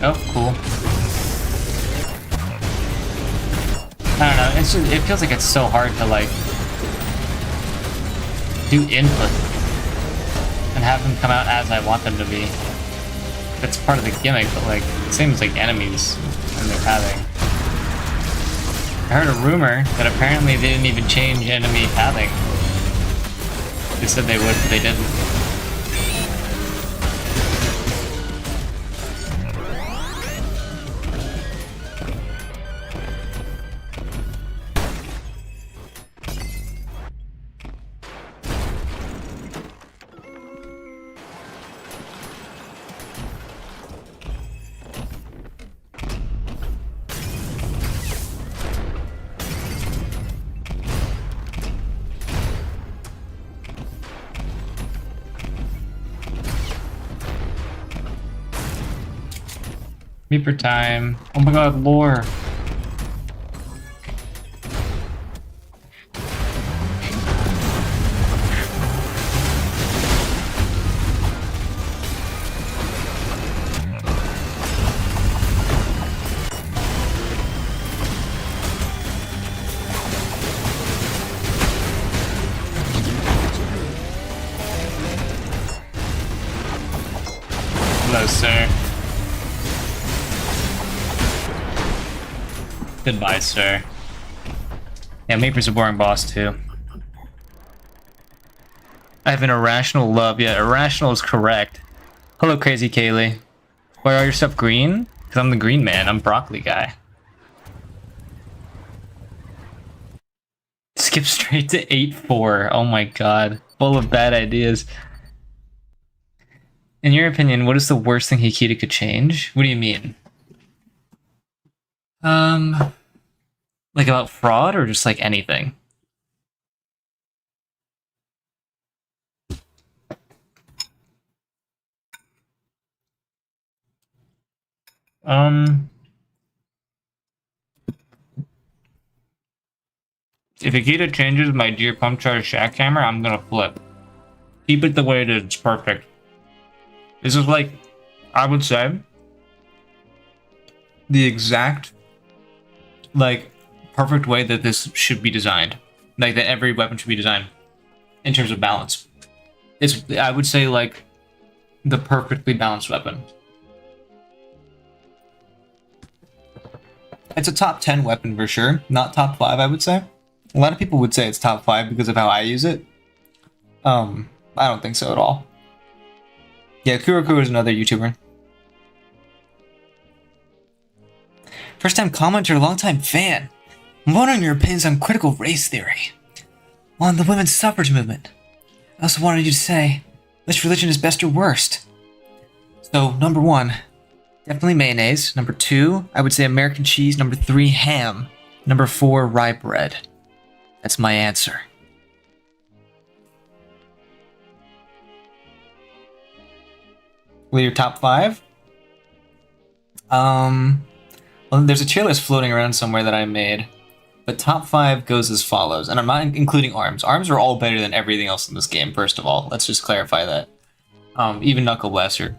Oh, cool. I don't know, it's just, it feels like it's so hard to, like, do input and have them come out as I want them to be. That's part of the gimmick, but, like, it seems like enemies and they're having. I heard a rumor that apparently they didn't even change enemy pathing. They said they would, but they didn't. Reaper time. Oh my god, lore. Hello, sir. Goodbye, sir. Yeah, Maper's a boring boss, too. I have an irrational love. Yeah, irrational is correct. Hello, Crazy Kaylee. Why are your stuff green? Because I'm the green man. I'm broccoli guy. Skip straight to 8-4. Oh my god. Full of bad ideas. In your opinion, what is the worst thing Hikita could change? What do you mean? Like about fraud or just like anything? If Akita changes my Deer Pump Charge jackhammer, I'm gonna flip. Keep it the way it is. It's perfect. This is like, I would say, the exact, like, perfect way that this should be designed. Like, that every weapon should be designed in terms of balance. It's, I would say, like, the perfectly balanced weapon. It's a top 10 weapon for sure. Not top 5, I would say. A lot of people would say it's top 5 because of how I use it. I don't think so at all. Yeah, Kuroko is another YouTuber. First time commenter, long time fan. I'm wondering your opinions on critical race theory. On the women's suffrage movement. I also wanted you to say, which religion is best or worst? So, number 1, definitely mayonnaise. Number 2, I would say American cheese. Number 3, ham. Number 4, rye bread. That's my answer. What are your top 5? Well, there's a tier list floating around somewhere that I made. But top 5 goes as follows, and I'm not including arms. Arms are all better than everything else in this game, first of all. Let's just clarify that. Even Knuckle Blaster.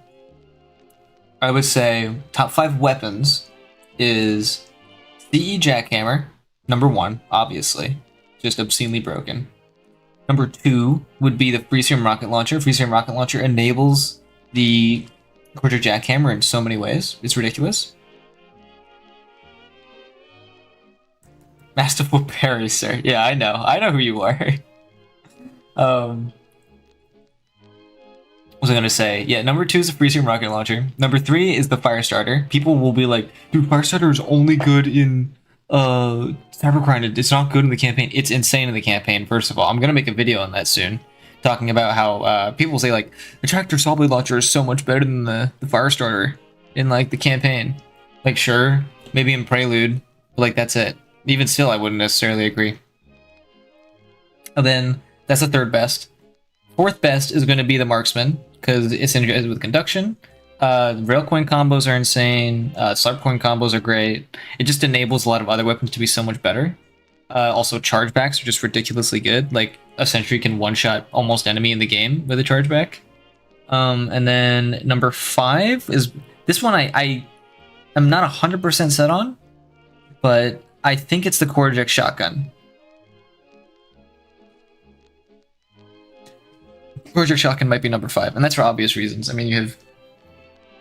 I would say top 5 weapons is CE Jackhammer, number 1, obviously. Just obscenely broken. Number 2 would be the Freeserum Rocket Launcher. Freeserum Rocket Launcher enables the Quarter Jackhammer in so many ways. It's ridiculous. Masterful Parry, sir. Yeah, I know. I know who you are. What was I gonna say? Yeah, number 2 is the Freeserum Rocket Launcher. Number 3 is the Firestarter. People will be like, dude, Firestarter is only good in Cybergrind. It's not good in the campaign. It's insane in the campaign, first of all. I'm gonna make a video on that soon. Talking about how people say like the Tractor Saw Blade Launcher is so much better than the Firestarter in like the campaign. Like sure, maybe in Prelude, but like that's it. Even still, I wouldn't necessarily agree. And then that's the 3rd best. 4th best is going to be the Marksman because it's synergized with conduction. Rail coin combos are insane. Slarp coin combos are great. It just enables a lot of other weapons to be so much better. Also, chargebacks are just ridiculously good. Like, a sentry can one-shot almost enemy in the game with a chargeback. And then number 5 is... This one I am not 100% set on, but I think it's the Quarterjack Shotgun. Quarterjack Shotgun might be number 5, and that's for obvious reasons. I mean, you have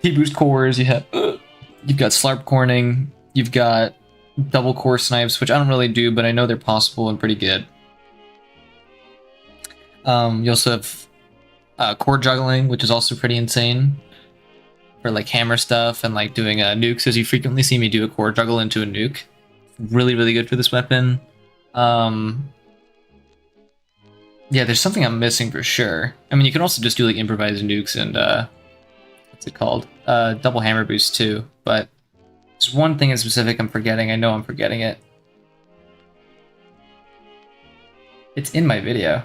T-boost cores, you've got Slarp corning, you've got double core snipes, which I don't really do, but I know they're possible and pretty good. You also have core juggling, which is also pretty insane for like hammer stuff and like doing nukes, as you frequently see me do a core juggle into a nuke. Really, really good for this weapon. Yeah, there's something I'm missing for sure. I mean, you can also just do like improvised nukes and what's it called? Double hammer boost too, but there's one thing in specific I'm forgetting. I know I'm forgetting it. It's in my video.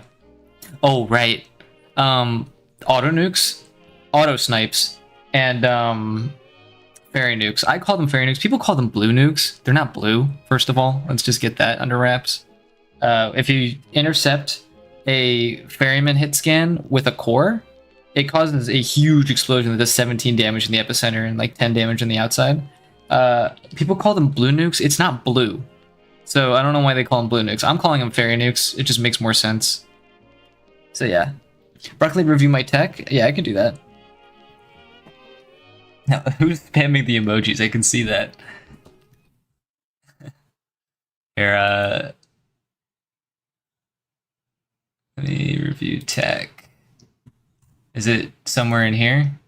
Oh, right. Auto nukes, auto snipes, and fairy nukes. I call them fairy nukes. People call them blue nukes. They're not blue, first of all. Let's just get that under wraps. If you intercept a ferryman hit scan with a core, it causes a huge explosion that does 17 damage in the epicenter and like 10 damage on the outside. People call them blue nukes. It's not blue. So I don't know why they call them blue nukes. I'm calling them fairy nukes. It just makes more sense. So yeah. Broccoli review my tech? Yeah, I can do that. Now, who's spamming the emojis? I can see that. Here, let me review tech. Is it somewhere in here?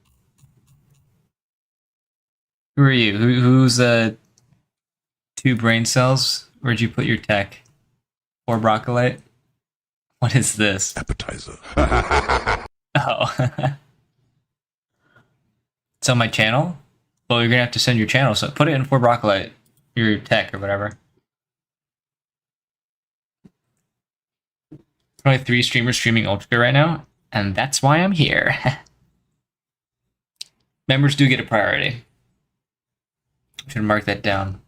Who are you? Who's 2 brain cells? Where'd you put your tech? 4 broccolite? What is this? Appetizer. Oh. It's on my channel? Well, you're gonna have to send your channel, so put it in 4 broccolite. Your tech or whatever. Probably 3 streamers streaming Ultrakill right now, and that's why I'm here. Members do get a priority. Should mark that down.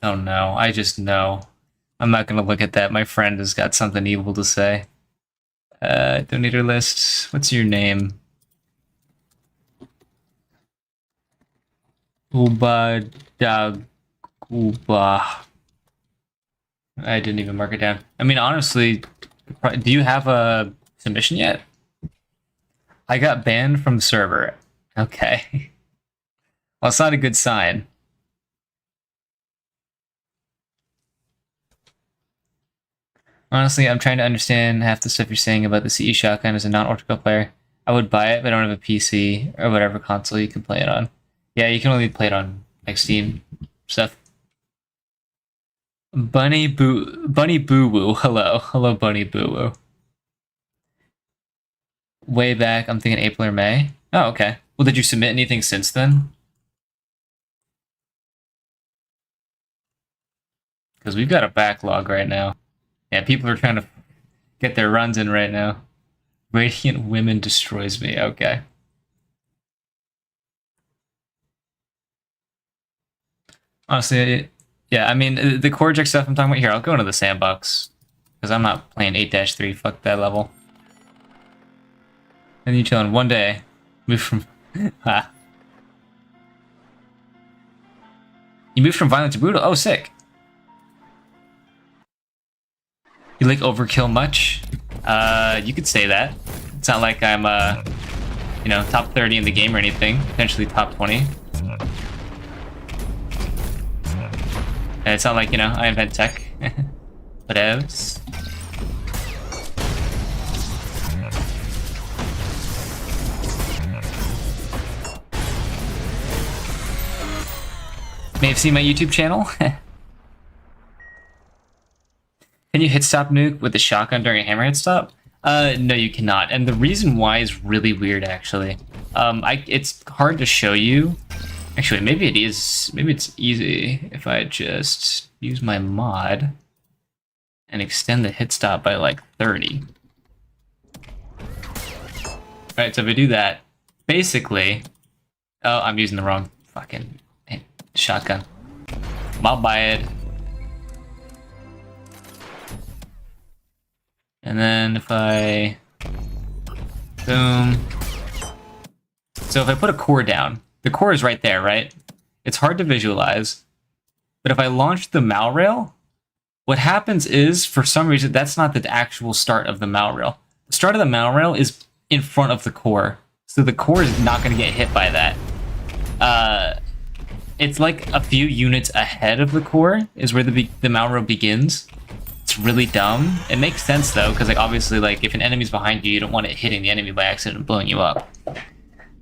Oh no, I just know. I'm not gonna look at that. My friend has got something evil to say. Donator list. What's your name? Uba Daguba. I didn't even mark it down. I mean, honestly, do you have a submission yet? I got banned from the server. Okay. Well, it's not a good sign. Honestly, I'm trying to understand half the stuff you're saying about the CE shotgun as a non-Ultrakill player. I would buy it, but I don't have a PC or whatever console you can play it on. Yeah, you can only play it on like Steam stuff. Bunny Boo Woo. Hello Bunny Boo Woo. Way back, I'm thinking April or May. Oh, okay. Well, did you submit anything since then? Because we've got a backlog right now. Yeah, people are trying to get their runs in right now. Radiant Women destroys me. Okay. Honestly, yeah, I mean, the core stuff I'm talking about here, I'll go into the sandbox. Because I'm not playing 8-3, fuck that level. And you chilling one day, move from... ah. You moved from violent to brutal? Oh, sick. You like overkill much? You could say that. It's not like I'm, you know, top 30 in the game or anything. Potentially top 20. And it's not like, you know, I invent tech. Whatevs. May have seen my YouTube channel. Can you hit stop nuke with the shotgun during a hammerhead stop? No, you cannot. And the reason why is really weird, actually. It's hard to show you. Actually, maybe it is. Maybe it's easy if I just use my mod and extend the hit stop by like 30. Alright, so if I do that, basically... Oh, I'm using the wrong fucking shotgun. I'll buy it. And then if I... Boom. So if I put a core down, the core is right there, right? It's hard to visualize. But if I launch the Malrail, what happens is, for some reason, that's not the actual start of the Malrail. The start of the Malrail is in front of the core. So the core is not going to get hit by that. It's like a few units ahead of the core is where the Malrail begins. It's really dumb. It makes sense though, because like obviously, like if an enemy's behind you, you don't want it hitting the enemy by accident and blowing you up.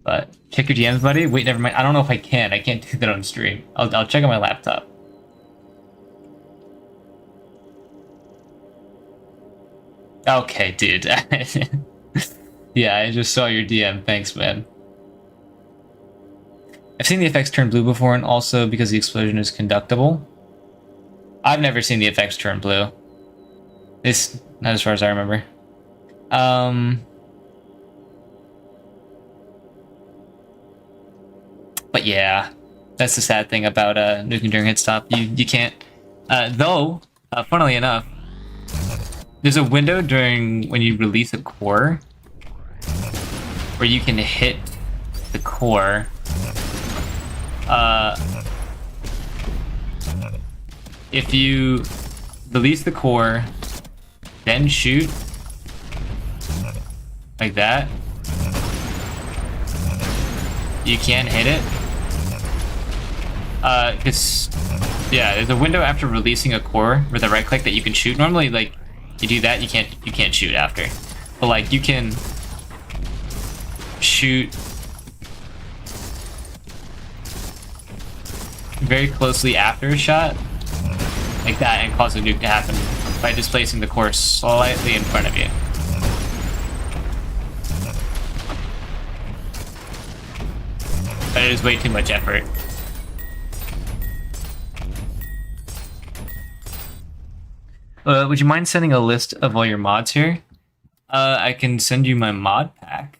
But check your DMs, buddy. Wait, never mind. I don't know if I can. I can't do that on stream. I'll check on my laptop. Okay, dude. Yeah, I just saw your DM. Thanks, man. I've seen the effects turn blue before, and also because the explosion is conductible. I've never seen the effects turn blue. This, not as far as I remember. But yeah, that's the sad thing about nuking during hit stop. You can't. Though, funnily enough, there's a window during when you release a core where you can hit the core. If you release the core, then shoot like that, you can hit it. Cause yeah, there's a window after releasing a core with a right click that you can shoot. Normally, like you do that, you can't shoot after, but like you can shoot very closely after a shot like that and cause a nuke to happen by displacing the core slightly in front of you. But it is way too much effort. Would you mind sending a list of all your mods here? I can send you my mod pack.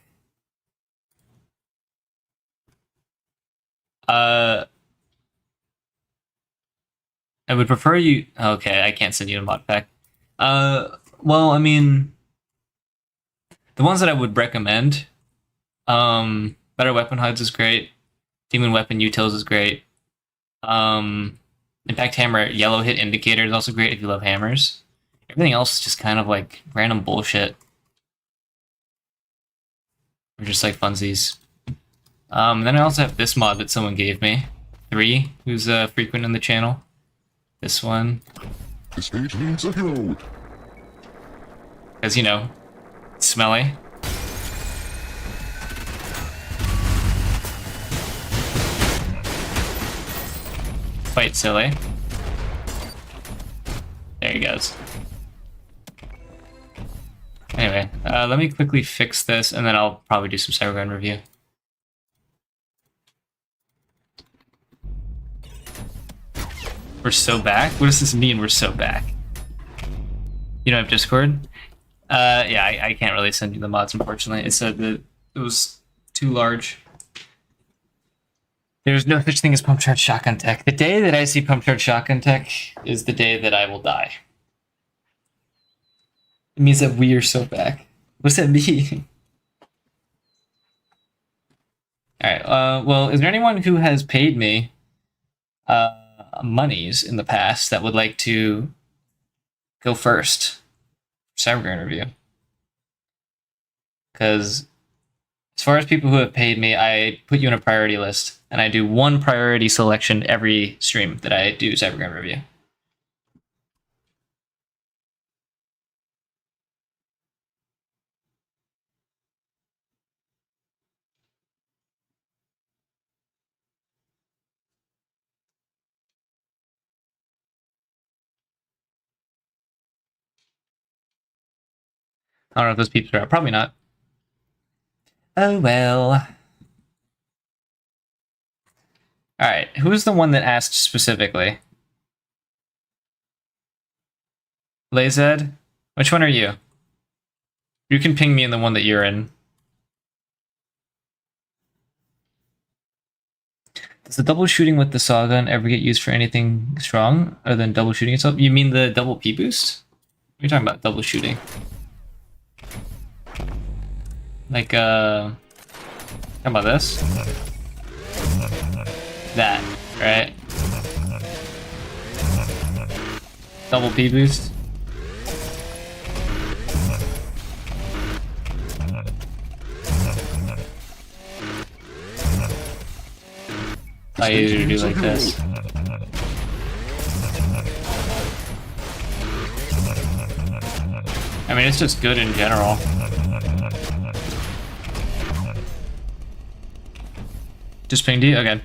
I would prefer you. Okay, I can't send you a mod pack. Well, I mean, the ones that I would recommend, Better Weapon HUDs is great. Demon Weapon Utils is great. Impact Hammer Yellow Hit Indicator is also great if you love hammers. Everything else is just kind of like random bullshit. Or just like funsies. Then I also have this mod that someone gave me. 3, who's frequent in the channel. This one. This page needs a hero. Because, you know, it's smelly. Quite silly. There he goes. Anyway, let me quickly fix this, and then I'll probably do some Cybergrind review. We're so back? What does this mean, we're so back? You don't have Discord? Yeah, I can't really send you the mods, unfortunately. It said that it was too large. There's no such thing as pump charge shotgun tech. The day that I see pump charge shotgun tech is the day that I will die. It means that we are so back. What's that mean? Alright, well, is there anyone who has paid me monies in the past that would like to go first? Cybergrind review. Because as far as people who have paid me, I put you in a priority list, and I do one priority selection every stream that I do Cybergrind review. I don't know if those peeps are out. Probably not. Oh well. Alright, who's the one that asked specifically? Lazed? Which one are you? You can ping me in the one that you're in. Does the double shooting with the saw gun ever get used for anything strong other than double shooting itself? You mean the double P boost? What are you talking about, double shooting? Like, how about this? That, right? Double P boost. I usually do like this. I mean, it's just good in general. Just pinged you? Okay.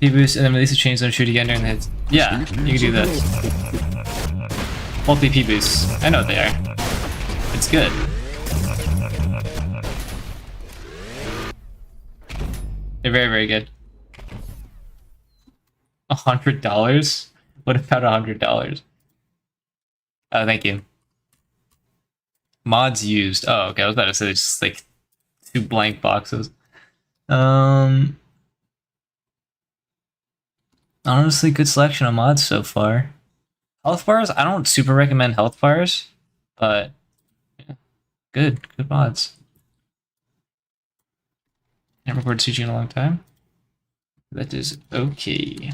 P-boost and then release a chain zone, shoot again during the hits. Yeah, you can do this. Multi P-boosts. I know what they are. It's good. They're very, very good. $100? What about $100? Oh, thank you. Mods used. Oh, okay. I was about to say it's just like 2 blank boxes. Honestly, good selection of mods so far. Health bars? I don't super recommend health bars, but yeah, good mods. Haven't recorded CG in a long time. That is okay.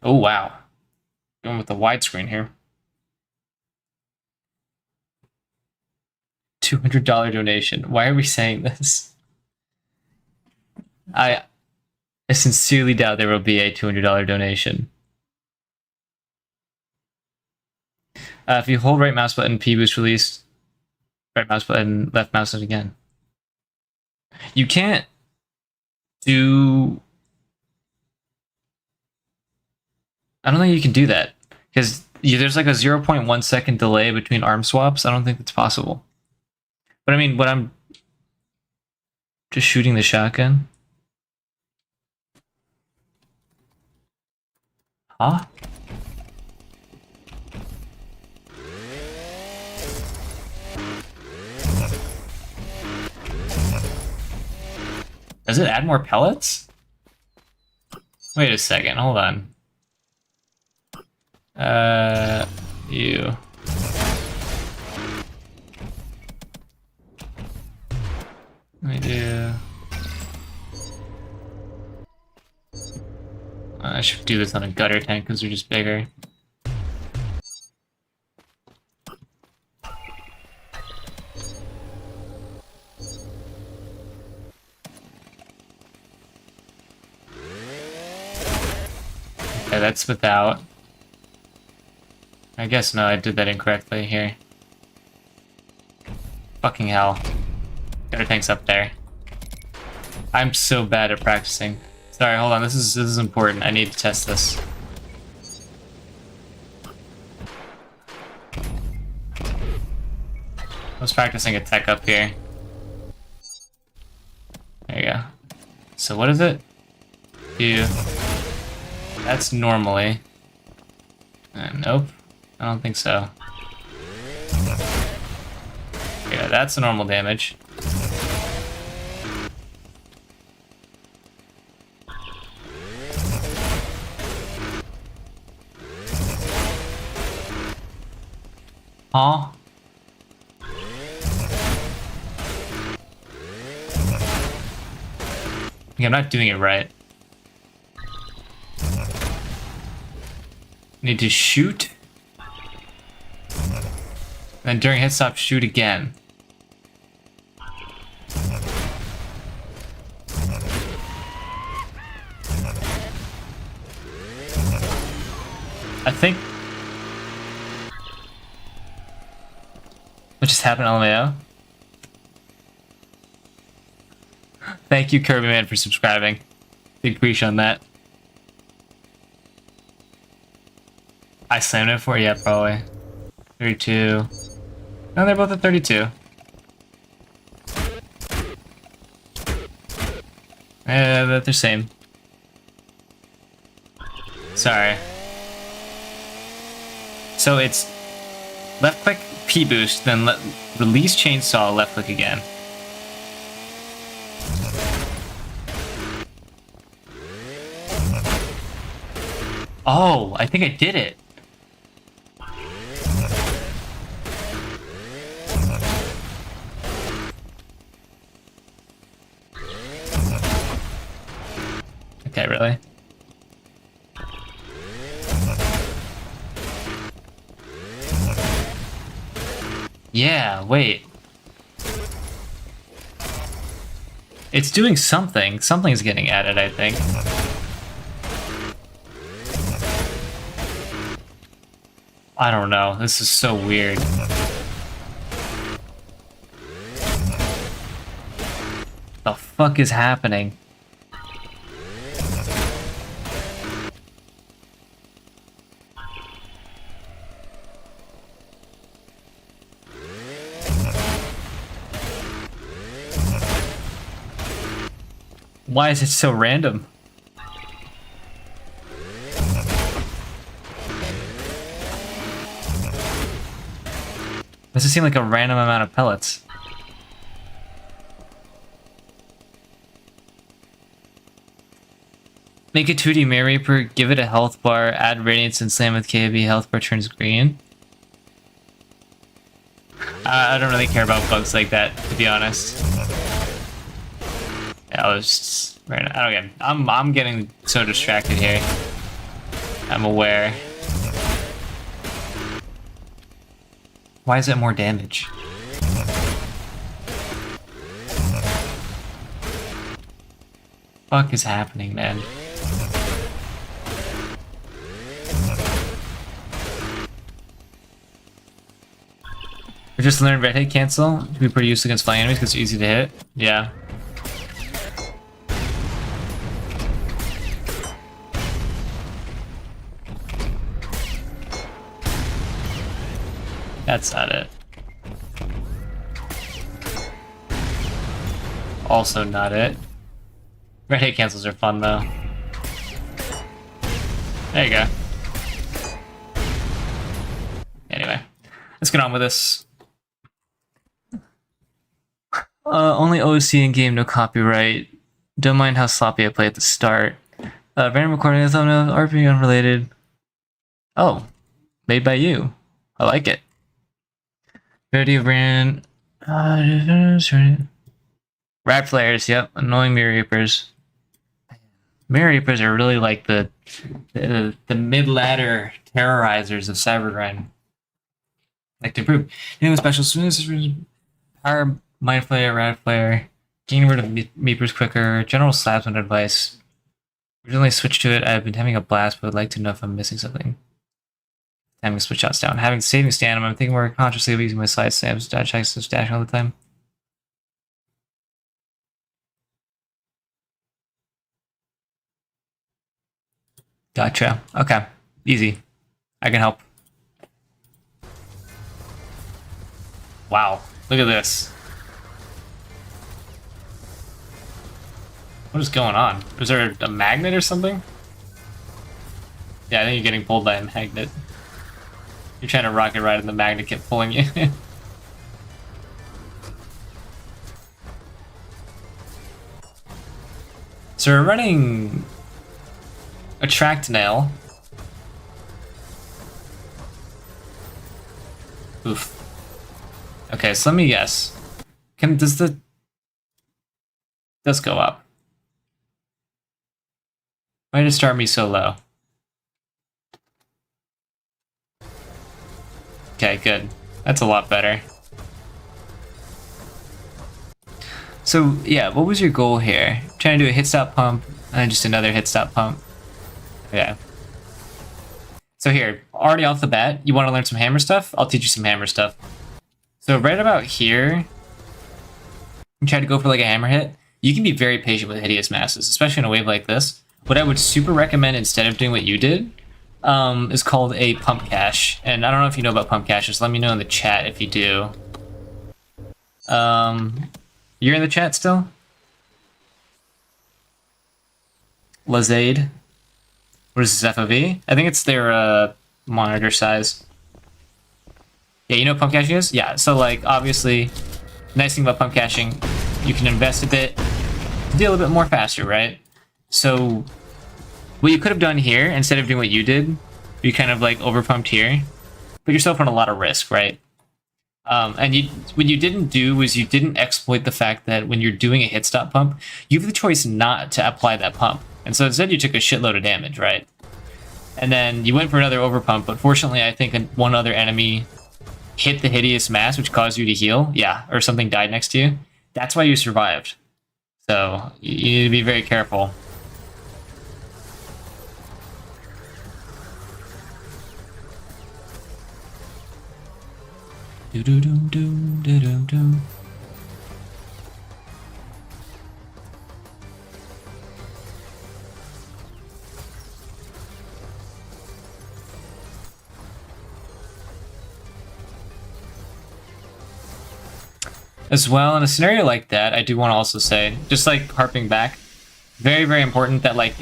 Oh wow. Going with the widescreen here. $200 donation. Why are we saying this? I sincerely doubt there will be a $200 donation. If you hold right mouse button, P boost released. Right mouse button, left mouse button again. You can't do... I don't think you can do that. Because there's like a 0.1 second delay between arm swaps. I don't think it's possible. But I mean, when I'm just shooting the shotgun... Huh? Does it add more pellets? Wait a second, hold on. You. Let me do... I should do this on a gutter tank because they're just bigger. Okay, that's without. I guess no, I did that incorrectly here. Fucking hell. Gutter tank's up there. I'm so bad at practicing. Sorry, hold on. This is important. I need to test this. I was practicing a tech up here. There you go. So what is it? That's normally. Nope. I don't think so. Yeah, that's the normal damage. Huh? Yeah, I'm not doing it right. Need to shoot. Then during hit stop, shoot again. I think... What just happened, LMAO? Thank you, Kirby Man, for subscribing. Big preach on that. I slammed it for you, yeah, probably. 32. No, they're both at 32. They're the same. Sorry. So it's left click P boost, then release chainsaw, left click again. Oh, I think I did it. Okay, really? Yeah, wait. It's doing something. Something's getting added, I think. I don't know. This is so weird. The fuck is happening? Why is it so random? Does it seem like a random amount of pellets? Make a 2D Mirror Reaper, give it a health bar, add radiance and slam with KB, health bar turns green. I don't really care about bugs like that, to be honest. Yeah, I was just random. I don't get. I'm getting so distracted here. I'm aware. Why is it more damage? Fuck is happening, man? We just learned red hit cancel to be pretty useful against flying enemies because it's easy to hit. Yeah. That's not it. Also not it. Red hit cancels are fun though. There you go. Anyway, let's get on with this. Only OC in game, no copyright. Don't mind how sloppy I play at the start. Random recording of thumbnail, RP unrelated. Oh, made by you. I like it. Video brand. Rat flares, yep. Annoying mirror reapers. Mirror reapers are really like the mid-ladder terrorizers of Cybergrind. Like to improve. New special power mind flare, rat flare, getting rid of meepers quicker, general slabs on advice. Originally switched to it, I've been having a blast, but would like to know if I'm missing something. Having switch shots down. Having saving stamina, I'm thinking more consciously of using my side stabs, dash checks, dashing all the time. Gotcha. Okay. Easy. I can help. Wow. Look at this. What is going on? Is there a magnet or something? Yeah, I think you're getting pulled by a magnet. You're trying to rocket ride and the magnet kept pulling you. So we're running attract nail. Oof. Okay, so let me guess. Does go up? Why did it start me so low? Okay, good. That's a lot better. So yeah, what was your goal here? Trying to do a hit stop pump and then just another hit stop pump. Yeah. So here, already off the bat, you want to learn some hammer stuff? I'll teach you some hammer stuff. So right about here, you try to go for like a hammer hit. You can be very patient with hideous masses, especially in a wave like this. What I would super recommend instead of doing what you did is called a pump cache. And I don't know if you know about pump caches. Let me know in the chat if you do. You're in the chat still? Lazade. What is this, FOV? I think it's their monitor size. Yeah, you know what pump caching is? Yeah, so like obviously, nice thing about pump caching, you can invest a bit to deal a bit more faster, right? So what you could have done here, instead of doing what you did, you kind of like overpumped here, put yourself on a lot of risk, right? And what you didn't do was you didn't exploit the fact that when you're doing a hit stop pump, you have the choice not to apply that pump. And so instead you took a shitload of damage, right? And then you went for another overpump, but fortunately I think one other enemy hit the hideous mass, which caused you to heal. Yeah, or something died next to you. That's why you survived. So you need to be very careful. Do do do do do do do. As well, in a scenario like that, I do want to also say, just like harping back, very, very important that like,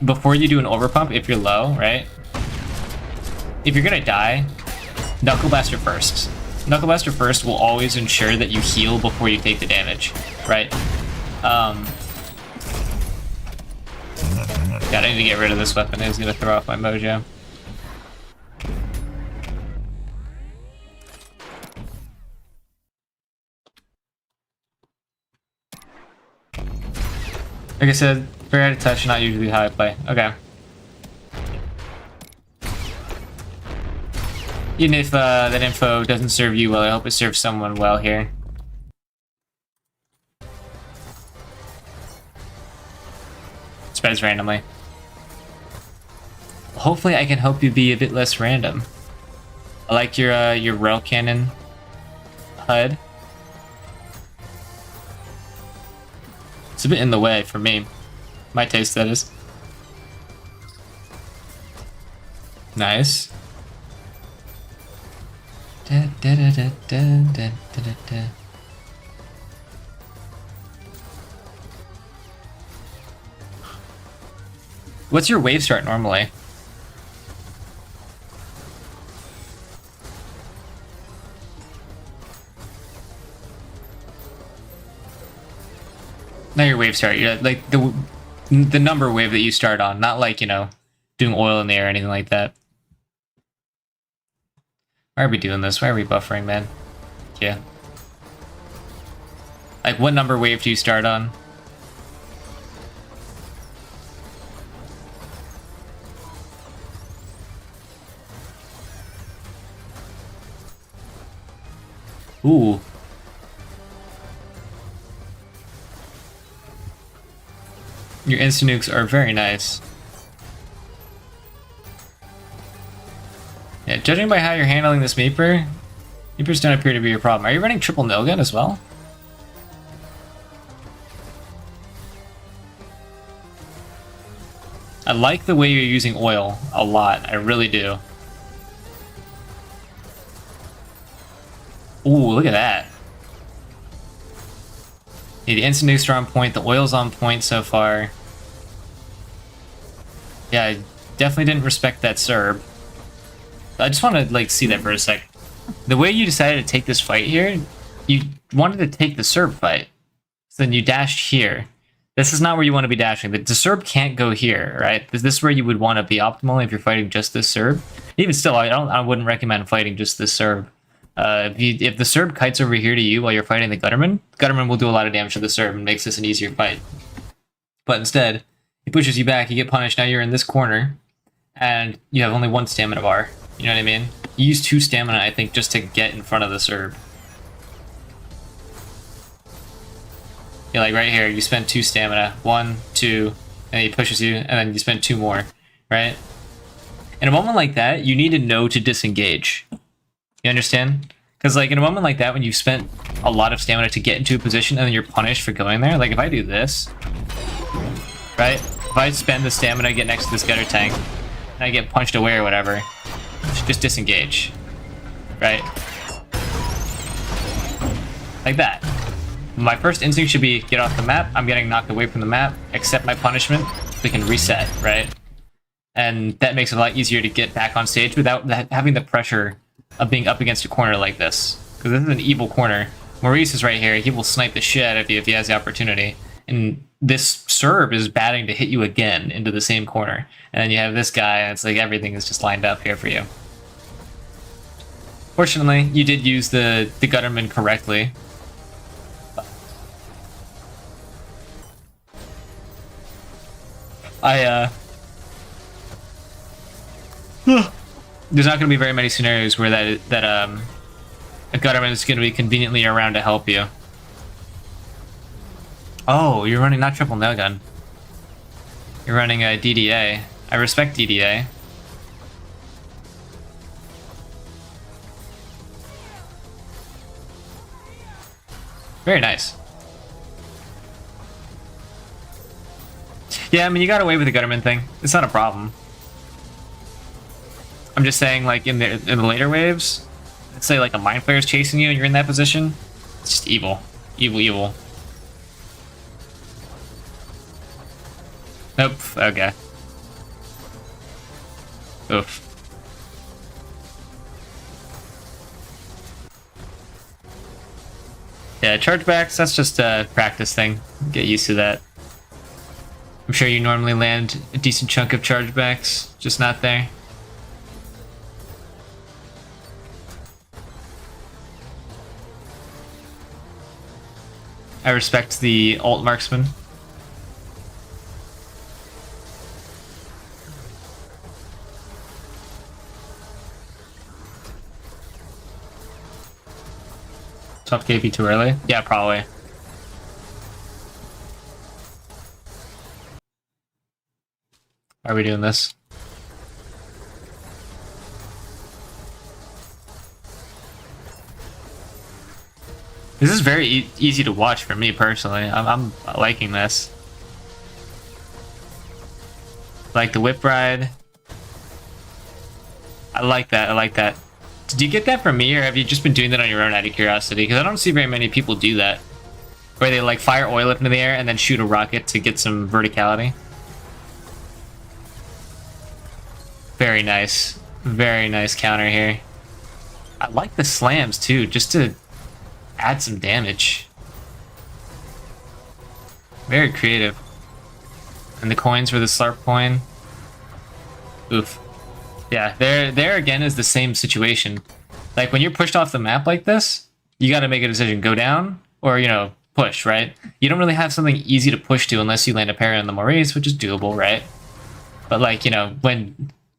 before you do an overpump, if you're low, right? If you're gonna die, Knuckle Blaster first. Knuckle Blaster first will always ensure that you heal before you take the damage, right? God, I need to get rid of this weapon. It's gonna throw off my mojo. Like I said, very out of touch, not usually how I play. Okay. Even if that info doesn't serve you well, I hope it serves someone well here. Spreads randomly. Hopefully I can help you be a bit less random. I like your rail cannon HUD. It's a bit in the way for me. My taste, that is. Nice. Da, da, da, da, da, da, da, da. What's your wave start normally? Not your wave start. You're like the number wave that you start on, not like, you know, doing oil in the air or anything like that. Why are we doing this? Why are we buffering, man? Yeah. Like, what number wave do you start on? Ooh. Your instant nukes are very nice. Yeah, judging by how you're handling this Meeper, Meepers don't appear to be your problem. Are you running triple Nilgun as well? I like the way you're using oil a lot. I really do. Ooh, look at that. Yeah, the instant nukes are on point. The oil's on point so far. Yeah, I definitely didn't respect that Serb. I just want to like see that for a sec. The way you decided to take this fight here, you wanted to take the Serb fight. So then you dashed here. This is not where you want to be dashing. The Serb can't go here, right? This is where you would want to be optimally if you're fighting just this Serb. Even still, I wouldn't recommend fighting just this Serb. If the Serb kites over here to you while you're fighting the Gutterman will do a lot of damage to the Serb and makes this an easier fight. But instead, he pushes you back, you get punished, now you're in this corner, and you have only one stamina bar. You know what I mean? You use 2 stamina, I think, just to get in front of the Serb. Yeah, like right here, you spend 2 stamina. 1, 2, and he pushes you, and then you spend 2 more, right? In a moment like that, you need to know to disengage. You understand? Because like in a moment like that, when you've spent a lot of stamina to get into a position and then you're punished for going there, like if I do this, right? If I spend the stamina to get next to this gutter tank, and I get punched away or whatever, just disengage, right? Like that. My first instinct should be get off the map. I'm getting knocked away from the map, accept my punishment, we can reset, right? And that makes it a lot easier to get back on stage without having the pressure of being up against a corner like this. Because this is an evil corner. Maurice is right here. He will snipe the shit out of you if he has the opportunity. And this Serb is batting to hit you again into the same corner. And then you have this guy, and it's like everything is just lined up here for you. Fortunately, you did use the Gutterman correctly. There's not going to be very many scenarios where a Gutterman is going to be conveniently around to help you. Oh, you're running not triple nail gun. You're running a DDA. I respect DDA. Very nice. Yeah, I mean, you got away with the Gutterman thing. It's not a problem. I'm just saying, like, in the later waves, let's say, like, a Mind Flayer is chasing you and you're in that position, it's just evil. Evil, evil. Nope, okay. Oof. Yeah, chargebacks, that's just a practice thing. Get used to that. I'm sure you normally land a decent chunk of chargebacks, just not there. I respect the alt marksman. Top KP too early? Yeah, probably. Why are we doing this? This is very easy to watch for me personally. I'm liking this. Like the whip ride. I like that. I like that. Did you get that from me, or have you just been doing that on your own out of curiosity? Because I don't see very many people do that. Where they like fire oil up into the air and then shoot a rocket to get some verticality. Very nice. Very nice counter here. I like the slams too, just to add some damage. Very creative. And the coins for the Slarp coin. Oof. Yeah, there again is the same situation. Like when you're pushed off the map like this, you got to make a decision: go down or push. Right? You don't really have something easy to push to unless you land a parry on the Maurice, which is doable, right? But like when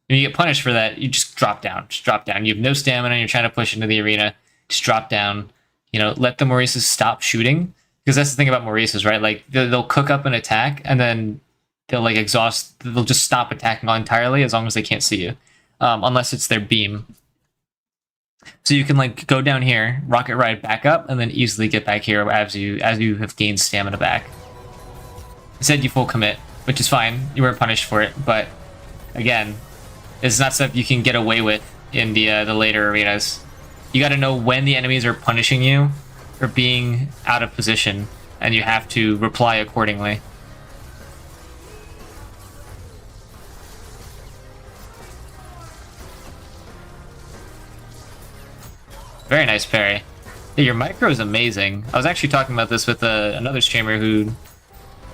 you get punished for that, you just drop down. Just drop down. You have no stamina. And you're trying to push into the arena. Just drop down. Let the Maurices stop shooting, because that's the thing about Maurices, right? Like they'll cook up an attack and then they'll like exhaust. They'll just stop attacking entirely as long as they can't see you, unless it's their beam. So you can like go down here, rocket ride back up, and then easily get back here as you have gained stamina back. Instead, you full commit, which is fine. You weren't punished for it, but again, it's not stuff you can get away with in the later arenas. You got to know when the enemies are punishing you for being out of position, and you have to reply accordingly. Very nice parry. Yeah, your micro is amazing. I was actually talking about this with another streamer who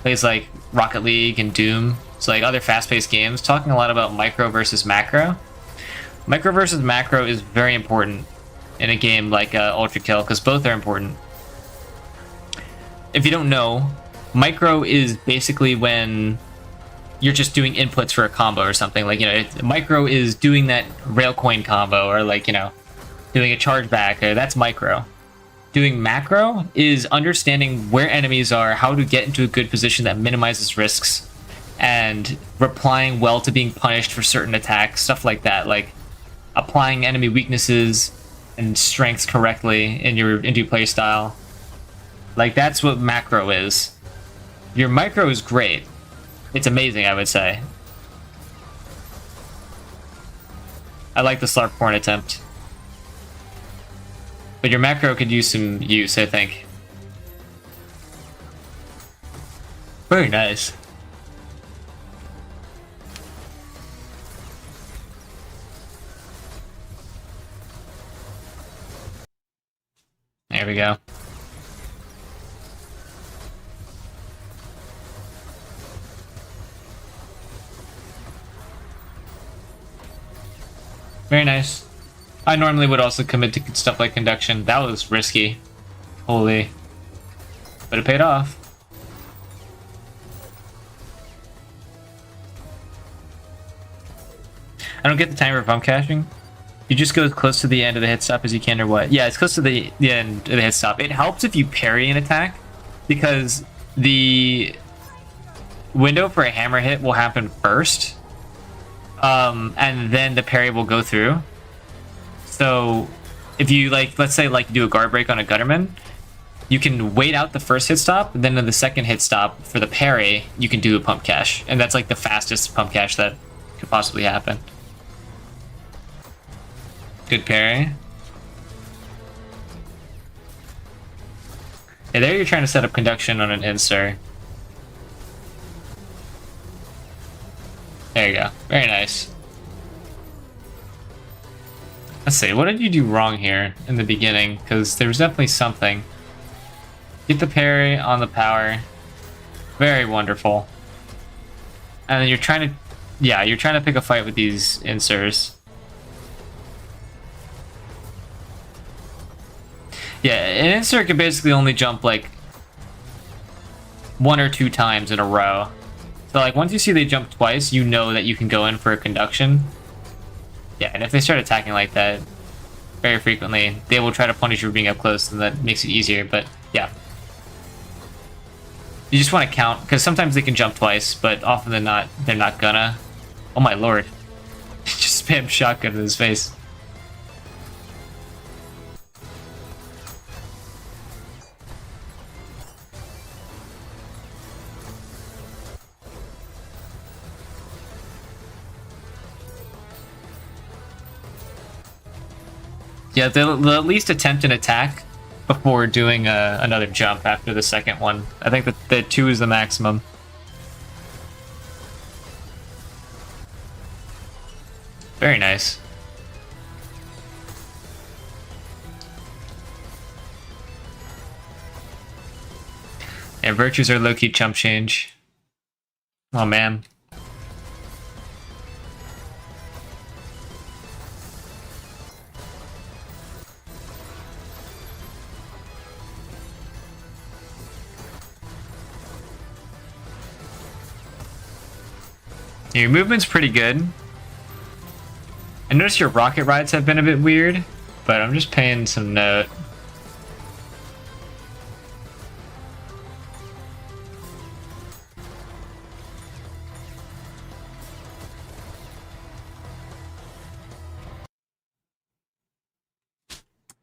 plays like Rocket League and Doom, so like other fast-paced games, talking a lot about micro versus macro. Micro versus macro is very important in a game like Ultrakill, because both are important. If you don't know, micro is basically when you're just doing inputs for a combo or something. Like, micro is doing that rail coin combo, or like, doing a chargeback. That's micro. Doing macro is understanding where enemies are, how to get into a good position that minimizes risks, and replying well to being punished for certain attacks, stuff like that. Like applying enemy weaknesses and strengths correctly into your play style. Like that's what macro is. Your micro is great. It's amazing, I would say. I like the Slarp porn attempt. But your macro could use some use, I think. Very nice. There we go. Very nice. I normally would also commit to stuff like conduction. That was risky. Holy. But it paid off. I don't get the timer for pump caching. You just go as close to the end of the hit stop as you can, or what? Yeah, it's close to the end of the hit stop. It helps if you parry an attack, because the window for a hammer hit will happen first, and then the parry will go through. So if you let's say you do a guard break on a Gutterman, you can wait out the first hit stop, and then in the second hit stop for the parry, you can do a pump cache, and that's like the fastest pump cache that could possibly happen. Good parry. Yeah, there you're trying to set up conduction on an insert. There you go. Very nice. Let's see, what did you do wrong here in the beginning? Because there was definitely something. Get the parry on the power. Very wonderful. And then you're trying to... Yeah, you're trying to pick a fight with these inserts. Yeah, an insert can basically only jump like 1 or 2 times in a row. So like once you see they jump twice, you know that you can go in for a conduction. Yeah, and if they start attacking like that very frequently, they will try to punish you for being up close, and that makes it easier, but yeah. You just want to count, because sometimes they can jump twice, but often than not, they're not gonna. Oh my lord. Just spam shotgun in his face. Yeah, they'll at least attempt an attack before doing another jump after the second one. I think that the 2 is the maximum. Very nice. Yeah, virtues are low-key chump change. Oh man. Your movement's pretty good. I noticed your rocket rides have been a bit weird, but I'm just paying some note.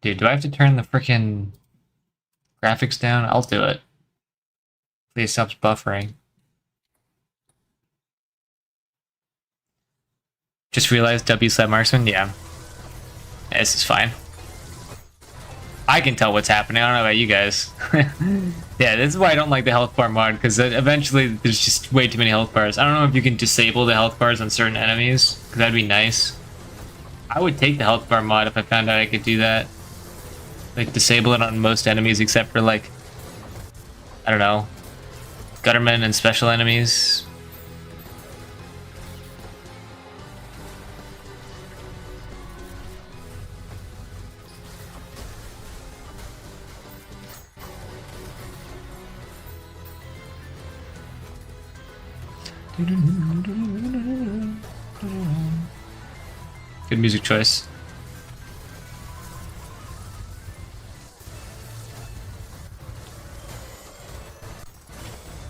Dude, do I have to turn the frickin' graphics down? I'll do it. Please stop buffering. Just realized W slap marksman? Yeah. This is fine. I can tell what's happening. I don't know about you guys. Yeah, this is why I don't like the health bar mod, because eventually there's just way too many health bars. I don't know if you can disable the health bars on certain enemies, because that'd be nice. I would take the health bar mod if I found out I could do that. Like, disable it on most enemies except for, like, I don't know, Guttermen and special enemies. Good music choice.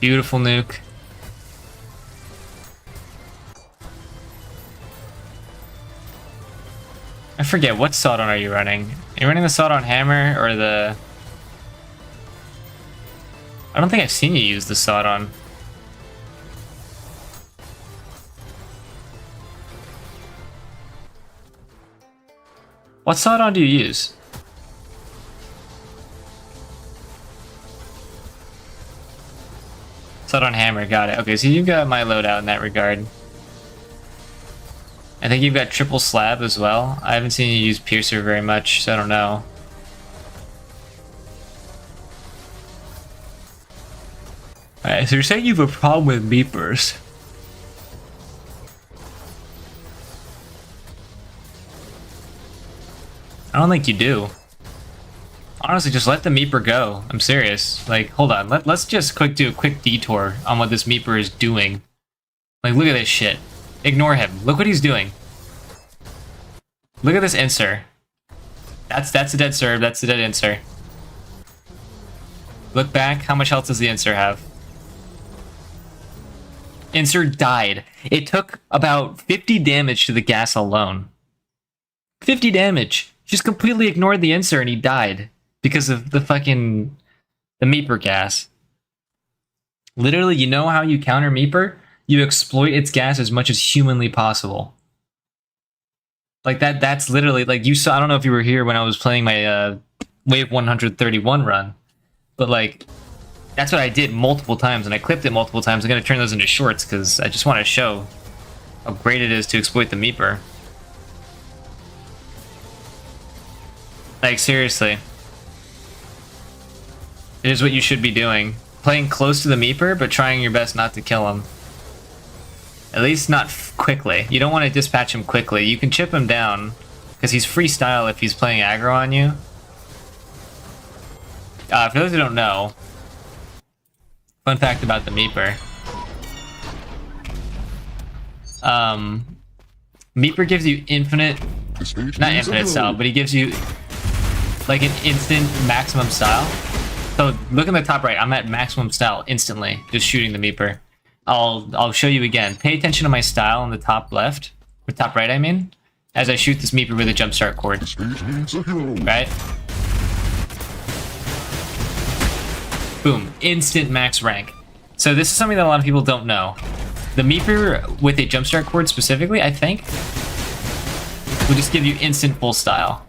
Beautiful nuke. I forget, what Sawdon are you running? Are you running the Sawdon hammer or the... I don't think I've seen you use the Sawdon. What Sawdon do you use? Sawdon hammer, got it. Okay, so you've got my loadout in that regard. I think you've got triple slab as well. I haven't seen you use piercer very much, so I don't know. Alright, so you're saying you have a problem with meepers. I don't think you do. Honestly, just let the meeper go. I'm serious. Like, hold on. Let's just do a quick detour on what this meeper is doing. Like, look at this shit. Ignore him. Look what he's doing. Look at this insert. That's a dead serve. That's a dead insert. Look back. How much health does the insert have? Insert died. It took about 50 damage to the gas alone. 50 damage. Just completely ignored the insert and he died. Because of the fucking... the meeper gas. Literally, you know how you counter meeper? You exploit its gas as much as humanly possible. Like that's literally, like, you saw, I don't know if you were here when I was playing my Wave 131 run. But like, that's what I did multiple times, and I clipped it multiple times. I'm gonna turn those into shorts, because I just want to show how great it is to exploit the meeper. Like, seriously. It is what you should be doing. Playing close to the meeper, but trying your best not to kill him. At least not quickly. You don't want to dispatch him quickly. You can chip him down, because he's freestyle if he's playing aggro on you. For those who don't know, fun fact about the meeper. Meeper gives you infinite, not infinite style, but he gives you like an instant maximum style. So look in the top right, I'm at maximum style instantly, just shooting the meeper. I'll show you again. Pay attention to my style in the top left, or top right I mean, as I shoot this meeper with a jumpstart cord. Right? Boom, instant max rank. So this is something that a lot of people don't know. The meeper with a jumpstart cord specifically, I think, will just give you instant full style.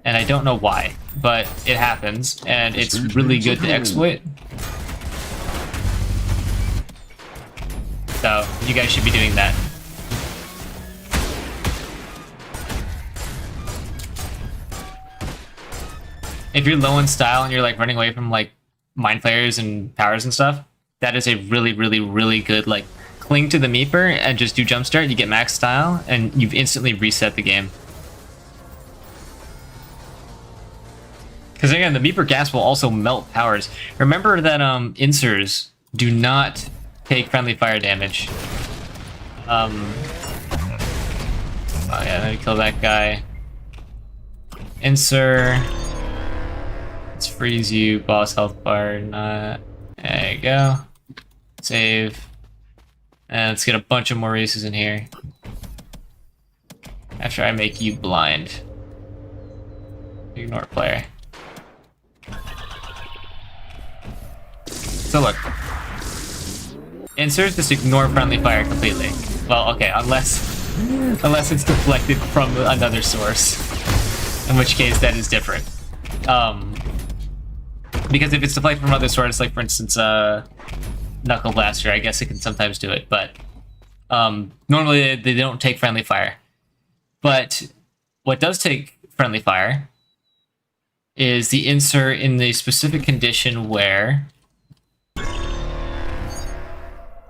And I don't know why, but it happens, and it's really good to exploit. So, you guys should be doing that. If you're low in style and you're like running away from like mind flayers and powers and stuff, that is a really, really, really good, like, cling to the Meeper and just do jump start, you get max style, and you've instantly reset the game. Because again, the Meeper gas will also melt powers. Remember that insers do not take friendly fire damage. Oh yeah, let me kill that guy. Insert. Let's freeze you, boss health bar, not. There you go. Save. And let's get a bunch of more races in here. After I make you blind. Ignore player. So look. Inserts just ignore friendly fire completely. Well, okay, unless it's deflected from another source. In which case that is different. Because if it's deflected from other sources, like for instance, Knuckle Blaster, I guess it can sometimes do it, but normally they don't take friendly fire. But what does take friendly fire is the insert in the specific condition where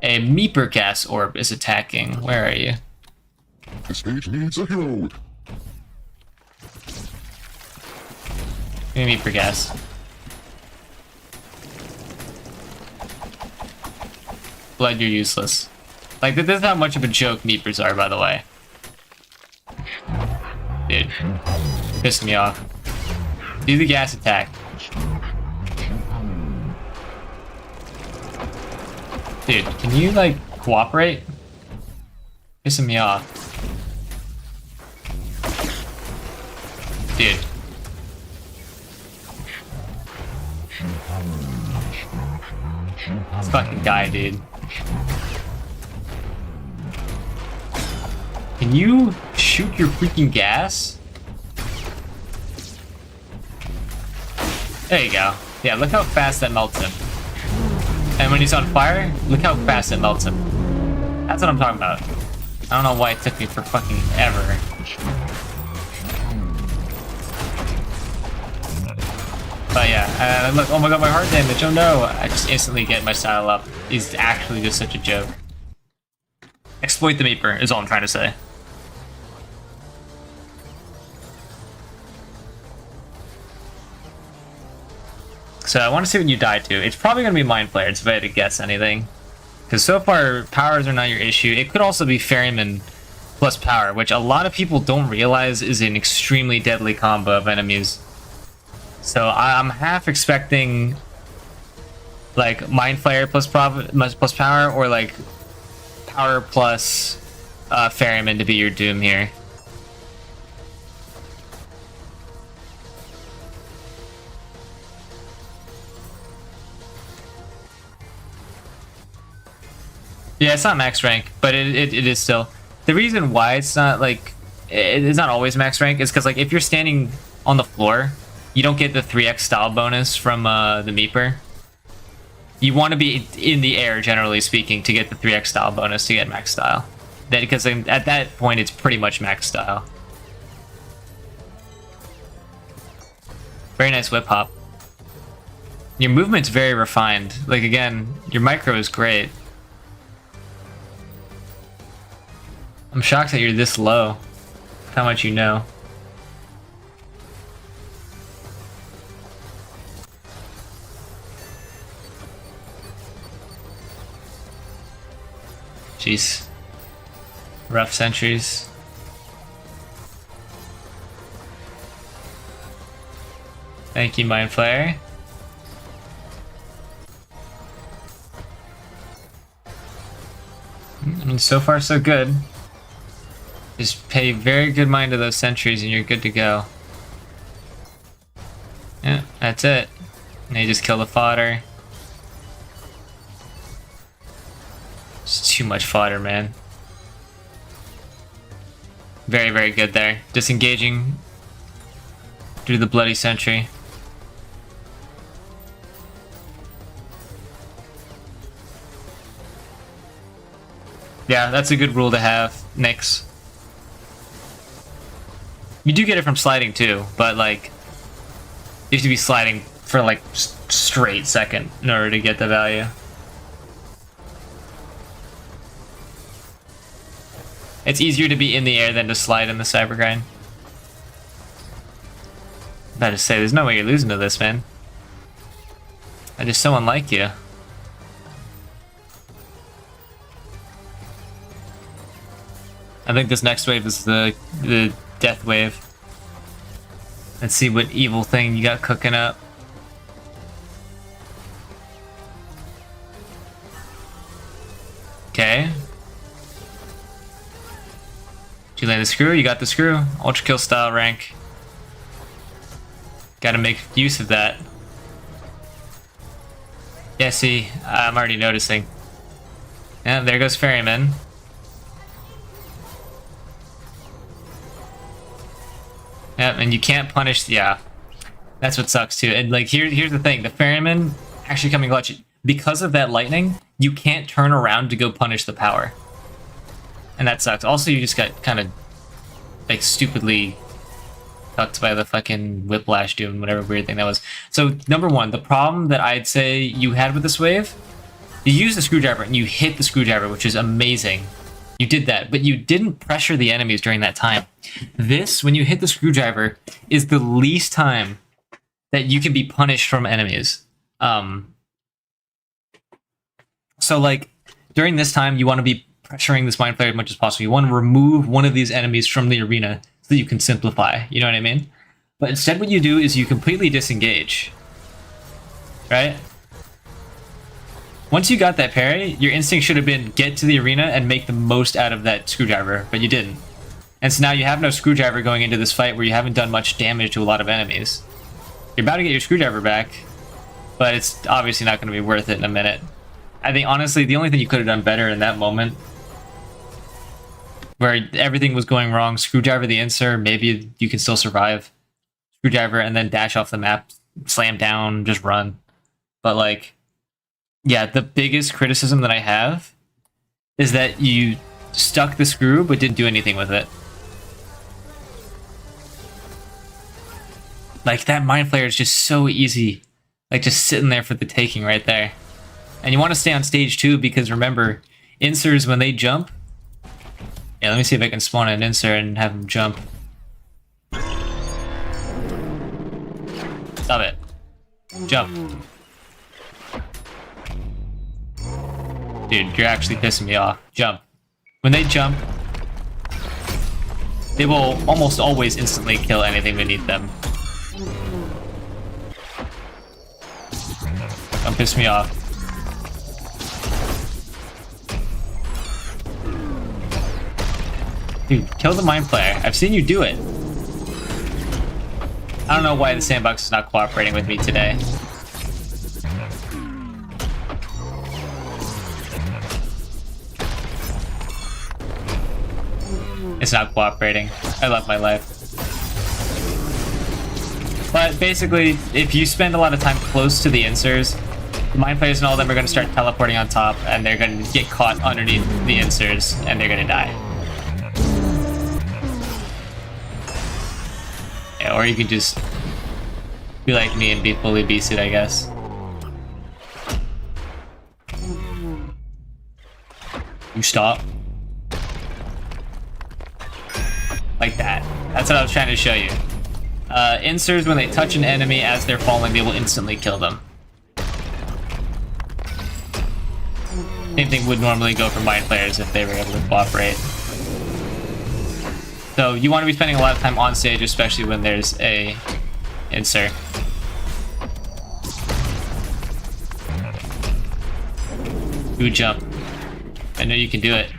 a Meeper gas orb is attacking. Where are you? The stage needs a hero. Give me Meeper gas. Blood, you're useless. Like, this is how much of a joke Meepers are, by the way. Dude. Pissed me off. Do the gas attack. Dude, can you, like, cooperate? Pissing me off. Dude. This fucking guy, dude. Can you shoot your freaking gas? There you go. Yeah, look how fast that melts him. And when he's on fire, look how fast it melts him. That's what I'm talking about. I don't know why it took me for fucking ever. But yeah, look, oh my god, my heart damage, oh no! I just instantly get my style up. He's actually just such a joke. Exploit the Meeper, is all I'm trying to say. So I want to see what you die to. It's probably going to be Mind Flayers if I had to guess anything. Because so far, powers are not your issue. It could also be Ferryman plus power, which a lot of people don't realize is an extremely deadly combo of enemies. So I'm half expecting like Mind Flayer plus power, or like power plus Ferryman to be your doom here. Yeah, it's not max rank, but it is still. The reason why it's not like it's not always max rank is because like if you're standing on the floor, you don't get the 3x style bonus from the Meeper. You want to be in the air, generally speaking, to get the 3x style bonus to get max style. Because at that point, it's pretty much max style. Very nice whip hop. Your movement's very refined. Like again, your micro is great. I'm shocked that you're this low. How much you know. Jeez. Rough sentries. Thank you, Mind Flayer. I mean, so far so good. Just pay very good mind to those sentries and you're good to go. Yeah, that's it. And you just kill the fodder. It's too much fodder, man. Very, very good there. Disengaging through the bloody sentry. Yeah, that's a good rule to have, Nyx. You do get it from sliding too, but like you have to be sliding for like straight second in order to get the value. It's easier to be in the air than to slide in the Cybergrind. About to say, there's no way you're losing to this, man. I just so unlike you. I think this next wave is the death wave. Let's see what evil thing you got cooking up. Okay. Did you land the screw? You got the screw. Ultrakill style rank. Gotta make use of that. Yeah, see, I'm already noticing. Yeah, there goes Ferryman. Yeah, and you can't punish. Yeah, that's what sucks too. And like, here's the thing: the Ferryman actually coming clutch because of that lightning. You can't turn around to go punish the power, and that sucks. Also, you just got kind of like stupidly fucked by the fucking whiplash doing whatever weird thing that was. So number one, the problem that I'd say you had with this wave, you used the screwdriver and you hit the screwdriver, which is amazing. You did that, but you didn't pressure the enemies during that time. This, when you hit the screwdriver, is the least time that you can be punished from enemies. So like during this time, you want to be pressuring this mind flayer as much as possible. You want to remove one of these enemies from the arena so that you can simplify. You know what I mean? But instead, what you do is you completely disengage. Right? Once you got that parry, your instinct should have been get to the arena and make the most out of that screwdriver, but you didn't. And so now you have no screwdriver going into this fight where you haven't done much damage to a lot of enemies. You're about to get your screwdriver back, but it's obviously not going to be worth it in a minute. I think, honestly, the only thing you could have done better in that moment, where everything was going wrong, screwdriver the insert, maybe you can still survive. Screwdriver and then dash off the map, slam down, just run. But like, yeah, the biggest criticism that I have is that you stuck the screw but didn't do anything with it. Like, that mind flayer is just so easy. Like, just sitting there for the taking right there. And you want to stay on stage too, because remember, inserts, when they jump... Yeah, let me see if I can spawn an insert and have them jump. Stop it. Jump. Dude, you're actually pissing me off. Jump. When they jump, they will almost always instantly kill anything beneath them. Don't piss me off. Dude, kill the mind flayer. I've seen you do it. I don't know why the sandbox is not cooperating with me today. It's not cooperating. I love my life. But basically, if you spend a lot of time close to the inserts, the mind flayers and all of them are going to start teleporting on top, and they're going to get caught underneath the inserts, and they're going to die. Yeah, or you can just be like me and be fully beasted, I guess. You stop. Like that. That's what I was trying to show you. Inserts, when they touch an enemy as they're falling, they will instantly kill them. Same thing would normally go for mind flayers if they were able to cooperate. So you want to be spending a lot of time on stage, especially when there's a insert. Do a jump. I know you can do it.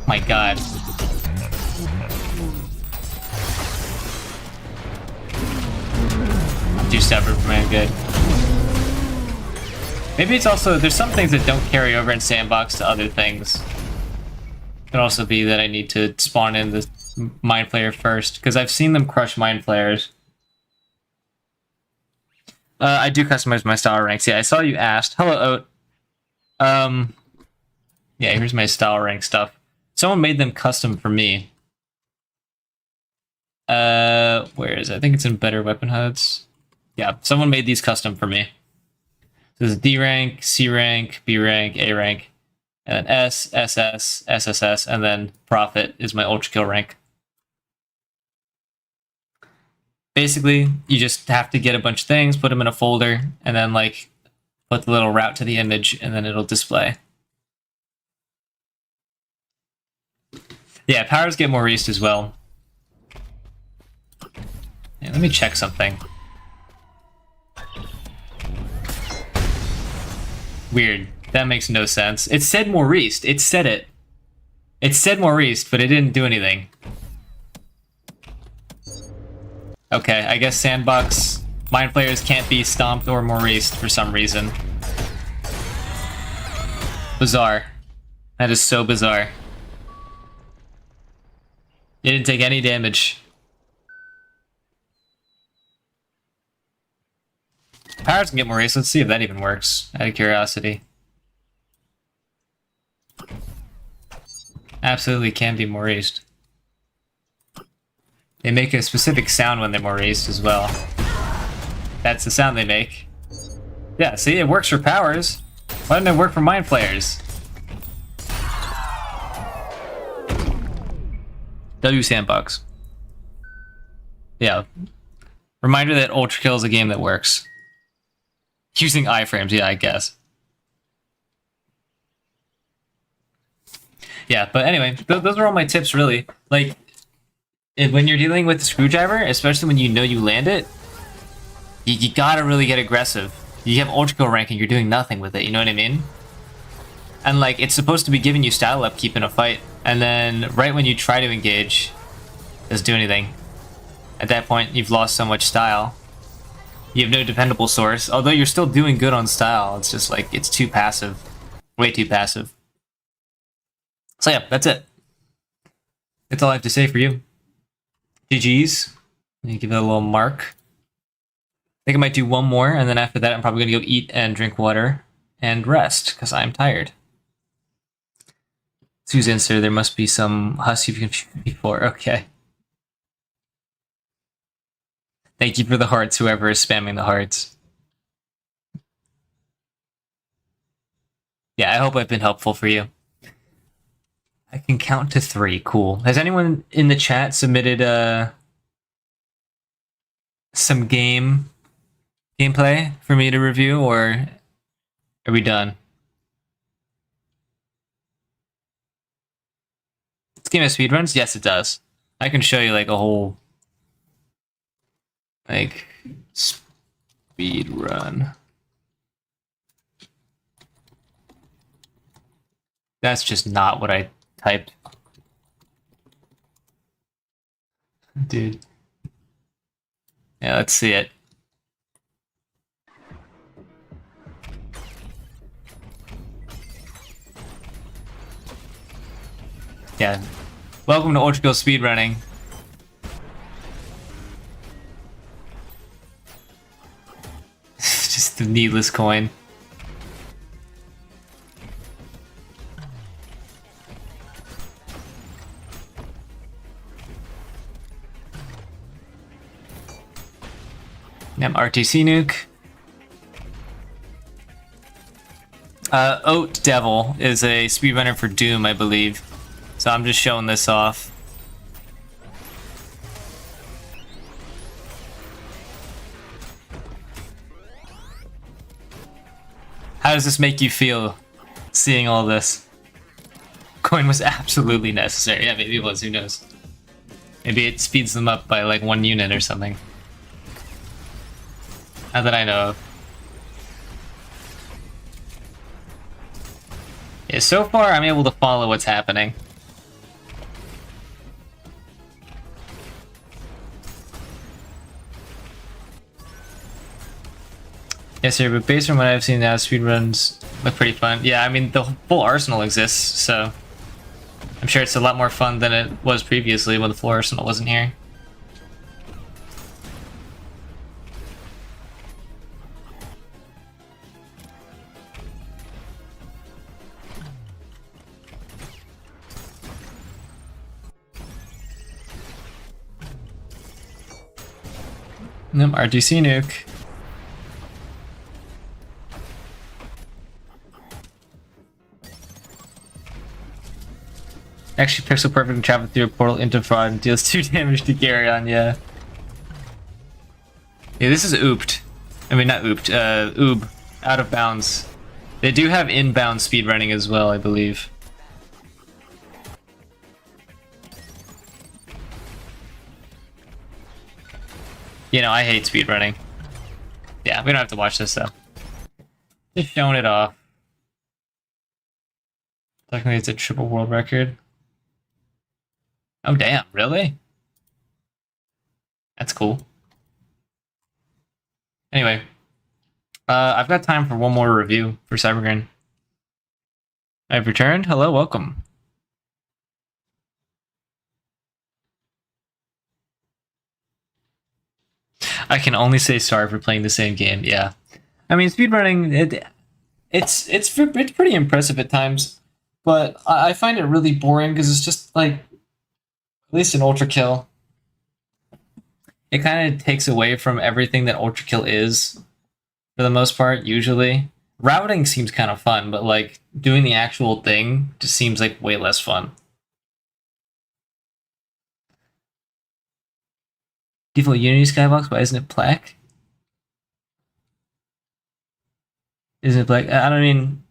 My god. I'm too stubborn for my good. Maybe it's also, there's some things that don't carry over in sandbox to other things. It could also be that I need to spawn in the mind flayer first, because I've seen them crush mind flayers. I do customize my style ranks. Yeah, I saw you asked. Hello, Oat. Yeah, here's my style rank stuff. Someone made them custom for me. Where is it? I think it's in better weapon HUDs. Yeah, someone made these custom for me. So there's D rank, C rank, B rank, A rank, and then S, SS, SSS, and then Prophet is my Ultrakill rank. Basically, you just have to get a bunch of things, put them in a folder, and then like put the little route to the image, and then it'll display. Yeah, powers get more reached as well. Yeah, let me check something. Weird. That makes no sense. It said Maurice. It said it. It said Maurice, but it didn't do anything. Okay, I guess Sandbox Mind Flayers can't be stomped or Maurice for some reason. Bizarre. That is so bizarre. It didn't take any damage. Powers can get Maurice. Let's see if that even works, out of curiosity. Absolutely can be Maurice. They make a specific sound when they're Maurice as well. That's the sound they make. Yeah, see, it works for powers. Why didn't it work for Mind Flayers? W Sandbox. Yeah. Reminder that Ultrakill is a game that works. Using iframes, yeah, I guess. Yeah, but anyway, those are all my tips, really. Like, when you're dealing with the screwdriver, especially when you know you land it, you gotta really get aggressive. You have Ultrakill rank and you're doing nothing with it, you know what I mean? And like, it's supposed to be giving you style upkeep in a fight, and then right when you try to engage, it doesn't do anything. At that point, you've lost so much style. You have no dependable source, although you're still doing good on style. It's just like, it's too passive. Way too passive. So yeah, that's it. That's all I have to say for you. GG's. Let me give it a little mark. I think I might do one more, and then after that I'm probably going to go eat and drink water and rest, because I'm tired. Susan, sir, there must be some huss you've confused before. Okay. Thank you for the hearts, whoever is spamming the hearts. Yeah, I hope I've been helpful for you. I can count to 3. Cool. Has anyone in the chat submitted some gameplay for me to review, or are we done? This game has speedruns? Yes, it does. I can show you like a whole like speedrun. That's just not what I typed. Dude. Yeah, let's see it. Yeah. Welcome to Ultrakill speedrunning. Just the needless coin. Yep, RTC nuke. Oat Devil is a speedrunner for Doom, I believe. So I'm just showing this off. How does this make you feel, seeing all this? Coin was absolutely necessary. Yeah, maybe it was, who knows. Maybe it speeds them up by like 1 unit or something. Not that I know of. Yeah, so far I'm able to follow what's happening. Yes, sir, but based on what I've seen now, speedruns look pretty fun. Yeah, I mean, the full arsenal exists, so I'm sure it's a lot more fun than it was previously when the full arsenal wasn't here. Nope, RTC nuke. Actually, Pixel Perfect travel through a portal into fraud and deals 2 damage to Garyon, yeah. Yeah, this is ooped. I mean, not ooped, oob. Out of bounds. They do have inbound speedrunning as well, I believe. You know, I hate speedrunning. Yeah, we don't have to watch this though. Just showing it off. Technically, it's a triple world record. Oh, damn, really? That's cool. Anyway, I've got time for one more review for Cybergrind. I've returned. Hello, welcome. I can only say sorry for playing the same game. Yeah, I mean speedrunning. It's pretty impressive at times, but I find it really boring because it's just like, at least in Ultrakill, it kind of takes away from everything that Ultrakill is, for the most part. Usually, routing seems kind of fun, but like doing the actual thing just seems like way less fun. Default Unity skybox, why isn't it black? Isn't it black? I don't mean,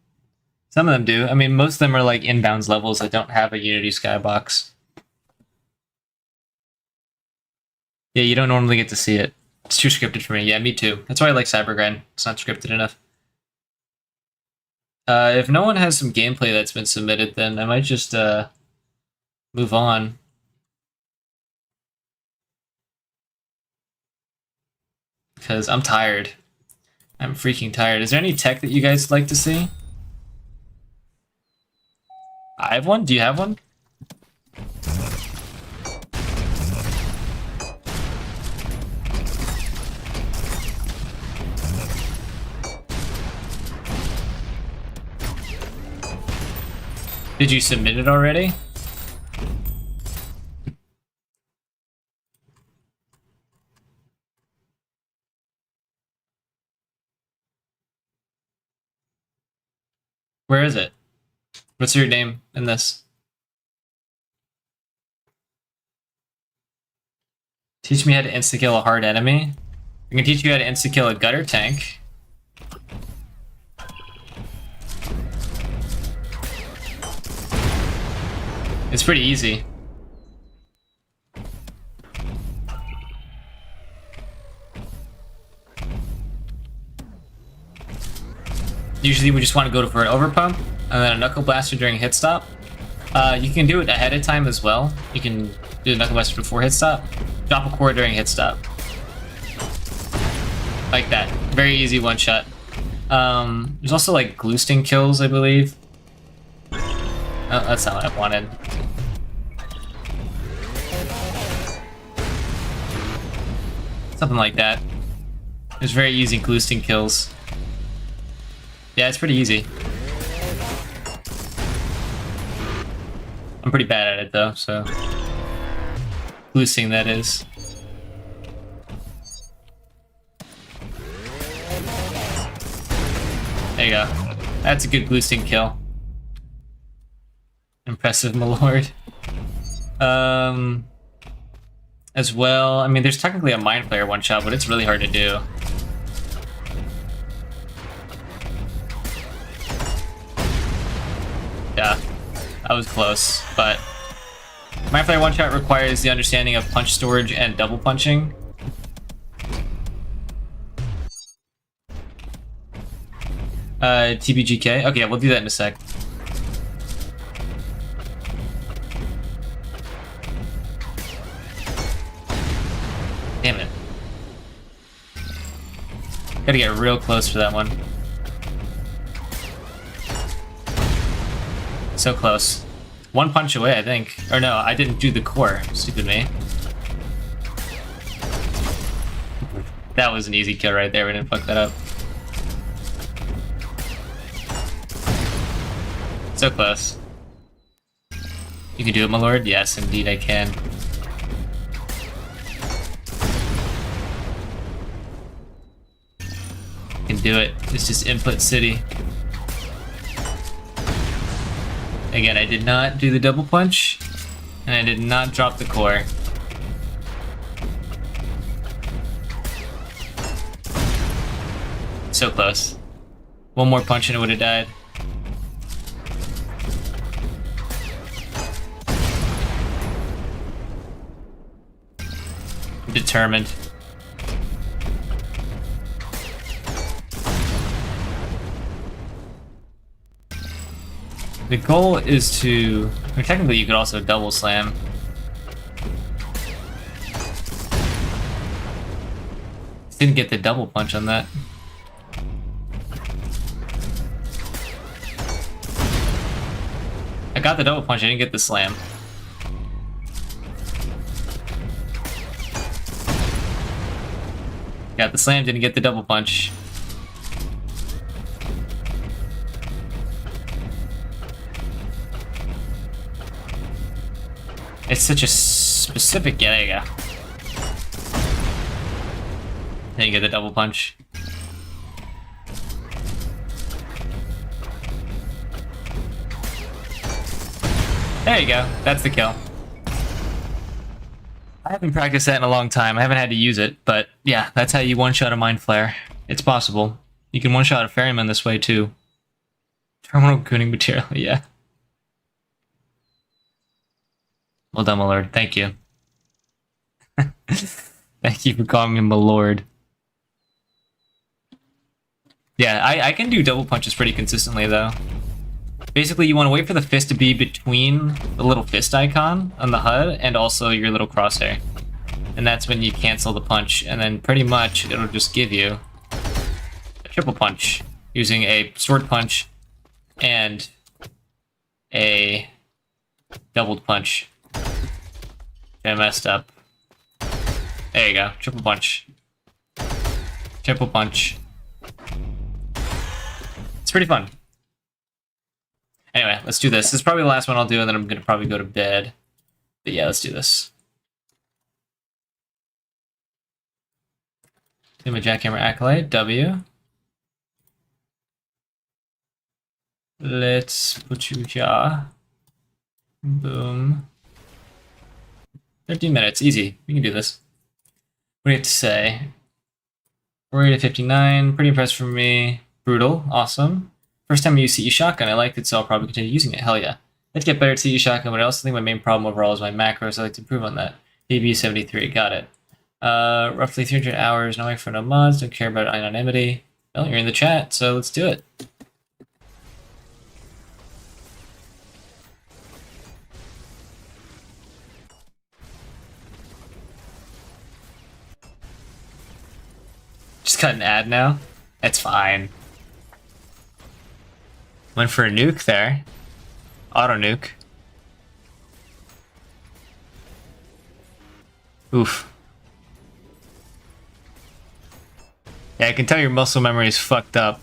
some of them do. I mean, most of them are like inbounds levels that don't have a Unity skybox. Yeah, you don't normally get to see it. It's too scripted for me. Yeah, me too. That's why I like Cybergrind. It's not scripted enough. If no one has some gameplay that's been submitted, then I might just move on. Because I'm tired. I'm freaking tired. Is there any tech that you guys like to see? I have one? Do you have one? Did you submit it already? Where is it? What's your name in this? Teach me how to insta-kill a hard enemy? I can teach you how to insta-kill a gutter tank. It's pretty easy. Usually we just want to go for an overpump, and then a knuckle blaster during hit stop. You can do it ahead of time as well. You can do the knuckle blaster before hit stop. Drop a core during hit stop. Like that. Very easy one shot. There's also like glue sting kills, I believe. Oh, that's not what I wanted. Something like that. There's very easy glue sting kills. Yeah, it's pretty easy. I'm pretty bad at it though, so. Glue sting, that is. There you go. That's a good glue sting kill. Impressive, my lord. As well, I mean, there's technically a Mind Flayer one shot, but it's really hard to do. Yeah, that was close, but Mind Flayer one shot requires the understanding of punch storage and double punching. TBGK? Okay, we'll do that in a sec. Damn it. Gotta get real close for that one. So close. One punch away, I think. Or no, I didn't do the core. Stupid me. That was an easy kill right there. We didn't fuck that up. So close. You can do it, my lord? Yes, indeed I can. can do it. It's just input city. Again, I did not do the double punch, and I did not drop the core. So close. One more punch and it would have died. I'm determined. The goal is to... I mean, technically you could also double slam. Didn't get the double punch on that. I got the double punch, I didn't get the slam. Got the slam, didn't get the double punch. It's such a specific... Yeah, there you go. Didn't get the double punch. There you go. That's the kill. I haven't practiced that in a long time. I haven't had to use it, but yeah, that's how you one-shot a Mind Flare. It's possible. You can one-shot a Ferryman this way, too. Terminal cooning material, yeah. Well done, my lord. Thank you. Thank you for calling me my lord. Yeah, I can do double punches pretty consistently, though. Basically, you want to wait for the fist to be between the little fist icon on the HUD and also your little crosshair. And that's when you cancel the punch, and then pretty much it'll just give you a triple punch using a sword punch and a doubled punch. I messed up. There you go. Triple punch. Triple punch. It's pretty fun. Anyway, let's do this. This is probably the last one I'll do, and then I'm going to probably go to bed. But yeah, let's do this. Do my jackhammer acolyte. W. Let's put you here. Boom. 13 minutes. Easy. We can do this. What do you have to say? 48 to 59. Pretty impressed for me. Brutal. Awesome. First time I used CE Shotgun, I liked it, so I'll probably continue using it. Hell yeah. Let's get better at CE Shotgun, but I also think my main problem overall is my macros. I'd like to improve on that. DB73, got it. Roughly 300 hours, no for no mods, don't care about anonymity. Well, you're in the chat, so let's do it. Just got an ad now? That's fine. Went for a nuke there. Auto nuke. Oof. Yeah, I can tell your muscle memory is fucked up.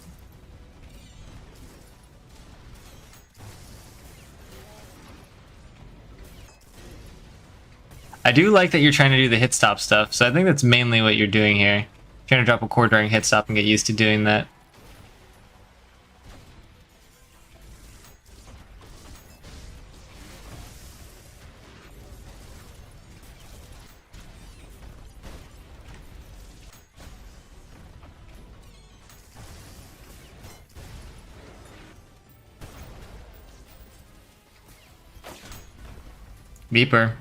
I do like that you're trying to do the hit stop stuff, so I think that's mainly what you're doing here. Trying to drop a core during hit stop and get used to doing that. Meeper.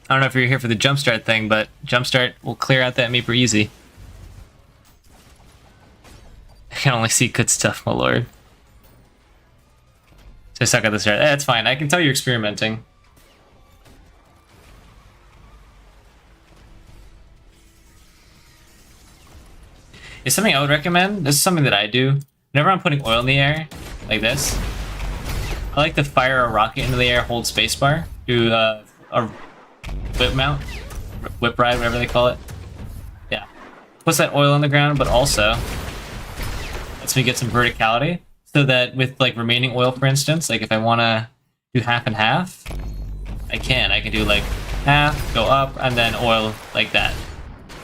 I don't know if you're here for the jumpstart thing, but jumpstart will clear out that Meeper easy. I can only see good stuff, my lord. So I suck at the start. That's fine. I can tell you're experimenting. It's something I would recommend. This is something that I do. Whenever I'm putting oil in the air, like this, I like to fire a rocket into the air, hold spacebar, do a whip mount, whip ride, whatever they call it. Yeah. Puts that oil on the ground, but also lets me get some verticality, so that with like remaining oil, for instance, like if I want to do half and half, I can do like half, go up, and then oil like that.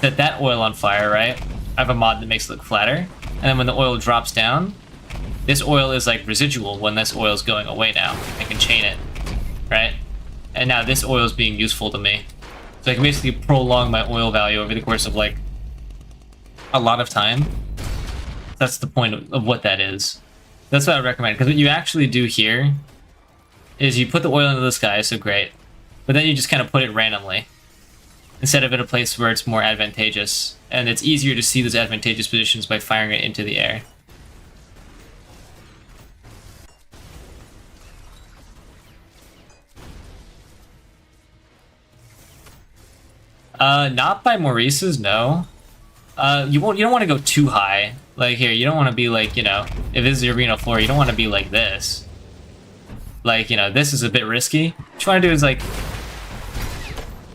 Set that oil on fire, right? I have a mod that makes it look flatter. And then when the oil drops down, this oil is like residual when this oil is going away now. I can chain it, right? And now this oil is being useful to me. So I can basically prolong my oil value over the course of like a lot of time. That's the point of what that is. That's what I recommend, because what you actually do here is you put the oil into the sky, so great, but then you just kind of put it randomly instead of in a place where it's more advantageous, and it's easier to see those advantageous positions by firing it into the air. Not by Maurice's, no. You don't want to go too high. Like here, you don't want to be like, you know, if this is the arena floor, you don't want to be like this. Like, you know, this is a bit risky. What you want to do is like,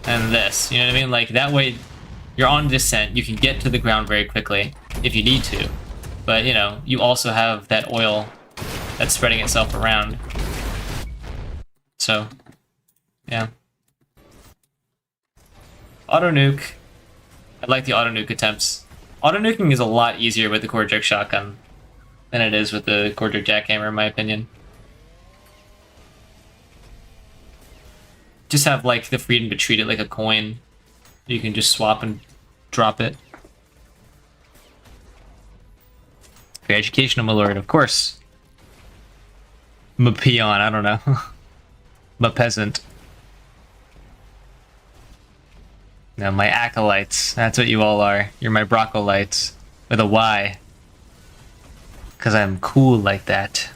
and this, you know what I mean? Like that way, you're on descent, you can get to the ground very quickly if you need to. But, you know, you also have that oil that's spreading itself around. So, yeah. Auto nuke. I like the auto nuke attempts. Auto nuking is a lot easier with the core jerk shotgun than it is with the core jerk jackhammer, in my opinion. Just have like the freedom to treat it like a coin. You can just swap and drop it. Very educational, my lord, of course. I'm a peon, I don't know. I'm a peasant. No, my acolytes. That's what you all are. You're my broccolites. With a Y. Because I'm cool like that.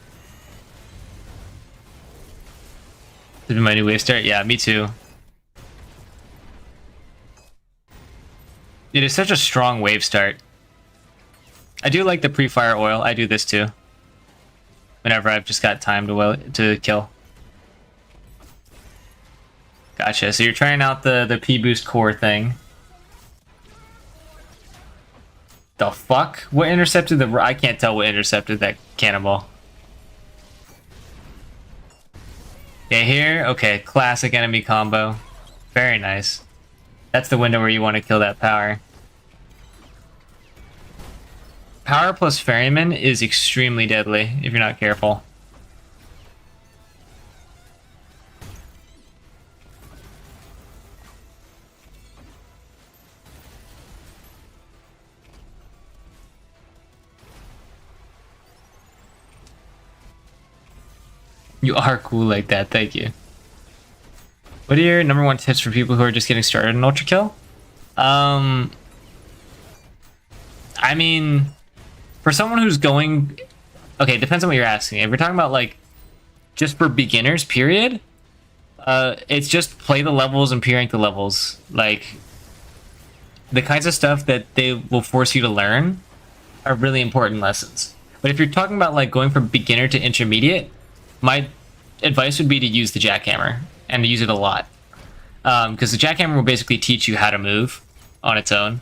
This is my new wave start? Yeah, me too. It is such a strong wave start. I do like the pre-fire oil. I do this too. Whenever I've just got time to kill. Gotcha, so you're trying out the P-boost core thing. The fuck? What intercepted the... I can't tell what intercepted that cannonball. Yeah, here? Okay, classic enemy combo. Very nice. That's the window where you want to kill that power. Power plus ferryman is extremely deadly if you're not careful. You are cool like that, thank you. What are your number one tips for people who are just getting started in Ultrakill? I mean, for someone who's going... Okay, it depends on what you're asking. If we're talking about, like, just for beginners, period, it's just play the levels and P-rank the levels. Like, the kinds of stuff that they will force you to learn are really important lessons. But if you're talking about, like, going from beginner to intermediate, my advice would be to use the jackhammer, and to use it a lot. Because the jackhammer will basically teach you how to move on its own.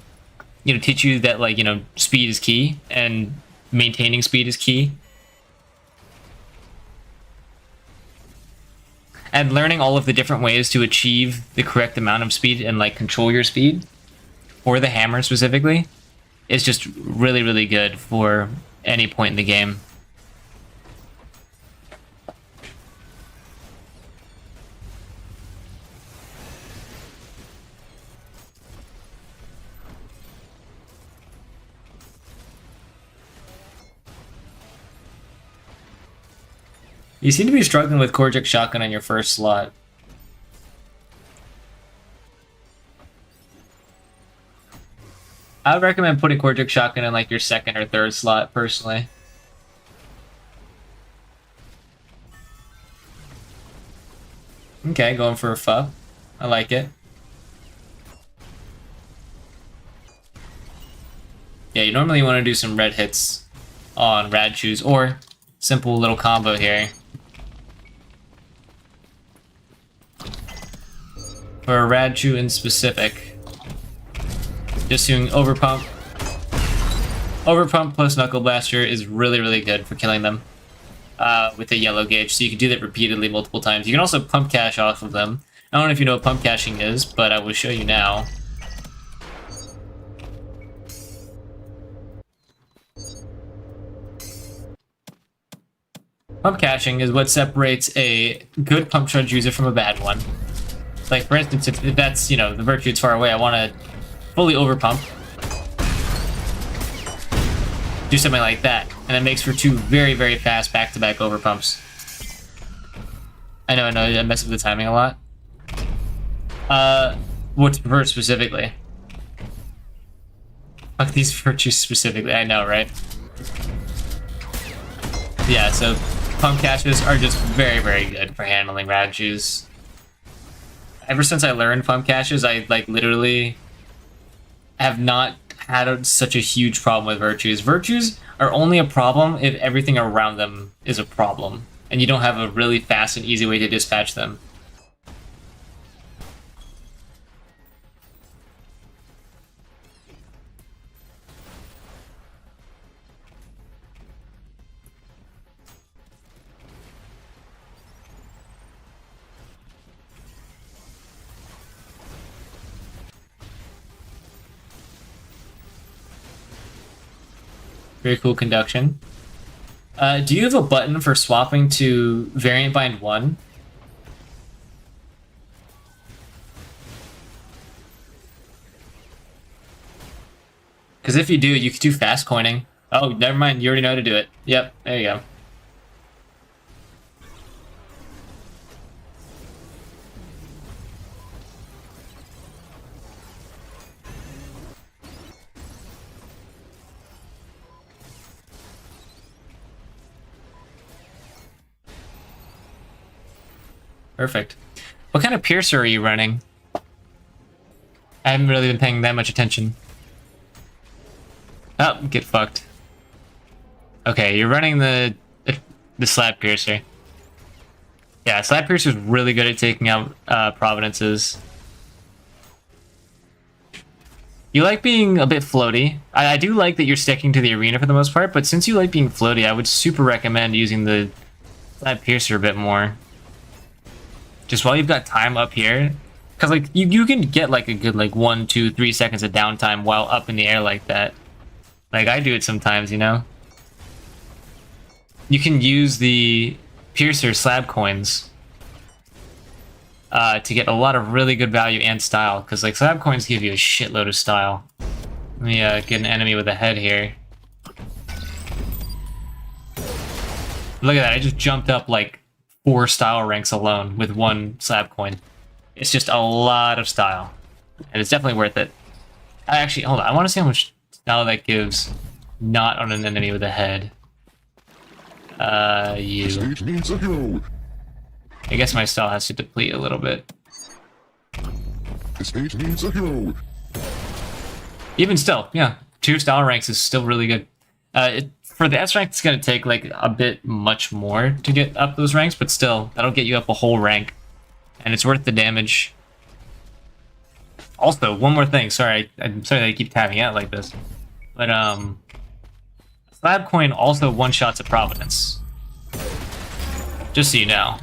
You know, teach you that, like, you know, speed is key, and maintaining speed is key. And learning all of the different ways to achieve the correct amount of speed and, like, control your speed, for the hammer specifically, is just really, really good for any point in the game. You seem to be struggling with Korjuk Shotgun on your first slot. I would recommend putting Korjuk Shotgun in like your second or third slot, personally. Okay, going for a fuck. I like it. Yeah, you normally want to do some red hits on Rad Shoes, or simple little combo here. For a Rad Shoe in specific, just doing Overpump. Overpump plus Knuckle Blaster is really, really good for killing them with the yellow gauge, so you can do that repeatedly multiple times. You can also pump cash off of them. I don't know if you know what pump cashing is, but I will show you now. Pump caching is what separates a good pump charge user from a bad one. Like, for instance, if that's, you know, the virtue is far away, I want to fully overpump. Do something like that, and it makes for 2 very, very fast back-to-back overpumps. I know, I mess with the timing a lot. What's reverse specifically? Fuck these virtues specifically, I know, right? Yeah, so pump caches are just very, very good for handling Rajus. Ever since I learned pump caches, I, like, literally have not had such a huge problem with virtues. Virtues are only a problem if everything around them is a problem, and you don't have a really fast and easy way to dispatch them. Very cool conduction. Do you have a button for swapping to variant bind 1? Because if you do, you can do fast coining. Oh, never mind. You already know how to do it. Yep, there you go. Perfect. What kind of piercer are you running? I haven't really been paying that much attention. Oh, get fucked. Okay, you're running the slab piercer. Yeah, slab piercer is really good at taking out providences. You like being a bit floaty. I do like that you're sticking to the arena for the most part, but since you like being floaty, I would super recommend using the slab piercer a bit more. Just while you've got time up here, because like you can get like a good like 1, 2, 3 seconds of downtime while up in the air like that. Like I do it sometimes, you know. You can use the piercer slab coins to get a lot of really good value and style, because like slab coins give you a shitload of style. Let me get an enemy with a head here. Look at that! I just jumped up like 4 style ranks alone with 1 slab coin. It's just a lot of style, and it's definitely worth it. I actually, hold on, I want to see how much style that gives not on an enemy with a head. You. Stage needs a hero. I guess my style has to deplete a little bit. The stage needs a hero. Even still, yeah, 2 style ranks is still really good. For the S rank, it's going to take like a bit much more to get up those ranks, but still, that'll get you up a whole rank, and it's worth the damage. Also, one more thing. Sorry, I'm sorry that I keep tapping out like this, but slab coin also one-shots a providence. Just so you know.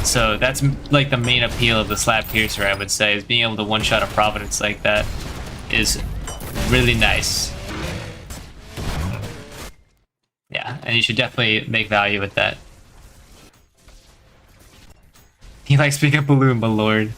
So that's like the main appeal of the slab piercer, I would say, is being able to one-shot a providence like that is really nice. Yeah, and you should definitely make value with that. He likes Pick Up Balloon, my lord.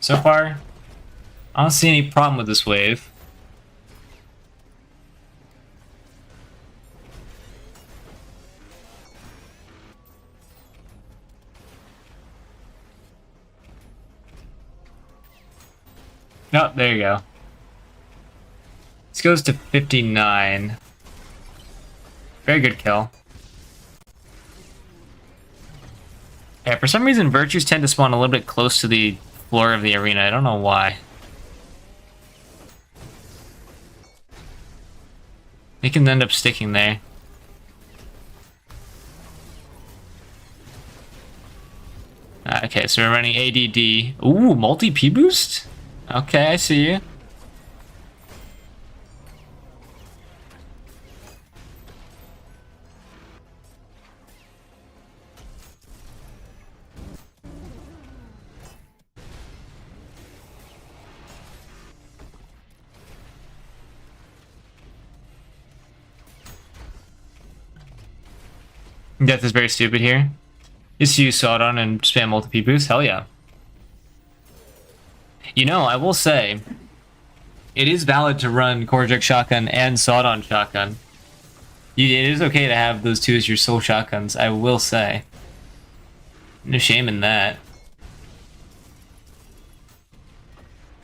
So far, I don't see any problem with this wave. Oh, there you go. This goes to 59. Very good kill. Yeah, for some reason, virtues tend to spawn a little bit close to the floor of the arena. I don't know why. They can end up sticking there. Okay, so we're running ADD. Ooh, multi-P boost? Okay, I see you. Death is very stupid here. Just use Sawdon and spam multi boost. Hell yeah. You know, I will say, it is valid to run Korjak Shotgun and Sawdon Shotgun. It is okay to have those two as your sole shotguns, I will say. No shame in that.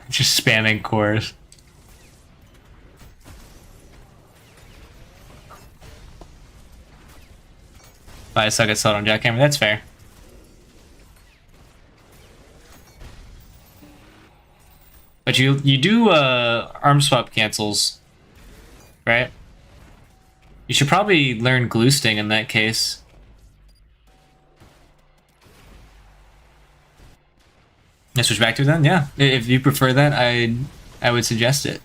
Just spamming cores. I suck at Sawdon Jackhammer, that's fair. But you do arm swap cancels, right? You should probably learn Glue Sting in that case. Let's switch back to it then, yeah. If you prefer that, I would suggest it.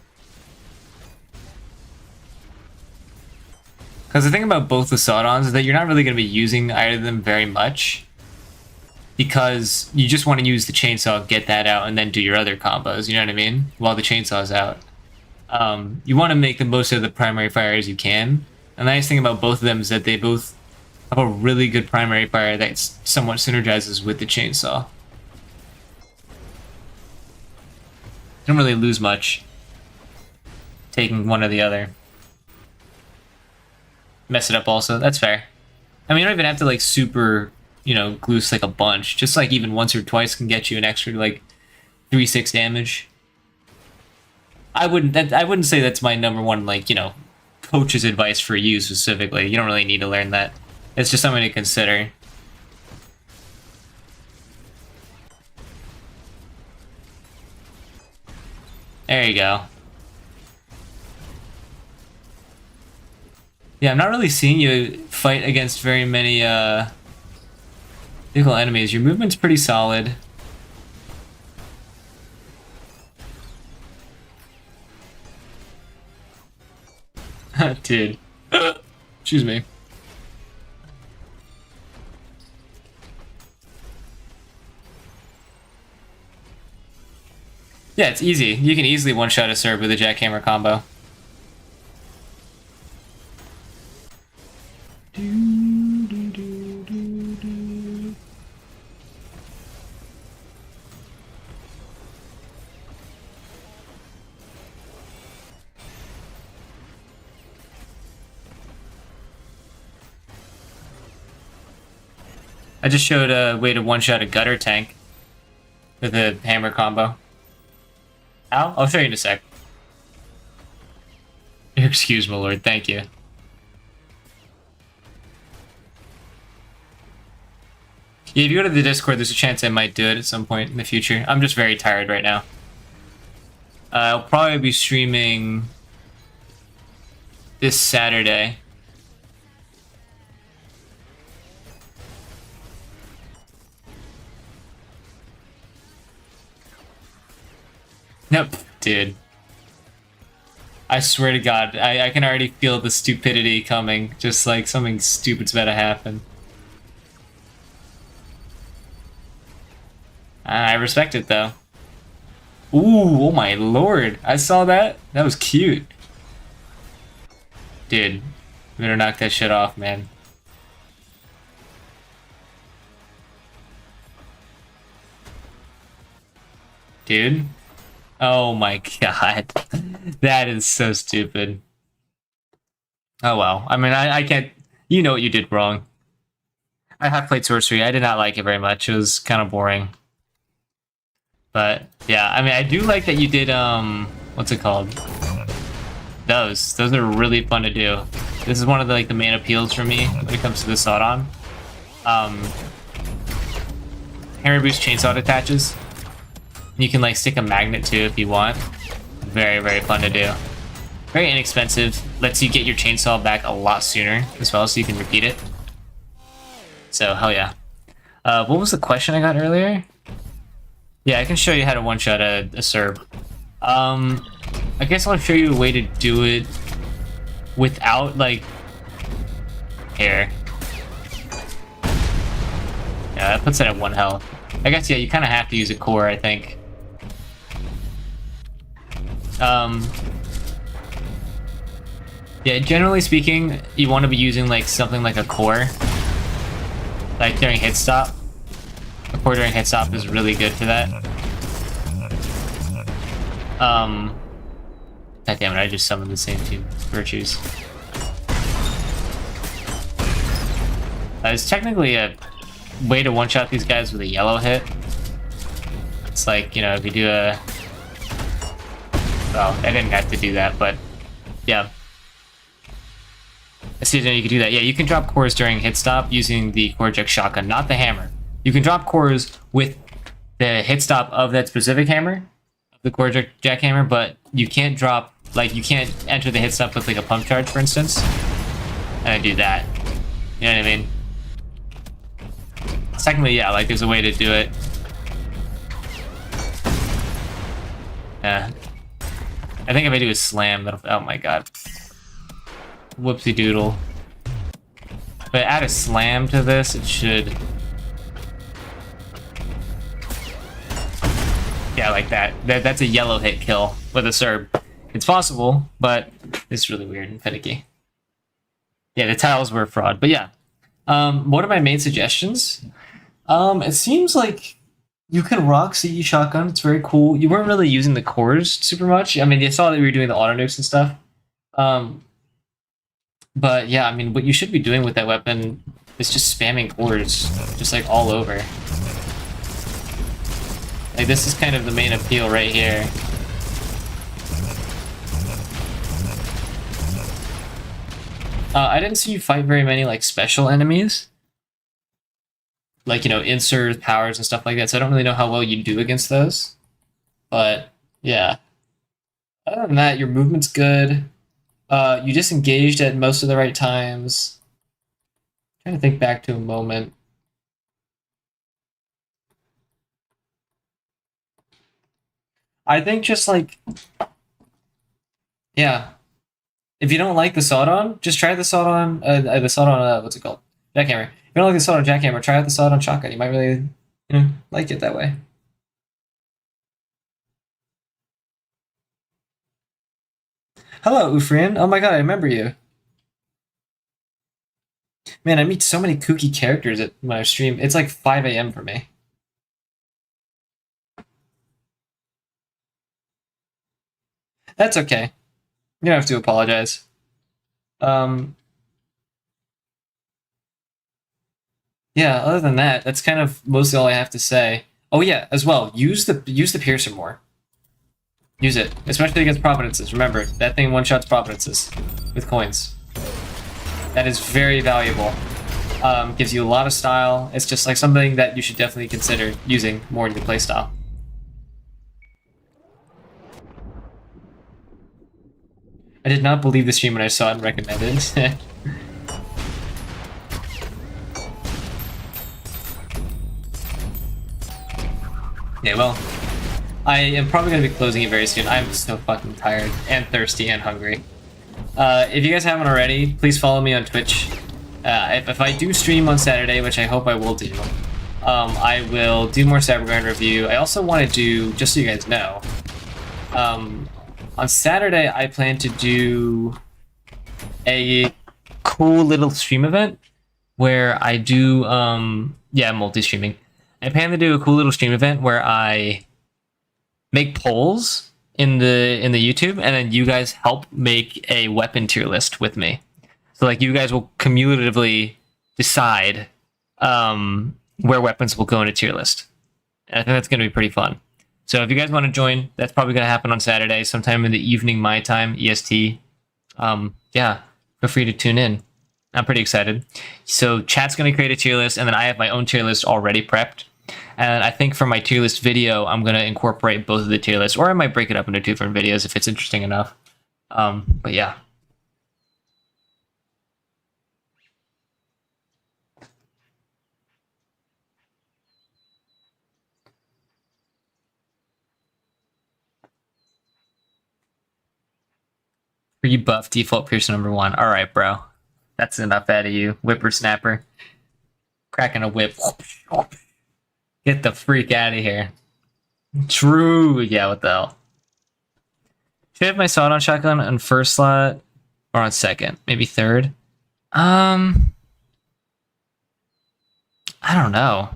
Because the thing about both the Sawdons is that you're not really going to be using either of them very much. Because you just want to use the chainsaw, get that out, and then do your other combos, you know what I mean? While the chainsaw's out. You want to make the most of the primary fire as you can. And the nice thing about both of them is that they both have a really good primary fire that somewhat synergizes with the chainsaw. You don't really lose much taking one or the other. Mess it up also, that's fair. I mean, you don't even have to like super, you know, glue like a bunch. Just like even once or twice can get you an extra like 3-6 damage. I wouldn't say that's my number one, like, you know, coach's advice for you specifically. You don't really need to learn that. It's just something to consider. There you go. Yeah, I'm not really seeing you fight against very many vehicle enemies. Your movement's pretty solid. Dude. Excuse me. Yeah, it's easy. You can easily one-shot a serve with a jackhammer combo. I just showed a way to one-shot a gutter tank with a hammer combo. How? I'll show you in a sec. Excuse my lord, thank you. Yeah, if you go to the Discord, there's a chance I might do it at some point in the future. I'm just very tired right now. I'll probably be streaming this Saturday. Nope, dude. I swear to God, I can already feel the stupidity coming. Just like something stupid's about to happen. I respect it though. Ooh, oh my lord. I saw that. That was cute. Dude, you better knock that shit off, man. Dude. Oh my god. That is so stupid. Oh well. I mean, I can't... You know what you did wrong. I have played Sorcery. I did not like it very much. It was kind of boring. But, yeah. I mean, I do like that you did, what's it called? Those. Those are really fun to do. This is one of the, like, the main appeals for me when it comes to the Sawdon. Hammer Boost Chainsaw attaches. You can like stick a magnet too if you want. Very, very fun to do. Very inexpensive. Lets you get your chainsaw back a lot sooner as well, so you can repeat it. So, hell yeah. What was the question I got earlier? Yeah, I can show you how to one-shot a Serb. I guess I'll show you a way to do it without, like, here. Yeah, that puts it at 1 health. I guess, yeah, you kind of have to use a core, I think. Yeah, generally speaking, you want to be using, like, something like a core. Like, during hit stop. A core during hit stop is really good for that. God damn it, I just summoned the same two virtues. It's technically a way to one-shot these guys with a yellow hit. It's like, you know, if you do a... Well, I didn't have to do that, but yeah. I see you can do that. Yeah, you can drop cores during hit stop using the core eject shotgun, not the hammer. You can drop cores with the hit stop of that specific hammer, the core eject jackhammer, but you can't drop, like, you can't enter the hit stop with, like, a pump charge, for instance. And I do that. You know what I mean? Secondly, yeah, like, there's a way to do it. Yeah. I think if I do a slam, that'll... Oh my god. Whoopsie doodle. But add a slam to this, it should... Yeah, like that. That's a yellow hit kill with a Serb. It's possible, but it's really weird and finicky. Yeah, the tiles were a fraud, but yeah. What are my main suggestions? It seems like you can rock CE shotgun. It's very cool. You weren't really using the cores super much. I mean, you saw that we were doing the auto nukes and stuff. But yeah, I mean, what you should be doing with that weapon is just spamming cores, just like all over. Like, this is kind of the main appeal right here. I didn't see you fight very many, like, special enemies. Like, you know, inserts, powers, and stuff like that, so I don't really know how well you do against those. But, yeah. Other than that, your movement's good. You disengaged at most of the right times. I'm trying to think back to a moment. I think just, like... Yeah. If you don't like the sawed-on, just try the sawed-on, what's it called? Jackhammer. If you don't like the sawed-on jackhammer, try out the sawed-on shotgun. You might really, you know, like it that way. Hello, Ufrian. Oh my god, I remember you. Man, I meet so many kooky characters when I stream. It's like 5 a.m. for me. That's okay. You don't have to apologize. Yeah, other than that, that's kind of mostly all I have to say. Oh yeah, as well, use the piercer more. Use it, especially against providences. Remember, that thing one-shots providences with coins. That is very valuable. Gives you a lot of style. It's just like something that you should definitely consider using more in your playstyle. I did not believe the stream when I saw it and recommended it. Yeah, well, I am probably going to be closing it very soon. I'm so fucking tired and thirsty and hungry. If you guys haven't already, please follow me on Twitch. If I do stream on Saturday, which I hope I will do, I will do more Cybergrind review. I also want to do, just so you guys know, on Saturday I plan to do a cool little stream event where I do, yeah, multi-streaming. I plan to do a cool little stream event where I make polls in the YouTube, and then you guys help make a weapon tier list with me. So like you guys will cumulatively decide where weapons will go in a tier list. And I think that's going to be pretty fun. So if you guys want to join, that's probably going to happen on Saturday, sometime in the evening my time, EST. Yeah, feel free to tune in. I'm pretty excited. So chat's going to create a tier list, and then I have my own tier list already prepped. And I think for my tier list video, I'm going to incorporate both of the tier lists, or I might break it up into 2 different videos if it's interesting enough. But yeah. Pre-buff default piercer number 1. Alright, bro. That's enough out of you. Whippersnapper. Cracking a whip. Get the freak out of here. True. Yeah, what the hell? Should I have my sawed-on shotgun on first slot or on second? Maybe third? I don't know.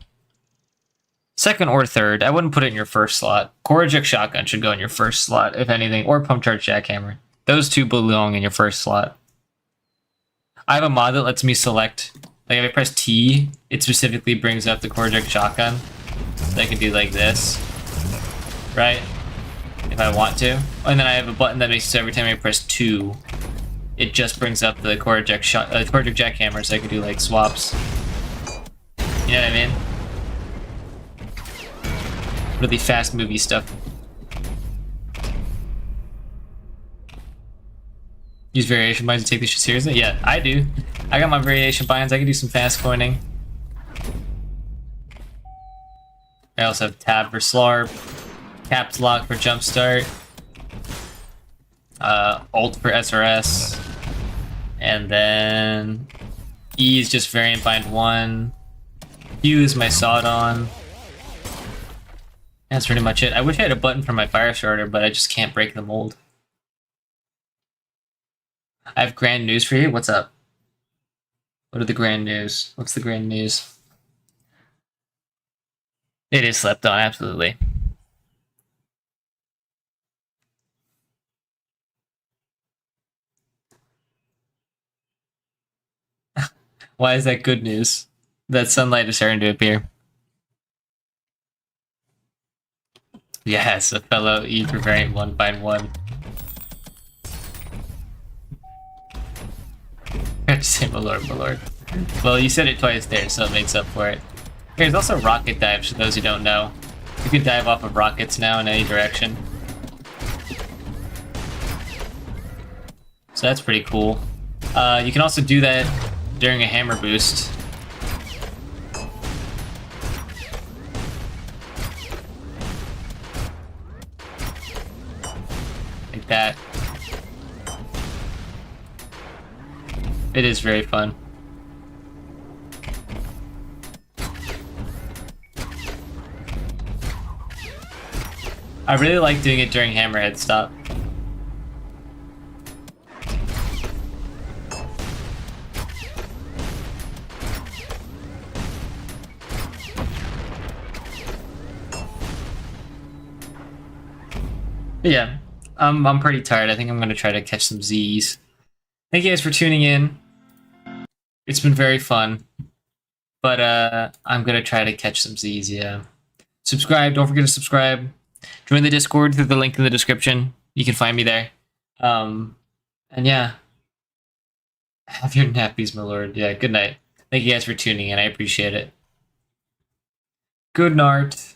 Second or third. I wouldn't put it in your first slot. Korajik shotgun should go in your first slot, if anything, or pump charge jackhammer. Those two belong in your first slot. I have a mod that lets me select, like if I press T, it specifically brings up the Korajik shotgun. So I can do like this, right? If I want to. And then I have a button that makes it so every time I press 2, it just brings up the Korajik jackhammer, so I can do like swaps. You know what I mean? Really fast movie stuff. Use variation binds to take this shit seriously? Yeah, I do. I got my variation binds. I can do some fast coining. I also have tab for slarp, caps lock for jumpstart, alt for SRS, and then E is just variant bind 1. Q is my sawed on. That's pretty much it. I wish I had a button for my fire starter, but I just can't break the mold. I have grand news for you. What's up? What are the grand news? What's the grand news? It is slept on, absolutely. Why is that good news? That sunlight is starting to appear. Yes, a fellow E for variant 1 bind 1. I have to say, my lord. Well, you said it twice there, so it makes up for it. There's also rocket dives, for those who don't know. You can dive off of rockets now in any direction. So that's pretty cool. You can also do that during a hammer boost. Like that. It is very fun. I really like doing it during hammerhead stop. But yeah, I'm pretty tired. I think I'm gonna try to catch some Z's. Thank you guys for tuning in. It's been very fun. But I'm gonna try to catch some Z's, yeah. Subscribe, don't forget to subscribe. Join the Discord through the link in the description. You can find me there. And yeah. Have your nappies, my lord. Yeah, good night. Thank you guys for tuning in. I appreciate it. Good night.